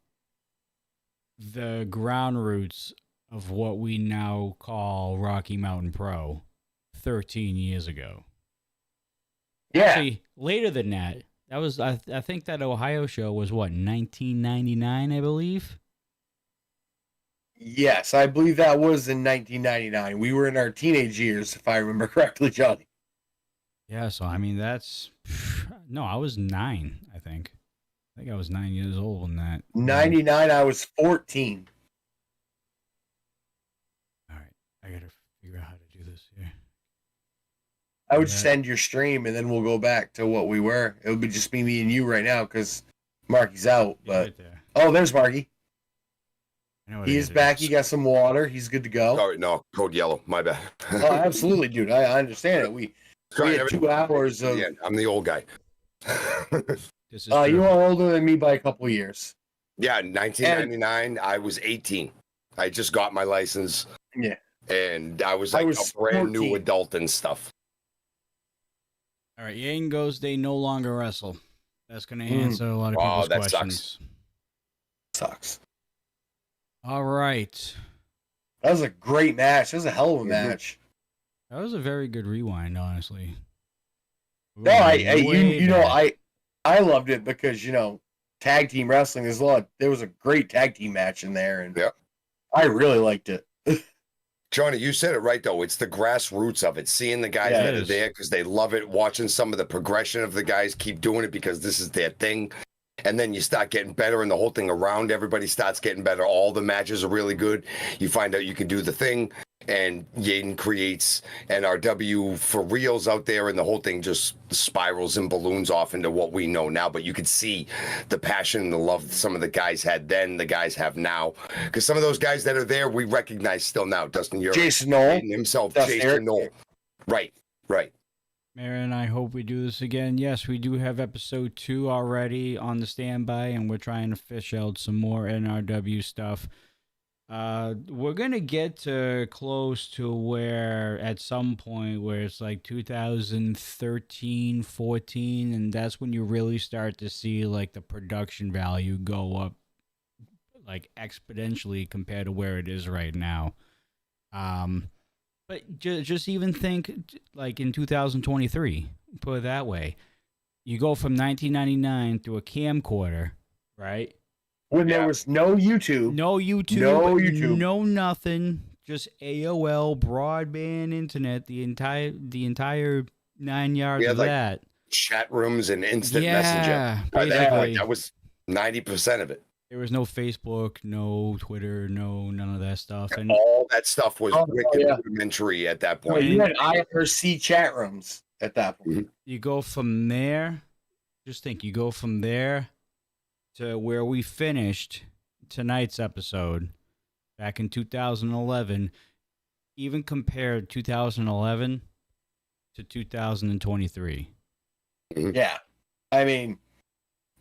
the ground roots of what we now call Rocky Mountain Pro 13 years ago. Yeah. Actually, later than that. That was I think that Ohio show was what, 1999, I believe. Yes, I believe that was in 1999. We were in our teenage years, if I remember correctly, Johnny. Yeah, so I mean that's no, I was 9, I think. I think I was 9 years old in that. 99, I was 14. All right, I gotta figure out how to do this here. I would just end your stream and then we'll go back to what we were. It would be just me and you right now because Marky's out. But right there. Oh, there's Marky. He is back. He got some water. He's good to go. Sorry, no, code yellow. My bad. Oh, absolutely, dude. I understand it. We had 2 hours of. Yeah, I'm the old guy. This is you are older than me by a couple years. Yeah, 1999. I was 18. I just got my license. Yeah. And I was like a brand new 14. adult and stuff. All right, Yang goes, they no longer wrestle. That's going to answer a lot of people's that questions. Sucks. All right. That was a great match. That was a hell of a match. That was a very good rewind, honestly. No, I loved it because, tag team wrestling is there was a great tag team match in there, and I really liked it. Johnny, you said it right, though. It's the grassroots of it. Seeing the guys that are there because they love it, watching some of the progression of the guys keep doing it because this is their thing. And then you start getting better, and the whole thing around everybody starts getting better. All the matches are really good. You find out you can do the thing, and Yaden creates NRW for reals out there, and the whole thing just spirals and balloons off into what we know now. But you can see the passion and the love that some of the guys had then, the guys have now. Because some of those guys that are there, we recognize still now. Dustin Europe, Jason Knoll himself, Dustin Jason Knoll. Right. Marin, I hope we do this again. Yes, we do have episode 2 already on the standby, and we're trying to fish out some more NRW stuff. We're gonna get to close to where at some point where it's like 2013, 14, and that's when you really start to see like the production value go up like exponentially compared to where it is right now. But just even think like in 2023, put it that way. You go from 1999 to a camcorder, right? When there was no YouTube. No YouTube. No nothing. Just AOL broadband internet. The entire 9 yards We had of like that. chat rooms and instant Yeah, messenger. By that basically. point, that was 90% of it. There was no Facebook, no Twitter, none of that stuff. And All that stuff was wicked rudimentary at that point. You had IRC chat rooms at that point. you go from there. Just think, you go from there to where we finished tonight's episode back in 2011. Even compared 2011 to 2023. Yeah. I mean,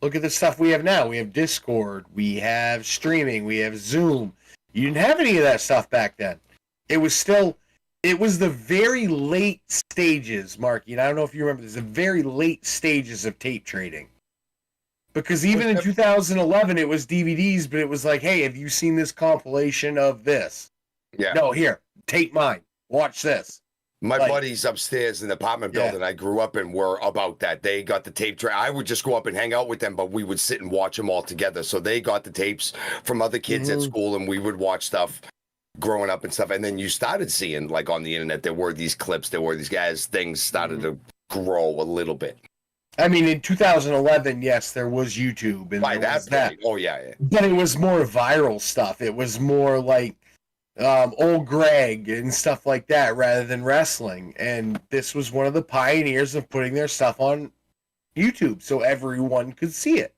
look at the stuff we have now. We have Discord, we have streaming, we have Zoom. You didn't have any of that stuff back then. It was the very late stages, Marky, and I don't know if you remember this, the very late stages of tape trading. Because even in 2011, it was DVDs, but it was like, hey, have you seen this compilation of this? Yeah. No, here, take mine. Watch this. My buddies upstairs in the apartment building I grew up in were about that. They got the tape. I would just go up and hang out with them, but we would sit and watch them all together. So they got the tapes from other kids at school, and we would watch stuff growing up and stuff. And then you started seeing, like on the internet, there were these clips, there were these guys, things started to grow a little bit. I mean, in 2011, yes, there was YouTube. And by that point, oh yeah. But it was more viral stuff. It was more like old Greg and stuff like that rather than wrestling. And this was one of the pioneers of putting their stuff on YouTube so everyone could see it.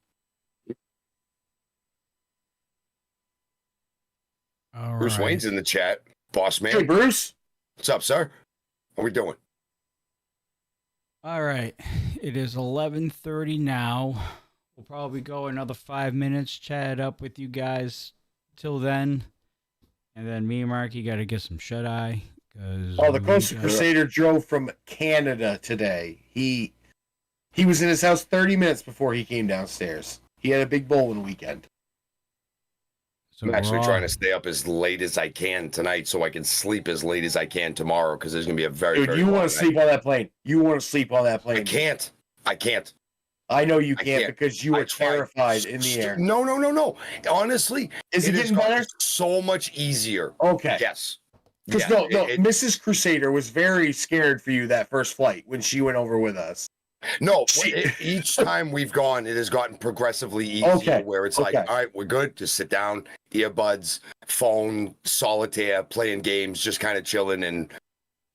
Bruce Wayne's in the chat. Boss man. Hey, Bruce. What's up, sir? What are we doing? All right. It is 11:30 now. We'll probably go another 5 minutes, chat up with you guys till then. And then me and Marky got to get some shut-eye. The Coastal Crusader drove from Canada today. He was in his house 30 minutes before he came downstairs. He had a big bowling weekend. So I'm actually trying to stay up as late as I can tonight so I can sleep as late as I can tomorrow because there's going to be a very, Dude, you want to sleep on that plane. You want to sleep on that plane. I can't. I know you can't because you are terrified in the air. No. Honestly, is it getting better? So much easier. Okay. Yes. Because Mrs. Crusader was very scared for you that first flight when she went over with us. No, each time we've gone, it has gotten progressively easier where it's like, all right, we're good. Just sit down, earbuds, phone, solitaire, playing games, just kind of chilling and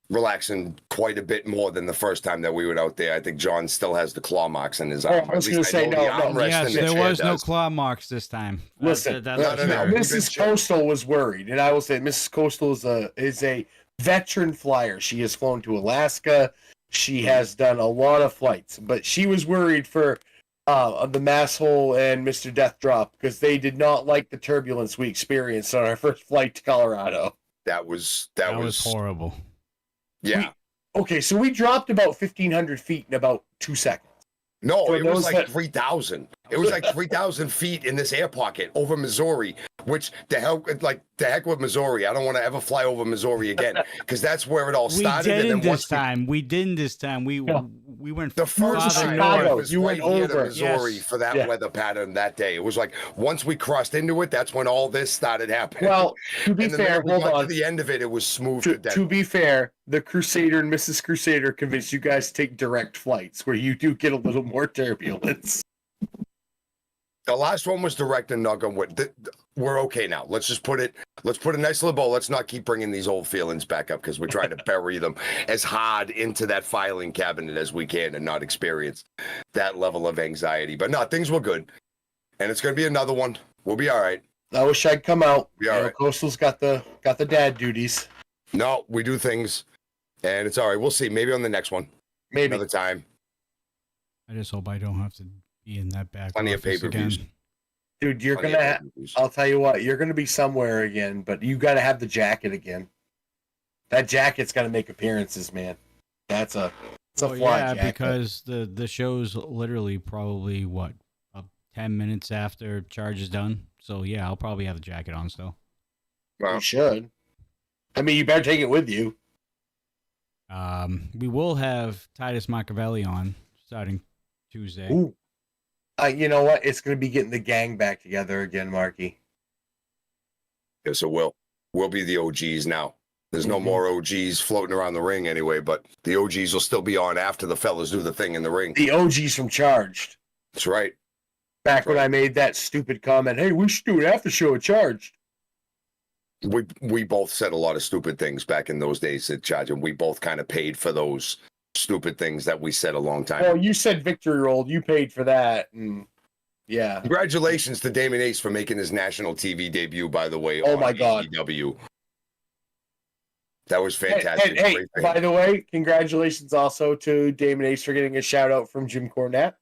relaxing quite a bit more than the first time that we were out there. I think John still has the claw marks in his arm. I was going to say, no. Yes, there was no claw marks this time. Listen, Mrs. Coastal was worried, and I will say Mrs. Coastal is a veteran flyer. She has flown to Alaska. She has done a lot of flights, but she was worried for the Masshole and Mr. Deathdrop because they did not like the turbulence we experienced on our first flight to Colorado. That was horrible. Yeah. So we dropped about 1,500 feet in about 2 seconds. No, it was like 3,000. It was like 3,000 feet in this air pocket over Missouri, which the heck with Missouri. I don't want to ever fly over Missouri again because that's where it all started. We didn't this time. We went the first time Chicago. was You right went here over to Missouri for that weather pattern that day. It was like once we crossed into it, that's when all this started happening. Well, to be fair, hold on. To the end of it, it was smooth to death. To be fair, the Crusader and Mrs. Crusader convinced you guys to take direct flights where you do get a little more turbulence. The last one was direct and knock on wood. We're okay now. Let's put a nice little bow. Let's not keep bringing these old feelings back up because we're trying to bury them as hard into that filing cabinet as we can and not experience that level of anxiety. But no, things were good. And it's going to be another one. We'll be all right. I wish I'd come out. Be all right. Coastal's got the dad duties. No, we do things and it's all right. We'll see. Maybe on the next one. Maybe another time. I just hope I don't have to be in that back Plenty of office pay-per-views. again. Dude, you're Plenty of gonna. pay-per-views. I'll tell you what. You're gonna be somewhere again, but you got to have the jacket again. That jacket's got to make appearances, man. It's a Well, fly yeah, jacket. because the show's literally probably what 10 minutes after Charge is done. So yeah, I'll probably have the jacket on still. You should. I mean, you better take it with you. We will have Titus Machiavelli on starting Tuesday. Ooh. You know what? It's gonna be getting the gang back together again, Marky. Yes, it will. We'll be the OGs now. There's no more OGs floating around the ring anyway, but the OGs will still be on after the fellas do the thing in the ring. The OGs from Charged. That's right. Back when I made that stupid comment, hey, we should do an after show at Charged. We both said a lot of stupid things back in those days at Charge, and we both kind of paid for those stupid things that we said a long time Well, ago. you said Victory Roll. You paid for that. And yeah. Congratulations to Damon Ace for making his national TV debut, by the way. Oh, on my God. AEW. That was fantastic. Hey, Great for him. by the way, congratulations also to Damon Ace for getting a shout out from Jim Cornette.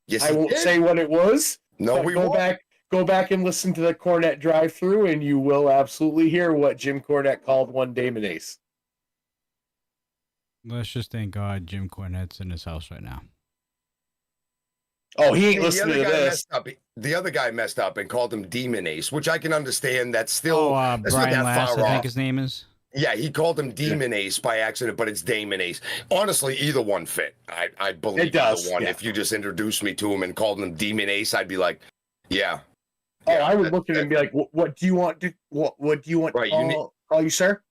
Yes, I he won't did. say what it was. No, but we go won't. Go back and listen to the Cornette drive-through, and you will absolutely hear what Jim Cornette called one Damon Ace. Let's just thank God Jim Cornette's in his house right now. Oh, he ain't The listening other to guy this. messed up. The other guy messed up and called him Demon Ace, which I can understand. That's still that's not Brian that Last, far I think off. his name is. Yeah, he called him Demon Ace by accident, but it's Damon Ace. Honestly, either one fit. I believe It does, either one. yeah. If you just introduced me to him and called him Demon Ace, I'd be like, yeah. Oh, I would look at him and be like, "What do you want to? What do you want? Right, to you need- call you, sir?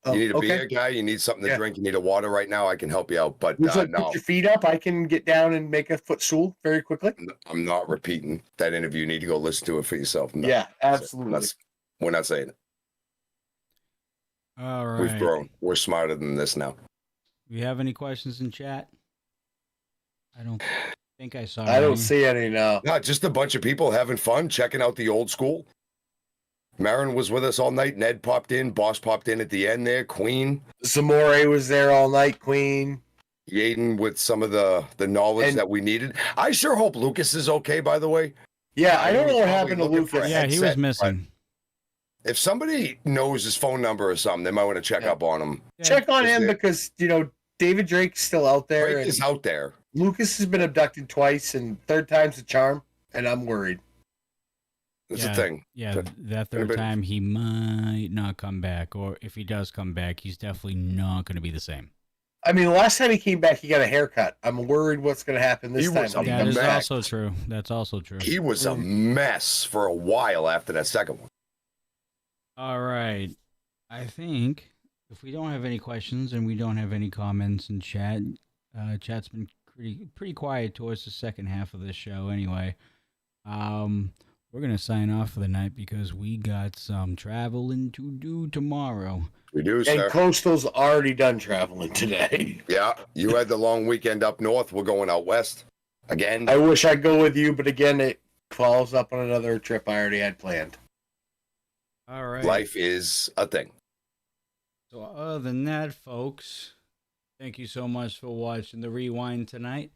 You need a okay. beer, guy? You need something to drink? You need a water right now? I can help you out, but He's like, no. put your feet up. I can get down and make a footstool very quickly. I'm not repeating that interview. You need to go listen to it for yourself. No. Yeah, absolutely. We're not saying it. All right. We've grown. We're smarter than this now. We have any questions in chat? I don't think I saw. I don't any. see any now. No, just a bunch of people having fun, checking out the old school. Marin was with us all night. Ned popped in. Boss popped in at the end there. Queen. Zamore was there all night. Queen. Yaden with some of the knowledge that we needed. I sure hope Lucas is okay, by the way. Yeah, I don't know what Probably happened to looking for a Lucas. Yeah, he was headset, missing. but if somebody knows his phone number or something, they might want to check up on him. Check on him Is it- because David Drake's still out there. Drake and is out there. Lucas has been abducted twice, and third time's the charm, and I'm worried. That's yeah, the thing. Yeah, that third Anybody- time he might not come back, or if he does come back, he's definitely not going to be the same. I mean, the last time he came back, he got a haircut. I'm worried what's going to happen this He time. was when he a That comes is back. also true. That's also true. He was a mess for a while after that second one. All right. I think if we don't have any questions and we don't have any comments in chat, chat's been pretty quiet towards the second half of this show anyway. We're going to sign off for the night because we got some traveling to do tomorrow. We do, And sir. Coastal's already done traveling today. Yeah, you had the long weekend up north. We're going out west again. I wish I'd go with you, but again, it follows up on another trip I already had planned. All right. Life is a thing. So other than that, folks, thank you so much for watching the Rewind tonight.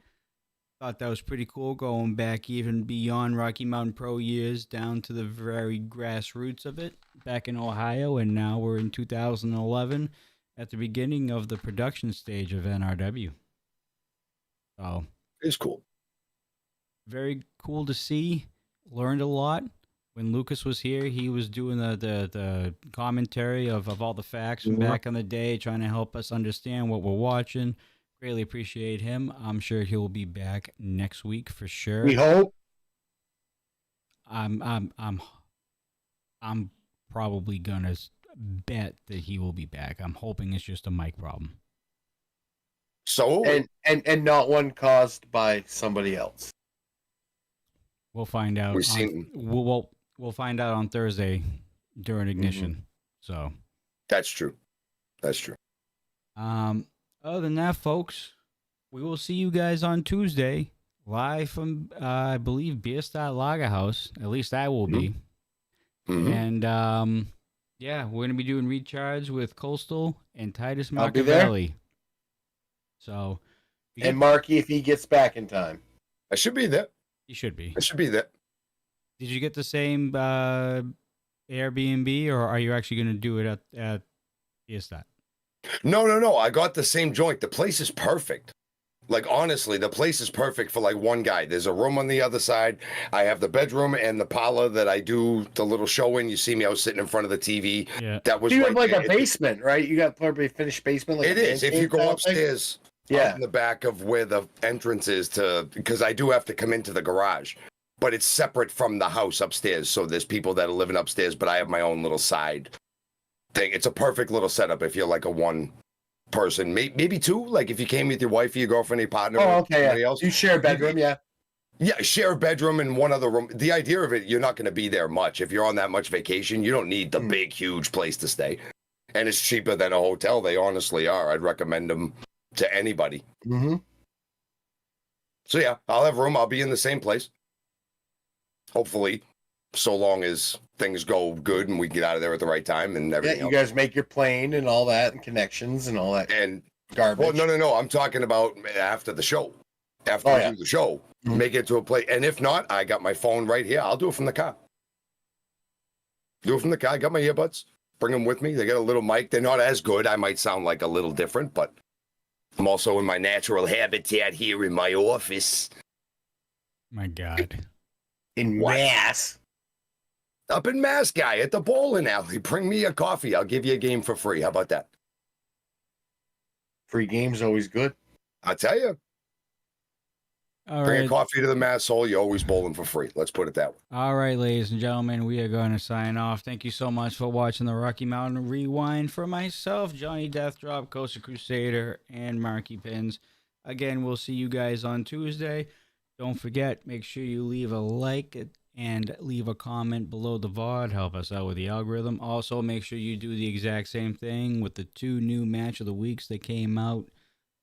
Thought that was pretty cool, going back even beyond Rocky Mountain Pro years down to the very grassroots of it back in Ohio, and now we're in 2011 at the beginning of the production stage of NRW. So it's cool. Very cool to see. Learned a lot. When Lucas was here, he was doing the commentary of all the facts from back in the day, trying to help us understand what we're watching. Greatly appreciate him. I'm sure he'll be back next week for sure. We hope. I'm probably gonna bet that he will be back. I'm hoping it's just a mic problem. So and not one caused by somebody else. We'll find out. We've seen- We'll find out on Thursday during ignition. So That's true. That's true. Other than that, folks, we will see you guys on Tuesday live from I believe Bierstadt Lager House. At least I will be. And yeah, we're gonna be doing Recharge with Coastal and Titus I'll be there. Machiavelli. So And Marky, if he gets back in time. I should be there. You should be. I should be there. Did you get the same Airbnb, or are you actually going to do it at Fiesta? No. I got the same joint. The place is perfect. Like, honestly, the place is perfect for like one guy. There's a room on the other side. I have the bedroom and the parlor that I do the little show in. You see me, I was sitting in front of the TV. Yeah. That was You right have like there. a basement, right? You got probably a finished basement. Like It is. If you go upstairs, yeah, in the back of where the entrance is to, because I do have to come into the garage, but it's separate from the house upstairs. So there's people that are living upstairs, but I have my own little side thing. It's a perfect little setup if you're like a one person, maybe two. Like if you came with your wife, or your girlfriend, your partner, Oh, or okay. somebody Yeah. else. You share a bedroom, yeah. Yeah, share a bedroom and one other room. The idea of it, you're not going to be there much. If you're on that much vacation, you don't need the big, huge place to stay. And it's cheaper than a hotel. They honestly are. I'd recommend them to anybody. Mm-hmm. So yeah, I'll have room. I'll be in the same place. Hopefully, so long as things go good and we get out of there at the right time and everything. Yeah, you guys make your plane and all that and connections and all that and garbage. Well, no. I'm talking about after the show. After we do the show, make it to a place. And if not, I got my phone right here. I'll do it from the car. Do it from the car. I got my earbuds. Bring them with me. They got a little mic. They're not as good. I might sound like a little different, but I'm also in my natural habitat here in my office. My God. In Mass. Up in Mass, guy, at the bowling alley. Bring me a coffee. I'll give you a game for free. How about that? Free game's always good. I tell you. All Bring right. a coffee to the Mass Hole. You're always bowling for free. Let's put it that way. All right, ladies and gentlemen, we are going to sign off. Thank you so much for watching the Rocky Mountain Rewind. For myself, Johnny Deathdrop, Coastal Crusader, and Marky Pins. Again, we'll see you guys on Tuesday. Don't forget, make sure you leave a like and leave a comment below the VOD. Help us out with the algorithm. Also, make sure you do the exact same thing with the 2 new Match of the Weeks that came out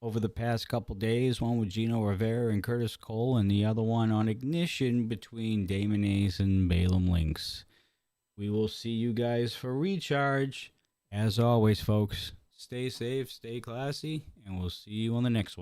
over the past couple days. One with Gino Rivera and Curtis Cole, and the other one on Ignition between Damon Ace and Balaam Lynx. We will see you guys for Recharge. As always, folks, stay safe, stay classy, and we'll see you on the next one.